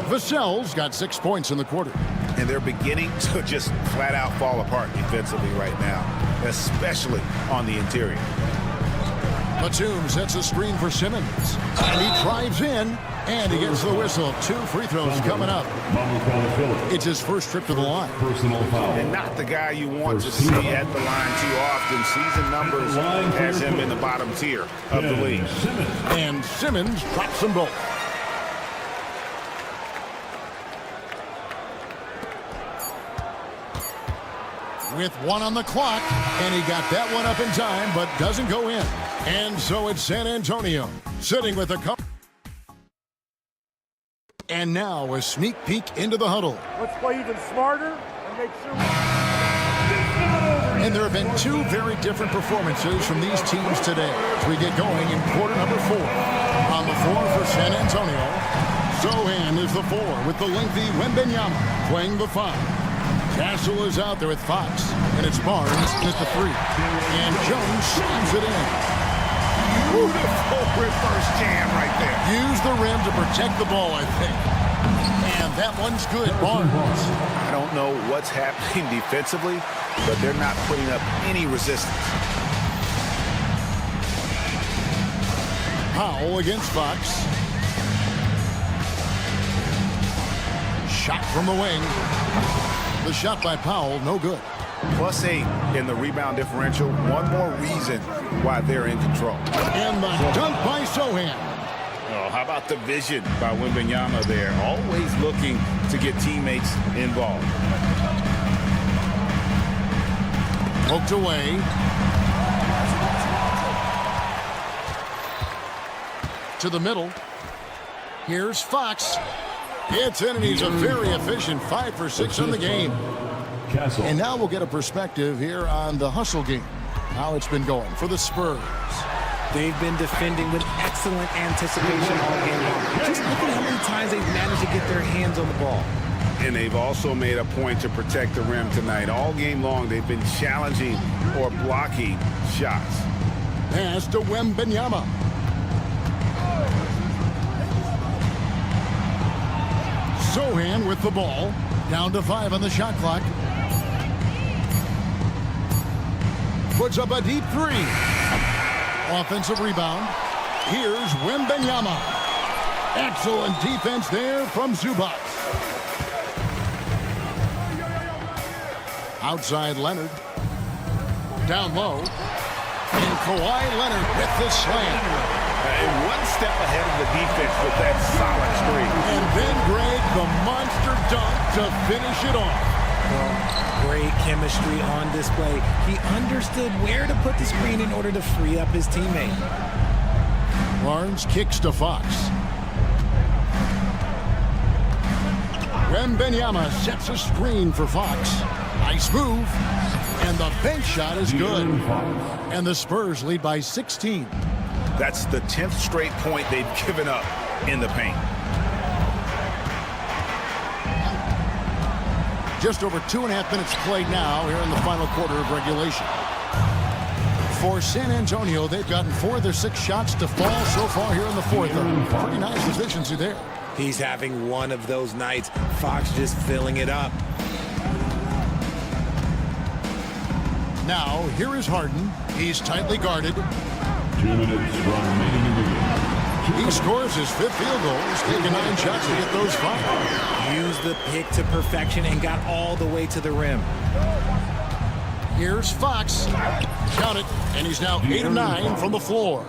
Vassell's got 6 points in the quarter. And they're beginning to just flat out fall apart defensively right now, especially on the interior. Batum sets a screen for Simmons. And he drives in, and he gets the whistle. 2 free throws coming up. It's his first trip to the line. And not the guy you want to see at the line too often. Season numbers has him in the bottom tier of the league. And Simmons drops them both. With 1 on the clock, and he got that one up in time, but doesn't go in. And so it's San Antonio, sitting with a couple. And now a sneak peek into the huddle. Let's play even smarter and make sure And there have been 2 very different performances from these teams today as we get going in quarter number 4. On the floor for San Antonio, Sohan is the 4 with the lengthy Wembanyama playing the 5. Castle is out there with Fox, and it's Barnes at the 3. And Jones slams it in. Beautiful reverse jam right there. Use the rim to protect the ball, I think. And that one's good, Barnes. I don't know what's happening defensively, but they're not putting up any resistance. Powell against Fox. Shot from the wing. The shot by Powell, no good. +8 in the rebound differential. One more reason why they're in control. And the dunk by Sohan. Oh, how about the vision by Wembanyama there? Always looking to get teammates involved. Poked away. To the middle. Here's Fox. It's in, and he's a very efficient 5 for 6 in the game. And now we'll get a perspective here on the hustle game, how it's been going for the Spurs. They've been defending with excellent anticipation all game long. Just look at how many times they've managed to get their hands on the ball. And they've also made a point to protect the rim tonight. All game long, they've been challenging or blocking shots. Pass to Wembanyama. Sohan with the ball. Down to 5 on the shot clock. Puts up a deep 3. Offensive rebound. Here's Wembanyama. Excellent defense there from Zubac. Outside Leonard. Down low. And Kawhi Leonard with the slam. And one step ahead of the defense with that solid screen. And then Greg, the monster dunk to finish it off. Well, great chemistry on display. He understood where to put the screen in order to free up his teammate. Barnes kicks to Fox. Wembanyama sets a screen for Fox. Nice move. And the bench shot is good. And the Spurs lead by 16. That's the 10th straight point they've given up in the paint. Just over 2.5 minutes played now here in the final quarter of regulation. For San Antonio, they've gotten 4 of their 6 shots to fall so far here in the 4th. Pretty nice efficiency there. He's having one of those nights. Fox just filling it up. Now, here is Harden. He's tightly guarded. 2 minutes remaining in the game. He scores his 5th field goal. He's taken 9 shots to get those 5. Used the pick to perfection and got all the way to the rim. Here's Fox. Count it. And he's now 8 of 9 from the floor.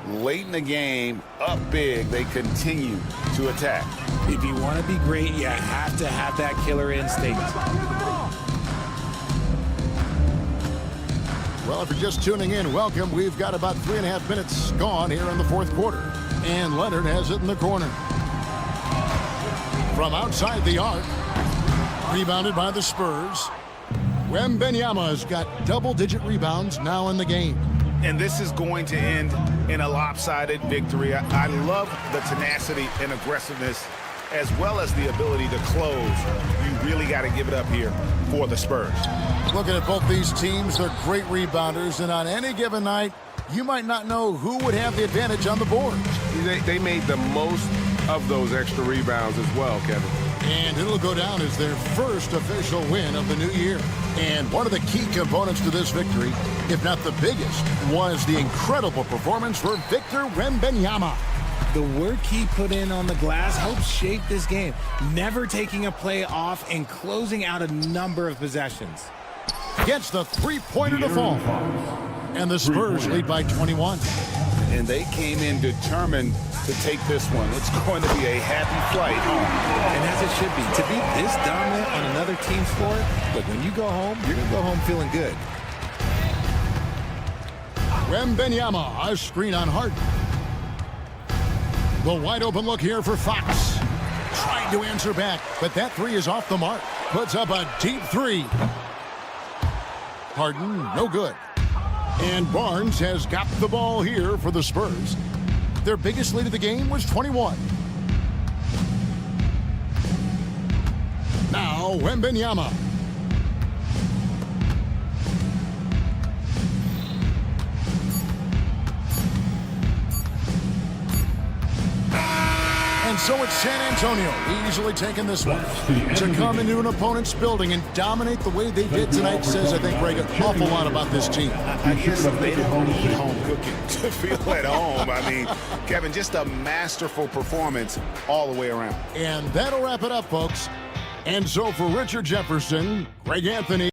Late in the game, up big, they continue to attack. If you want to be great, you have to have that killer instinct. Well, if you're just tuning in, welcome. We've got about 3.5 minutes gone here in the 4th quarter. And Leonard has it in the corner. From outside the arc, rebounded by the Spurs. Wembanyama's got double-digit rebounds now in the game. And this is going to end in a lopsided victory. I love the tenacity and aggressiveness as well as the ability to close. You really got to give it up here for the Spurs. Looking at both these teams, they're great rebounders, and on any given night, you might not know who would have the advantage on the board. They made the most of those extra rebounds as well, Kevin. And it'll go down as their first official win of the new year. And one of the key components to this victory, if not the biggest, was the incredible performance for Victor Wembanyama. The work he put in on the glass helped shape this game, never taking a play off and closing out a number of possessions. Gets the three-pointer to fall. And the Spurs lead by 21. And they came in determined to take this one. It's going to be a happy flight home. And as it should be, to be this dominant on another team's floor, look, when you go home, you're going to go home feeling good. Wembanyama, a screen on Harden. The wide open look here for Fox. Tried to answer back, but that three is off the mark. Puts up a deep three. Harden, no good. And Barnes has got the ball here for the Spurs. Their biggest lead of the game was 21. Now, Wembanyama. And so it's San Antonio easily taking this one. To come into an opponent's building and dominate the way they did tonight says, I think, Greg, an awful lot about this team. I guess they don't need home cooking to feel at home. I mean, Kevin, just a masterful performance all the way around. And that'll wrap it up, folks. And so for Richard Jefferson, Greg Anthony.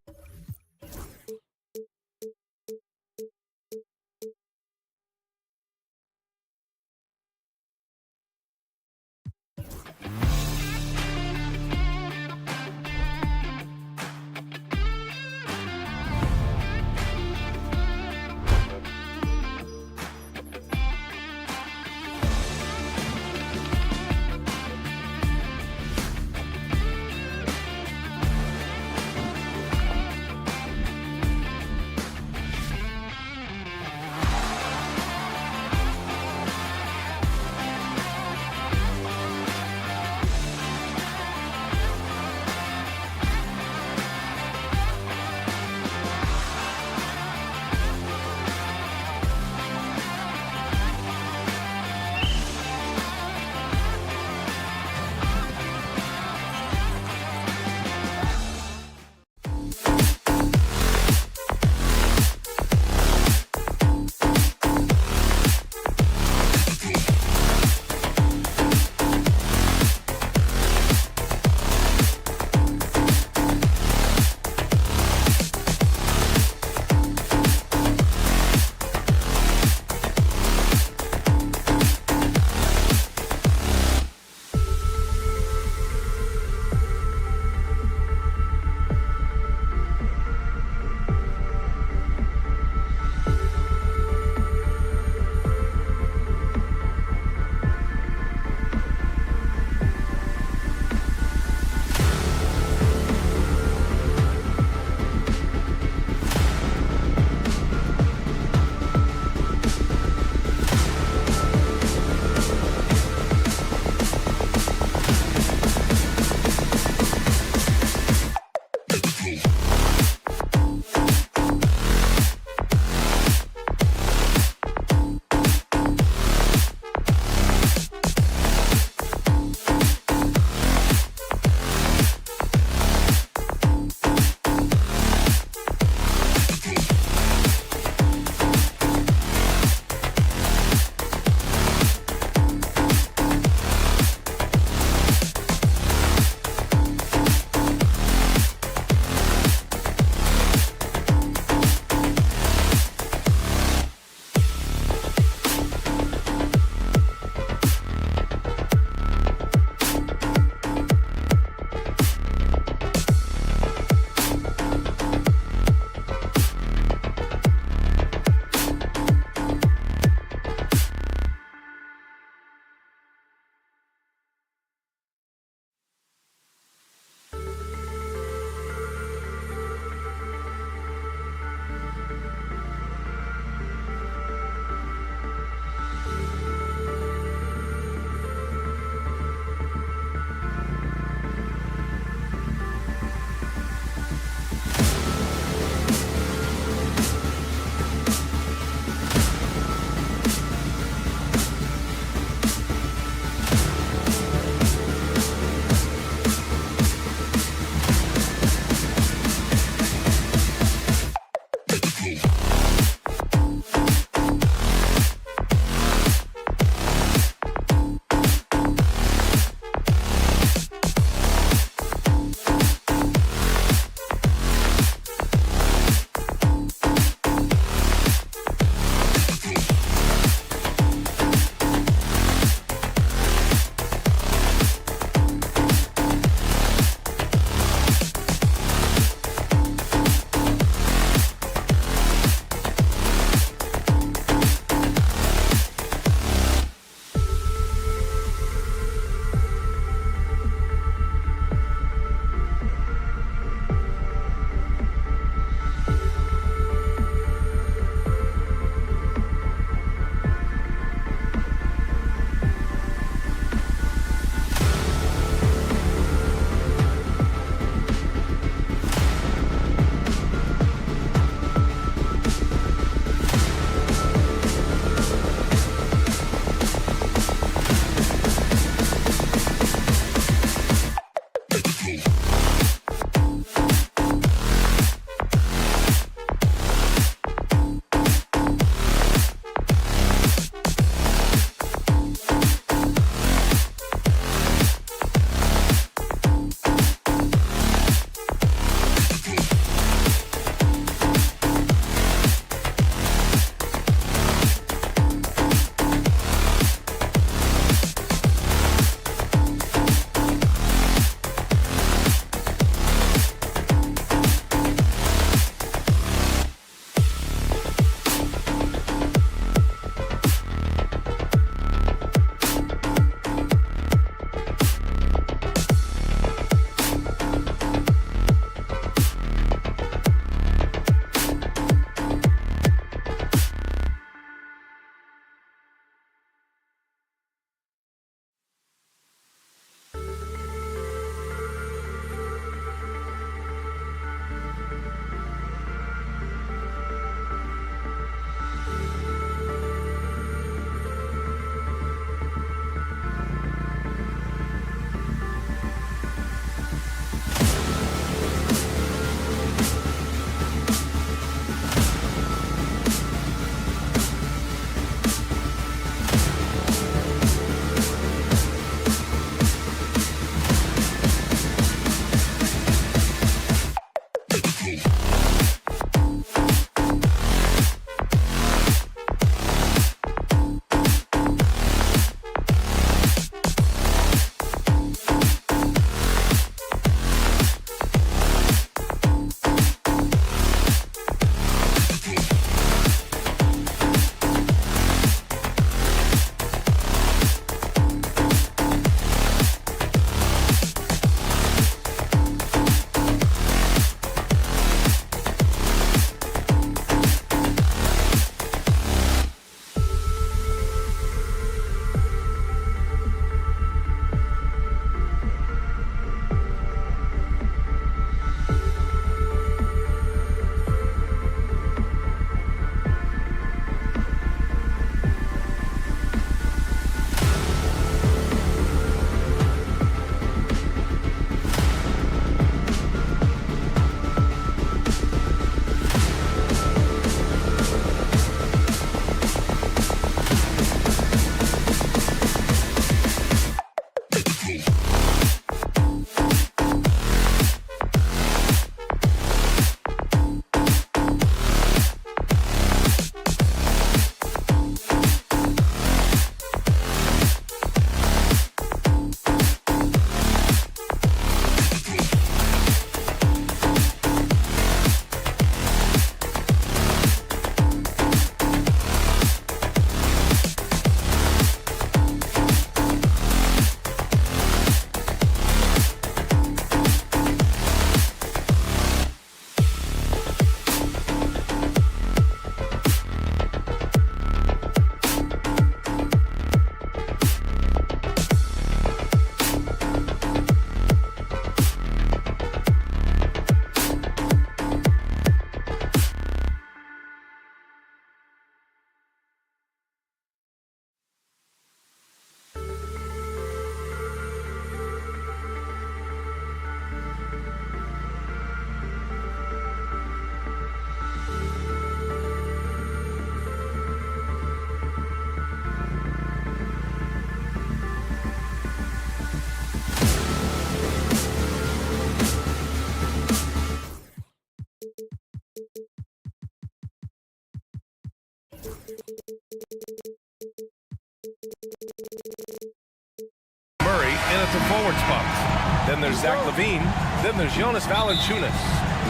Then there's Zach LaVine. Then there's Jonas Valanciunas.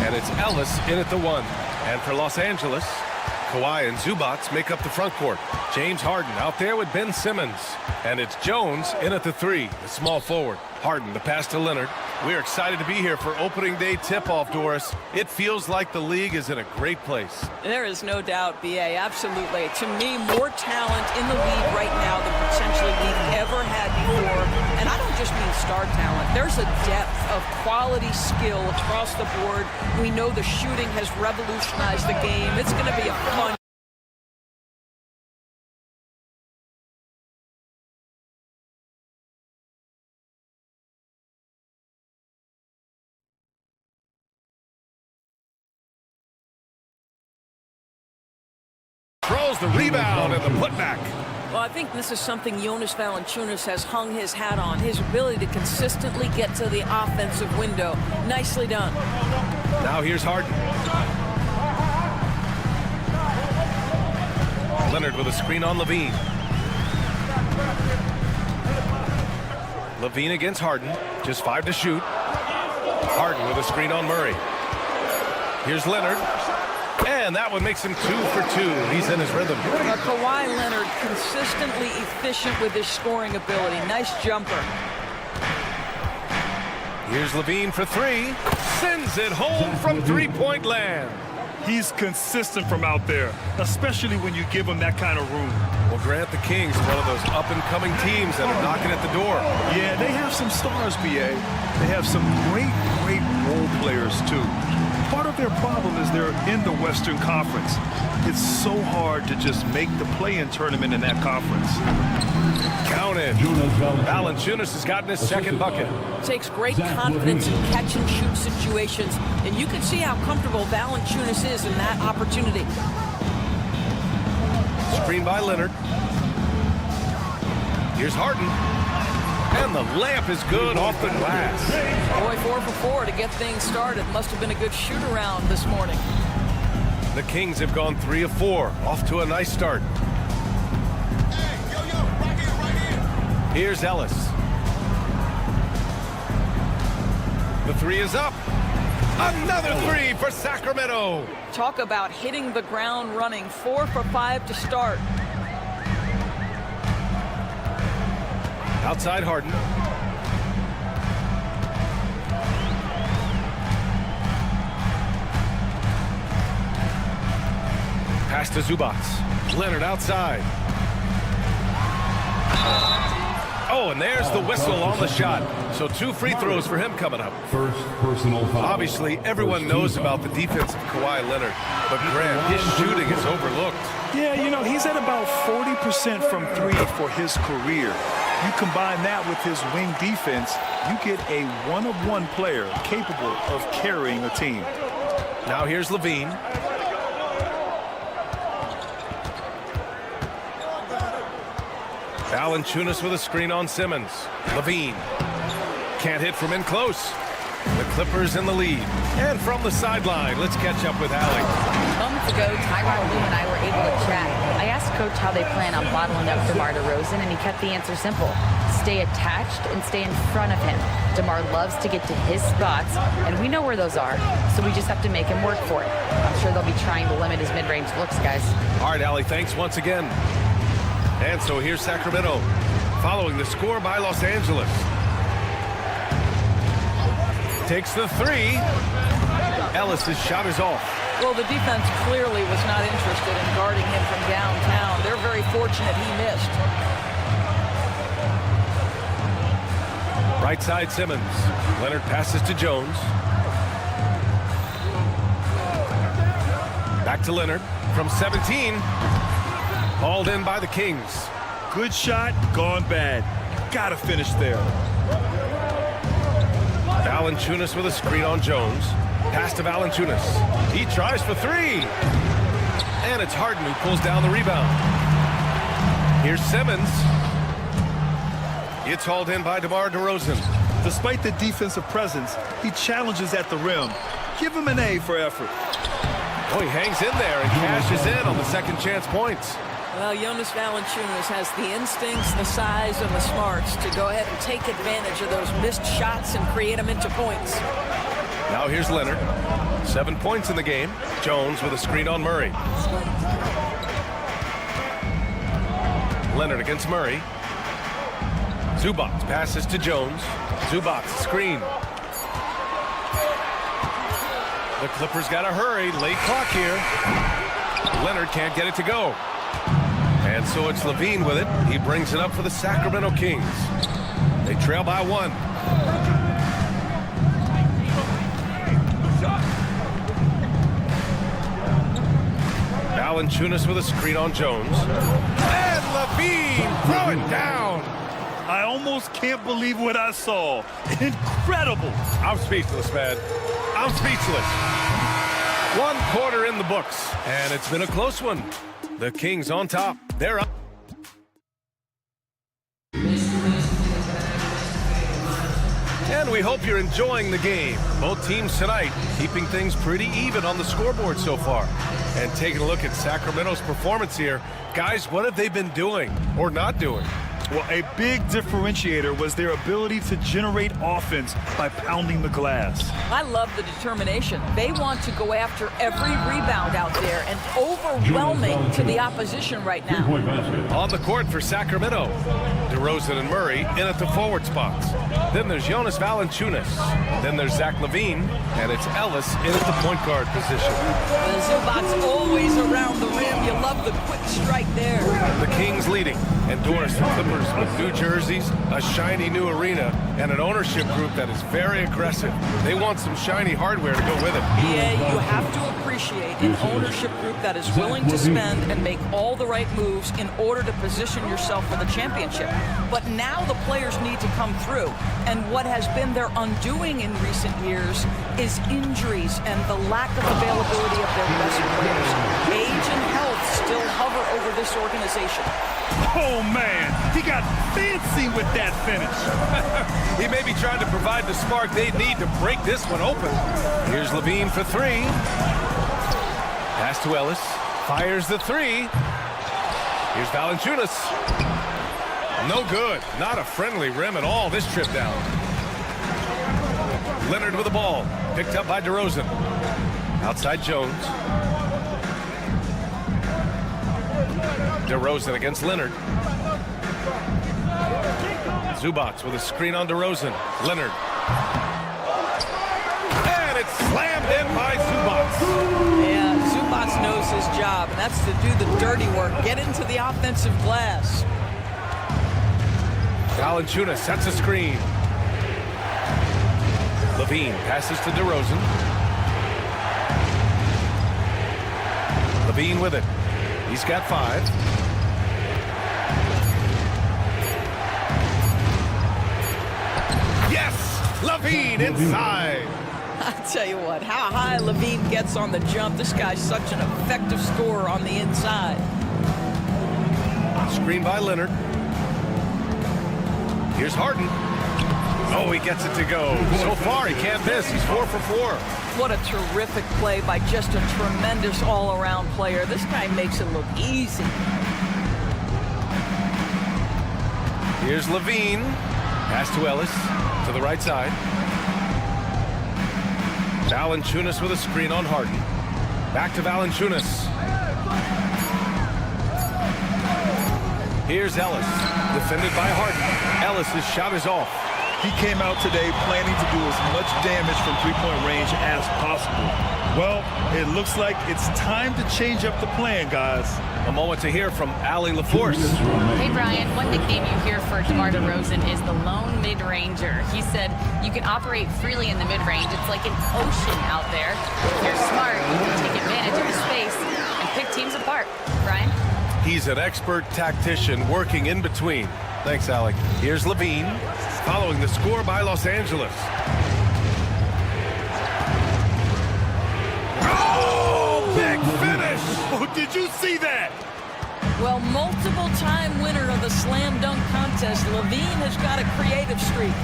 And it's Ellis in at the 1. And for Los Angeles, Kawhi and Zubac make up the front court. James Harden out there with Ben Simmons. And it's Jones in at the 3, the small forward. Harden, the pass to Leonard. We're excited to be here for opening day tip-off, Doris. It feels like the league is in a great place. There is no doubt, B.A., absolutely. To me, more talent in the league right now than potentially we've ever had before. And I don't just mean star talent. There's a depth of quality skill across the board. We know the shooting has revolutionized the game. It's going to be a fun Throws the rebound and the putback. Well, I think this is something Jonas Valanciunas has hung his hat on, his ability to consistently get to the offensive window. Nicely done. Now here's Harden. Leonard with a screen on LaVine. LaVine against Harden. Just 5 to shoot. Harden with a screen on Murray. Here's Leonard. And that one makes him 2 for 2. He's in his rhythm. Kawhi Leonard consistently efficient with his scoring ability. Nice jumper. Here's LaVine for 3. Sends it home from three-point land. He's consistent from out there, especially when you give him that kind of room. Well, Grant, the Kings, one of those up-and-coming teams that are knocking at the door. Yeah, they have some stars, B.A. They have some great role players, too. Part of their problem is they're in the Western Conference. It's so hard to just make the play-in tournament in that conference. Counted. Valanciunas has gotten his second bucket. Takes great confidence in catch-and-shoot situations, and you can see how comfortable Valanciunas is in that opportunity. Screen by Leonard. Here's Harden. And the layup is good off the glass. Boy, 4 for 4 to get things started. Must have been a good shoot-around this morning. The Kings have gone 3 of 4. Off to a nice start. Here's Ellis. The 3 is up. Another 3 for Sacramento. Talk about hitting the ground running. 4 for 5 to start. Outside Harden. Pass to Zubac. Leonard outside. Oh, and there's the whistle on the shot. So 2 free throws for him coming up. First personal foul. Obviously, everyone knows about the defense of Kawhi Leonard, but Grant, his shooting is overlooked. Yeah, you know, he's at about 40% from 3 for his career. You combine that with his wing defense, you get a one-of-one player capable of carrying a team. Now here's LaVine. Valanciunas with a screen on Simmons. LaVine can't hit from in close. The Clippers in the lead. And from the sideline, let's catch up with Allie. Moments ago, Tyronn Lue and I were able to chat. I asked Coach how they plan on bottling up DeMar DeRozan, and he kept the answer simple. Stay attached and stay in front of him. DeMar loves to get to his spots, and we know where those are, so we just have to make him work for it. I'm sure they'll be trying to limit his mid-range looks, guys. All right, Allie, thanks once again. And so here's Sacramento, following the score by Los Angeles. Takes the 3. Ellis's shot is off. Well, the defense clearly was not interested in guarding him from downtown. They're very fortunate he missed. Right side Simmons. Leonard passes to Jones. Back to Leonard from 17. Hauled in by the Kings. Good shot, gone bad. Gotta finish there. Valanciunas with a screen on Jones. Pass to Valanciunas. He tries for 3. And it's Harden who pulls down the rebound. Here's Simmons. It's hauled in by DeMar DeRozan. Despite the defensive presence, he challenges at the rim. Give him an A for effort. Oh, he hangs in there and cashes in on the second chance points. Well, Jonas Valanciunas has the instincts, the size, and the smarts to go ahead and take advantage of those missed shots and create them into points. Now here's Leonard. 7 points in the game. Jones with a screen on Murray. Leonard against Murray. Zubac passes to Jones. Zubac screen. The Clippers got to hurry. Late clock here. Leonard can't get it to go. And so it's Levine with it. He brings it up for the Sacramento Kings. They trail by 1. Valanciunas with a screen on Jones. And Levine throw it down. I almost can't believe what I saw. Incredible. I'm speechless, man. I'm speechless. 1 quarter in the books, and it's been a close one. The Kings on top. They're up. And we hope you're enjoying the game. Both teams tonight keeping things pretty even on the scoreboard so far. And taking a look at Sacramento's performance here. Guys, what have they been doing or not doing? Well, a big differentiator was their ability to generate offense by pounding the glass. I love the determination. They want to go after every rebound out there and overwhelming to the opposition right now. On the court for Sacramento, DeRozan and Murray in at the forward spots. Then there's Jonas Valanciunas. Then there's Zach LaVine, and it's Ellis in at the point guard position. The Zubac's always around the rim. You love the quick strike there. The Kings leading. Endorsed the Clippers with new jerseys, a shiny new arena, and an ownership group that is very aggressive. They want some shiny hardware to go with it. Yeah, you have to appreciate an ownership group that is willing to spend and make all the right moves in order to position yourself for the championship. But now the players need to come through. And what has been their undoing in recent years is injuries and the lack of availability of their best players. Age and health still hover over this organization. Oh, man, he got fancy with that finish. He may be trying to provide the spark they need to break this one open. Here's Levine for 3. Pass to Ellis. Fires the 3. Here's Valanciunas. No good. Not a friendly rim at all this trip down. Leonard with the ball. Picked up by DeRozan. Outside Jones. DeRozan against Leonard. Zubac with a screen on DeRozan. Leonard. And it's slammed in by Zubac. Yeah, Zubac knows his job, and that's to do the dirty work. Get into the offensive glass. Valanciunas sets a screen. Levine passes to DeRozan. Levine with it. He's got 5. Yes! Levine inside. I tell you what, how high Levine gets on the jump. This guy's such an effective scorer on the inside. Screen by Leonard. Here's Harden. Oh, he gets it to go. So far, he can't miss. He's 4 for 4. What a terrific play by just a tremendous all-around player. This guy makes it look easy. Here's Levine. Pass to Ellis. To the right side. Valanciunas with a screen on Harden. Back to Valanciunas. Here's Ellis. Defended by Harden. Ellis' shot is off. He came out today planning to do as much damage from three-point range as possible. Well, it looks like it's time to change up the plan, guys. A moment to hear from Allie LaForce. Hey, Brian, one nickname you hear for DeMar DeRozan is the lone mid-ranger. He said you can operate freely in the mid-range. It's like an ocean out there. If you're smart, you can take advantage of the space and pick teams apart. Brian? He's an expert tactician working in between. Thanks, Alec. Here's Levine, following the score by Los Angeles. Oh, big finish! Oh, did you see that? Well, multiple-time winner of the slam dunk contest, Levine has got a creative streak.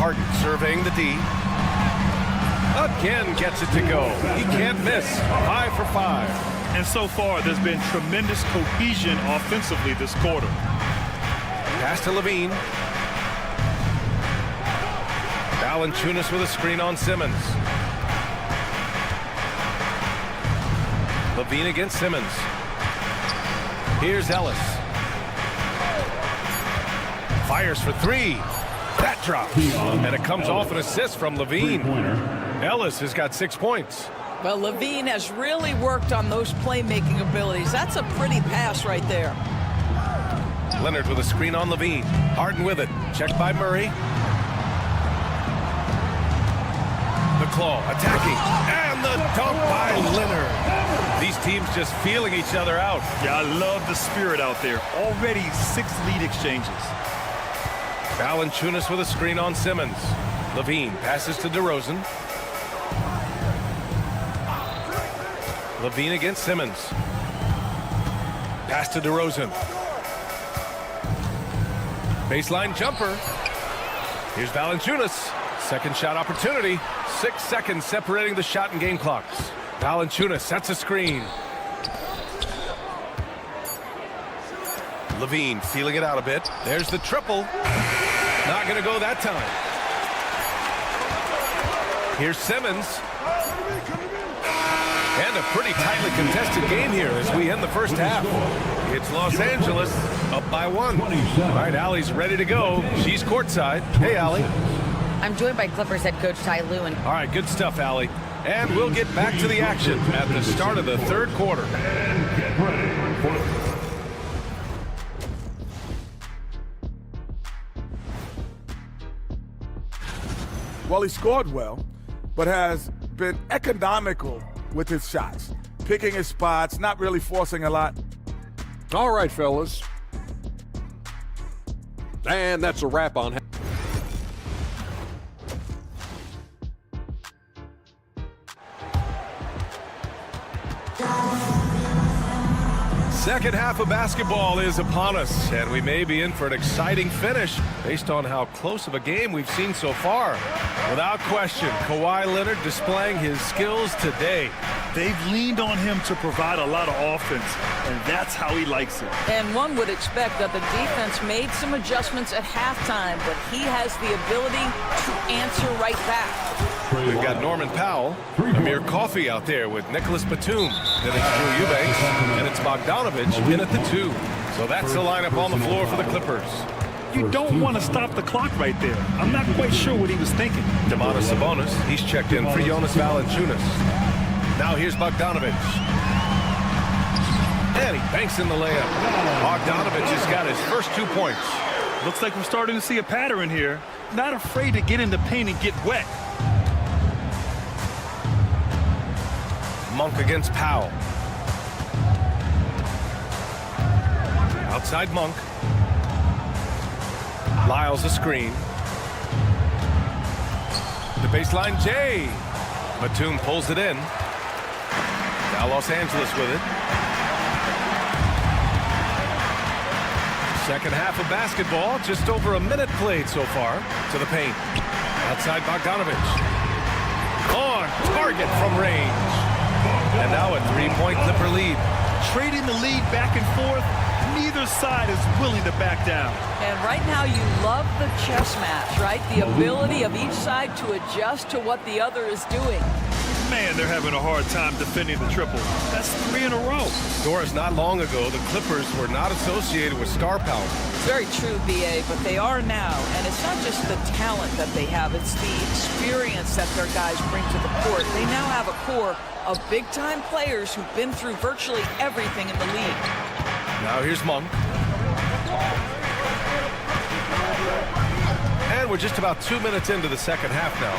Harden surveying the D. Again gets it to go. He can't miss. 5 for 5. And so far, there's been tremendous cohesion offensively this quarter. Pass to Levine. Valanciunas with a screen on Simmons. Levine against Simmons. Here's Ellis. Fires for 3. That drops. And it comes off an assist from Levine. Ellis has got 6 points. Well, Levine has really worked on those playmaking abilities. That's a pretty pass right there. Leonard with a screen on Levine. Harden with it. Checked by Murray. The claw attacking. And the dunk by Leonard. These teams just feeling each other out. Yeah, I love the spirit out there. Already 6 lead exchanges. Valanciunas with a screen on Simmons. Levine passes to DeRozan. Levine against Simmons. Pass to DeRozan. Baseline jumper. Here's Valanciunas. Second shot opportunity. 6 seconds separating the shot and game clocks. Valanciunas sets a screen. Levine feeling it out a bit. There's the triple. Not going to go that time. Here's Simmons. And a pretty tightly contested game here as we end the first half. It's Los Angeles up by 1. All right, Allie's ready to go. She's courtside. Hey, Allie. I'm joined by Clippers head coach Ty Lue. All right, good stuff, Allie. And we'll get back to the action at the start of the third quarter. Well, he scored well, but has been economical with his shots. Picking his spots, not really forcing a lot. All right, fellas. And that's a wrap on. Second half of basketball is upon us, and we may be in for an exciting finish based on how close of a game we've seen so far. Without question, Kawhi Leonard displaying his skills today. They've leaned on him to provide a lot of offense, and that's how he likes it. And one would expect that the defense made some adjustments at halftime, but he has the ability to answer right back. We've got Norman Powell, Amir Coffey out there with Nicholas Batum. Then it's Drew Eubanks, and it's Bogdanovich in at the 2. So that's the lineup on the floor for the Clippers. You don't want to stop the clock right there. I'm not quite sure what he was thinking. Domantas Sabonis, he's checked in for Jonas Valanciunas. Now here's Bogdanovich. And he banks in the layup. Bogdanovich has got his first 2 points. Looks like we're starting to see a pattern here. Not afraid to get in the paint and get wet. Monk against Powell. Outside Monk. Lyles a screen. The baseline Jay. Batum pulls it in. Now Los Angeles with it. Second half of basketball, just over a minute played so far. To the paint. Outside Bogdanovich. On target from range. And now a 3-point Clipper lead. Trading the lead back and forth. Neither side is willing to back down. And right now you love the chess match, right? The ability of each side to adjust to what the other is doing. Man, they're having a hard time defending the triple. That's 3 in a row. Doris, not long ago, the Clippers were not associated with star power. Very true, B.A., but they are now. And it's not just the talent that they have, it's the experience that their guys bring to the court. They now have a core of big-time players who've been through virtually everything in the league. Now here's Monk. And we're just about 2 minutes into the second half now.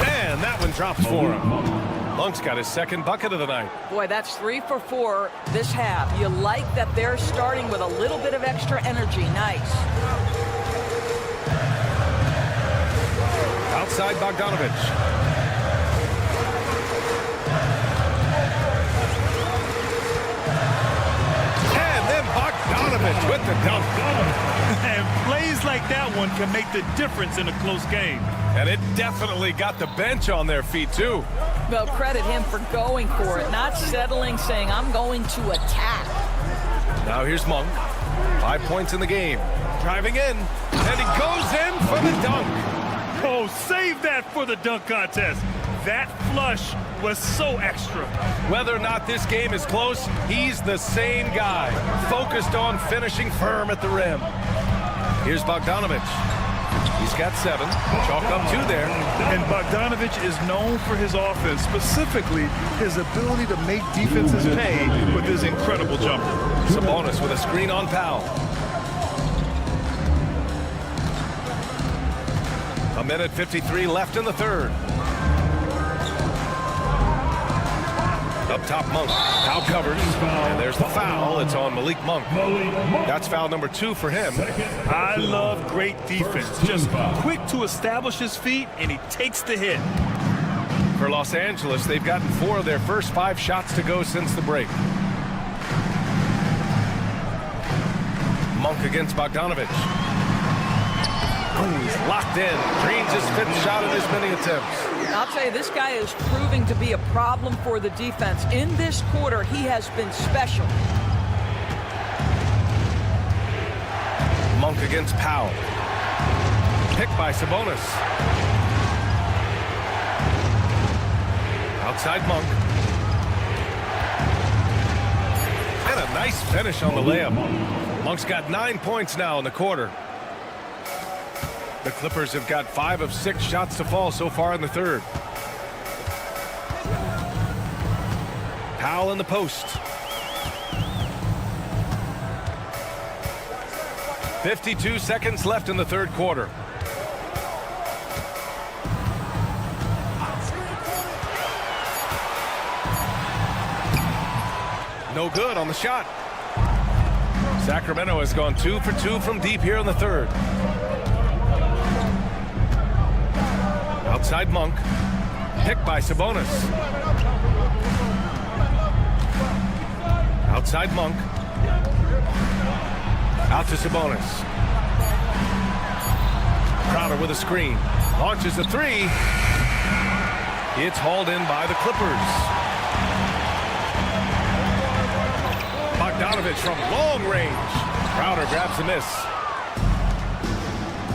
And that one drops for him. Monk's got his second bucket of the night. Boy, that's 3 for 4 this half. You like that they're starting with a little bit of extra energy. Nice. Outside Bogdanovich. And then Bogdanovich with the dunk. And plays like that one can make the difference in a close game. And it definitely got the bench on their feet, too. Well, credit him for going for it, not settling, saying, I'm going to attack. Now here's Monk. 5 points in the game. Driving in, and he goes in for the dunk. Oh, save that for the dunk contest. That flush was so extra. Whether or not this game is close, he's the same guy, focused on finishing firm at the rim. Here's Bogdanovich. He's got 7. Chalk up 2 there. And Bogdanovich is known for his offense, specifically his ability to make defenses pay with his incredible jumper. Sabonis with a screen on Powell. A minute 53 left in the third. Up top, Monk. Powell covers, and there's the foul. It's on Malik Monk. That's foul number 2 for him. I love great defense. Just quick to establish his feet, and he takes the hit. For Los Angeles, they've gotten 4 of their first 5 shots to go since the break. Monk against Bogdanovich. He's locked in. Green's his 5th shot in as many attempts. I'll tell you, this guy is proving to be a problem for the defense. In this quarter, he has been special. Monk against Powell. Picked by Sabonis. Outside Monk. And a nice finish on the layup. Monk's got 9 points now in the quarter. The Clippers have got 5 of 6 shots to fall so far in the third. Powell in the post. 52 seconds left in the third quarter. No good on the shot. Sacramento has gone 2 for 2 from deep here in the third. Outside Monk. Picked by Sabonis. Outside Monk. Out to Sabonis. Crowder with a screen. Launches a 3. It's hauled in by the Clippers. Bogdanovich from long range. Crowder grabs the miss.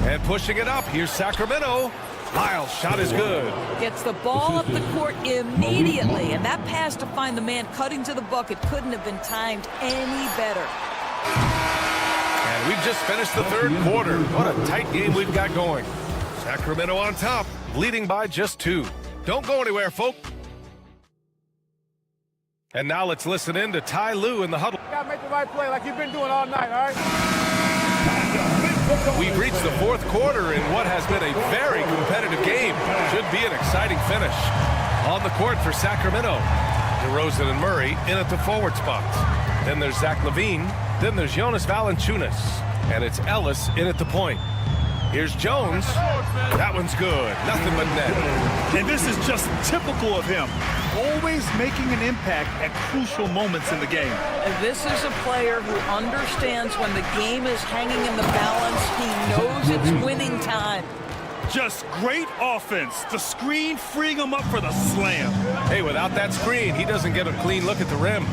And pushing it up, here's Sacramento. Lyle's shot is good. Gets the ball up the court immediately, and that pass to find the man cutting to the bucket couldn't have been timed any better. And we've just finished the third quarter. What a tight game we've got going. Sacramento on top, leading by just 2. Don't go anywhere, folks. And now let's listen in to Ty Lue in the huddle. You gotta make the right play like you've been doing all night, all right? We've reached the fourth quarter in what has been a very competitive game. Should be an exciting finish. On the court for Sacramento, DeRozan and Murray in at the forward spots. Then there's Zach LaVine. Then there's Jonas Valanciunas. And it's Ellis in at the point. Here's Jones. That one's good. Nothing but net. And this is just typical of him. Always making an impact at crucial moments in the game. And this is a player who understands when the game is hanging in the balance. He knows it's winning time. Just great offense. The screen freeing him up for the slam. Hey, without that screen, he doesn't get a clean look at the rim.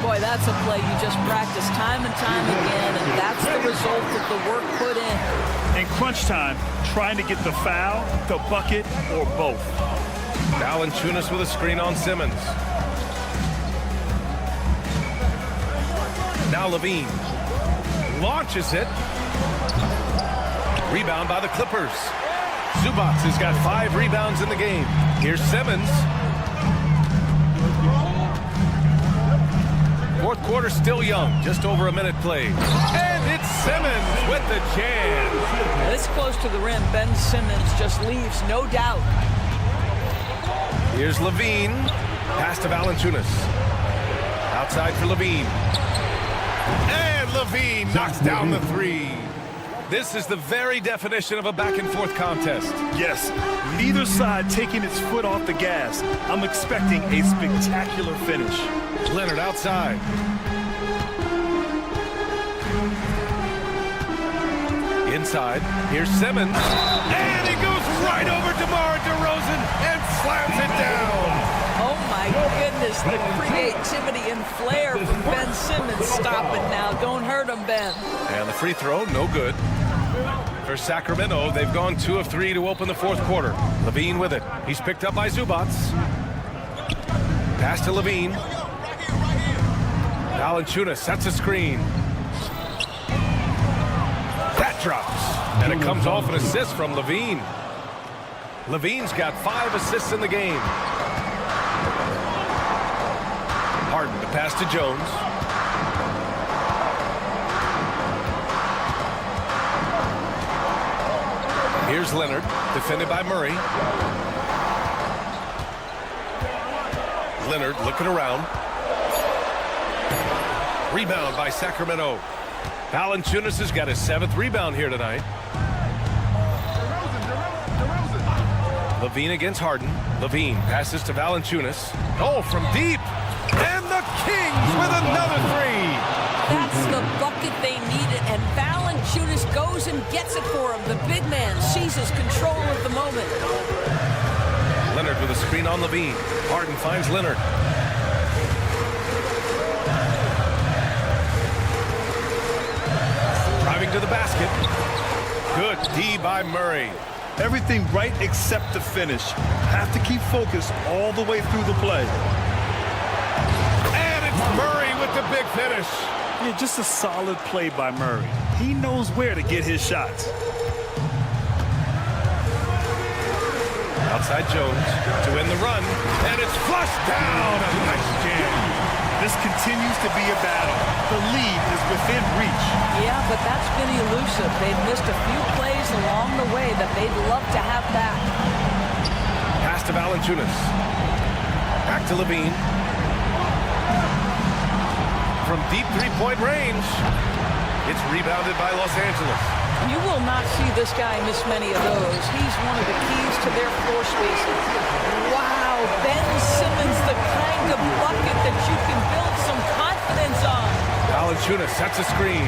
Boy, that's a play you just practice time and time again, and that's the result of the work put in. In crunch time, trying to get the foul, the bucket, or both. Valanciunas with a screen on Simmons. Now LaVine launches it. Rebound by the Clippers. Zubac has got 5 rebounds in the game. Here's Simmons. Fourth quarter still young, just over a minute played. And it's Simmons with the jam. This close to the rim, Ben Simmons just leaves, no doubt. Here's LaVine. Pass to Valanciunas. Outside for LaVine. And LaVine knocks down the 3. This is the very definition of a back-and-forth contest. Yes, neither side taking its foot off the gas. I'm expecting a spectacular finish. Leonard outside. inside. Here's Simmons. And he goes right over DeMar DeRozan and slams it down. Oh my goodness, the creativity and flair from Ben Simmons. Stop it now. Don't hurt him, Ben. And the free throw, no good. For Sacramento, they've gone 2 of 3 to open the fourth quarter. Levine with it. He's picked up by Zubac. Pass to Levine. Valanciunas sets a screen. That drops. And it comes off an assist from Levine. Levine's got 5 assists in the game. Harden to pass to Jones. Here's Leonard, defended by Murray. Leonard looking around. Rebound by Sacramento. Valanciunas has got his 7th rebound here tonight. Levine against Harden. Levine passes to Valanciunas. Oh, from deep. And the Kings with another 3. That's the bucket they needed, and Valanciunas goes and gets it for him. The big man seizes control of the moment. Leonard with a screen on Levine. Harden finds Leonard. Driving to the basket. Good D by Murray. Everything right except the finish. Have to keep focused all the way through the play. And it's Murray with the big finish. Yeah, just a solid play by Murray. He knows where to get his shots. Outside Jones to win the run. And it's flushed down. A nice jam. This continues to be a battle. The lead is within reach. Yeah, but that's been elusive. They've missed a few plays along the way that they'd love to have back. Pass to Valanciunas. Back to Levine. From deep three-point range. It's rebounded by Los Angeles. You will not see this guy miss many of those. He's one of the keys to their floor spacing. Wow, Ben Simmons, the kind of bucket that you can build some confidence on. Valanciunas sets a screen.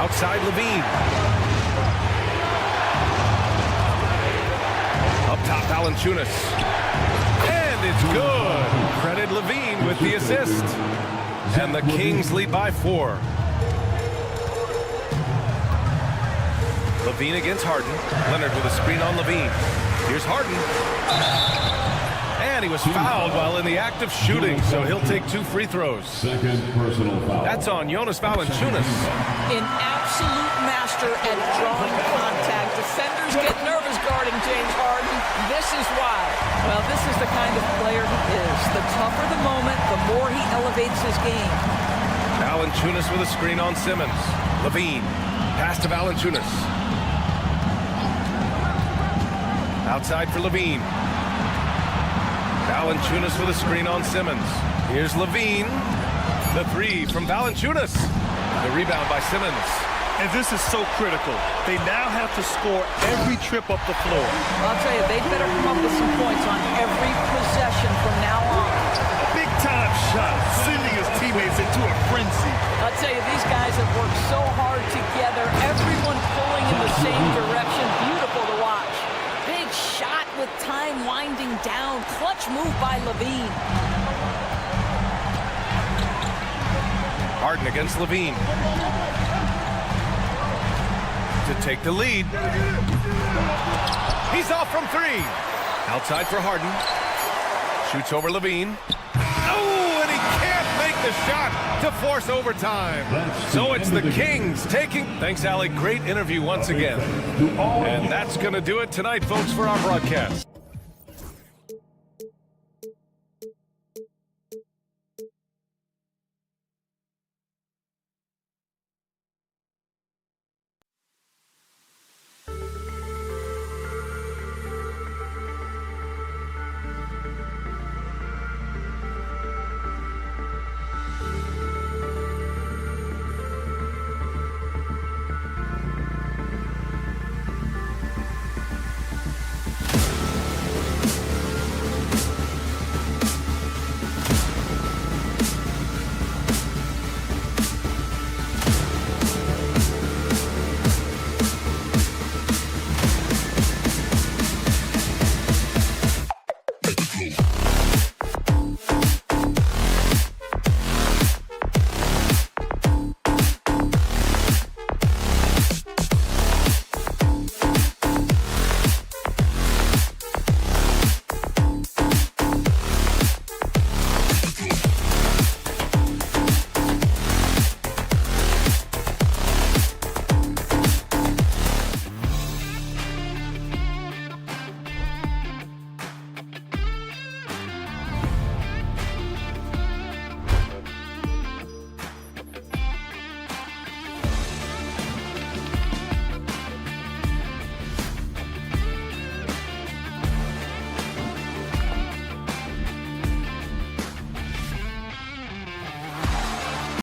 Outside Levine. Up top Valanciunas. And it's good. Credit Levine with the assist. And the Kings lead by 4. Levine against Harden. Leonard with a screen on Levine. Here's Harden. And he was fouled while in the act of shooting, so he'll take 2 free throws. Second personal foul. That's on Jonas Valanciunas. An absolute master at drawing contact. Defenders get nervous guarding James Harden. This is why. Well, this is the kind of player he is. The tougher the moment, the more he elevates his game. Valanciunas with a screen on Simmons. Levine. Pass to Valanciunas. Outside for Levine. Valanciunas with a screen on Simmons. Here's Levine. The 3 from Valanciunas. The rebound by Simmons. And this is so critical. They now have to score every trip up the floor. I'll tell you, they better come up with some points on every possession from now on. Big-time shot, sending his teammates into a frenzy. I'll tell you, these guys have worked so hard together. Everyone pulling in the same direction. Beautiful to watch. Big shot with time winding down. Clutch move by Levine. Harden against Levine. To take the lead. He's off from 3. Outside for Harden. Shoots over Levine. Oh, and he can't make the shot to force overtime. So it's the Kings taking... Thanks, Allie. Great interview once again. And that's going to do it tonight, folks, for our broadcast.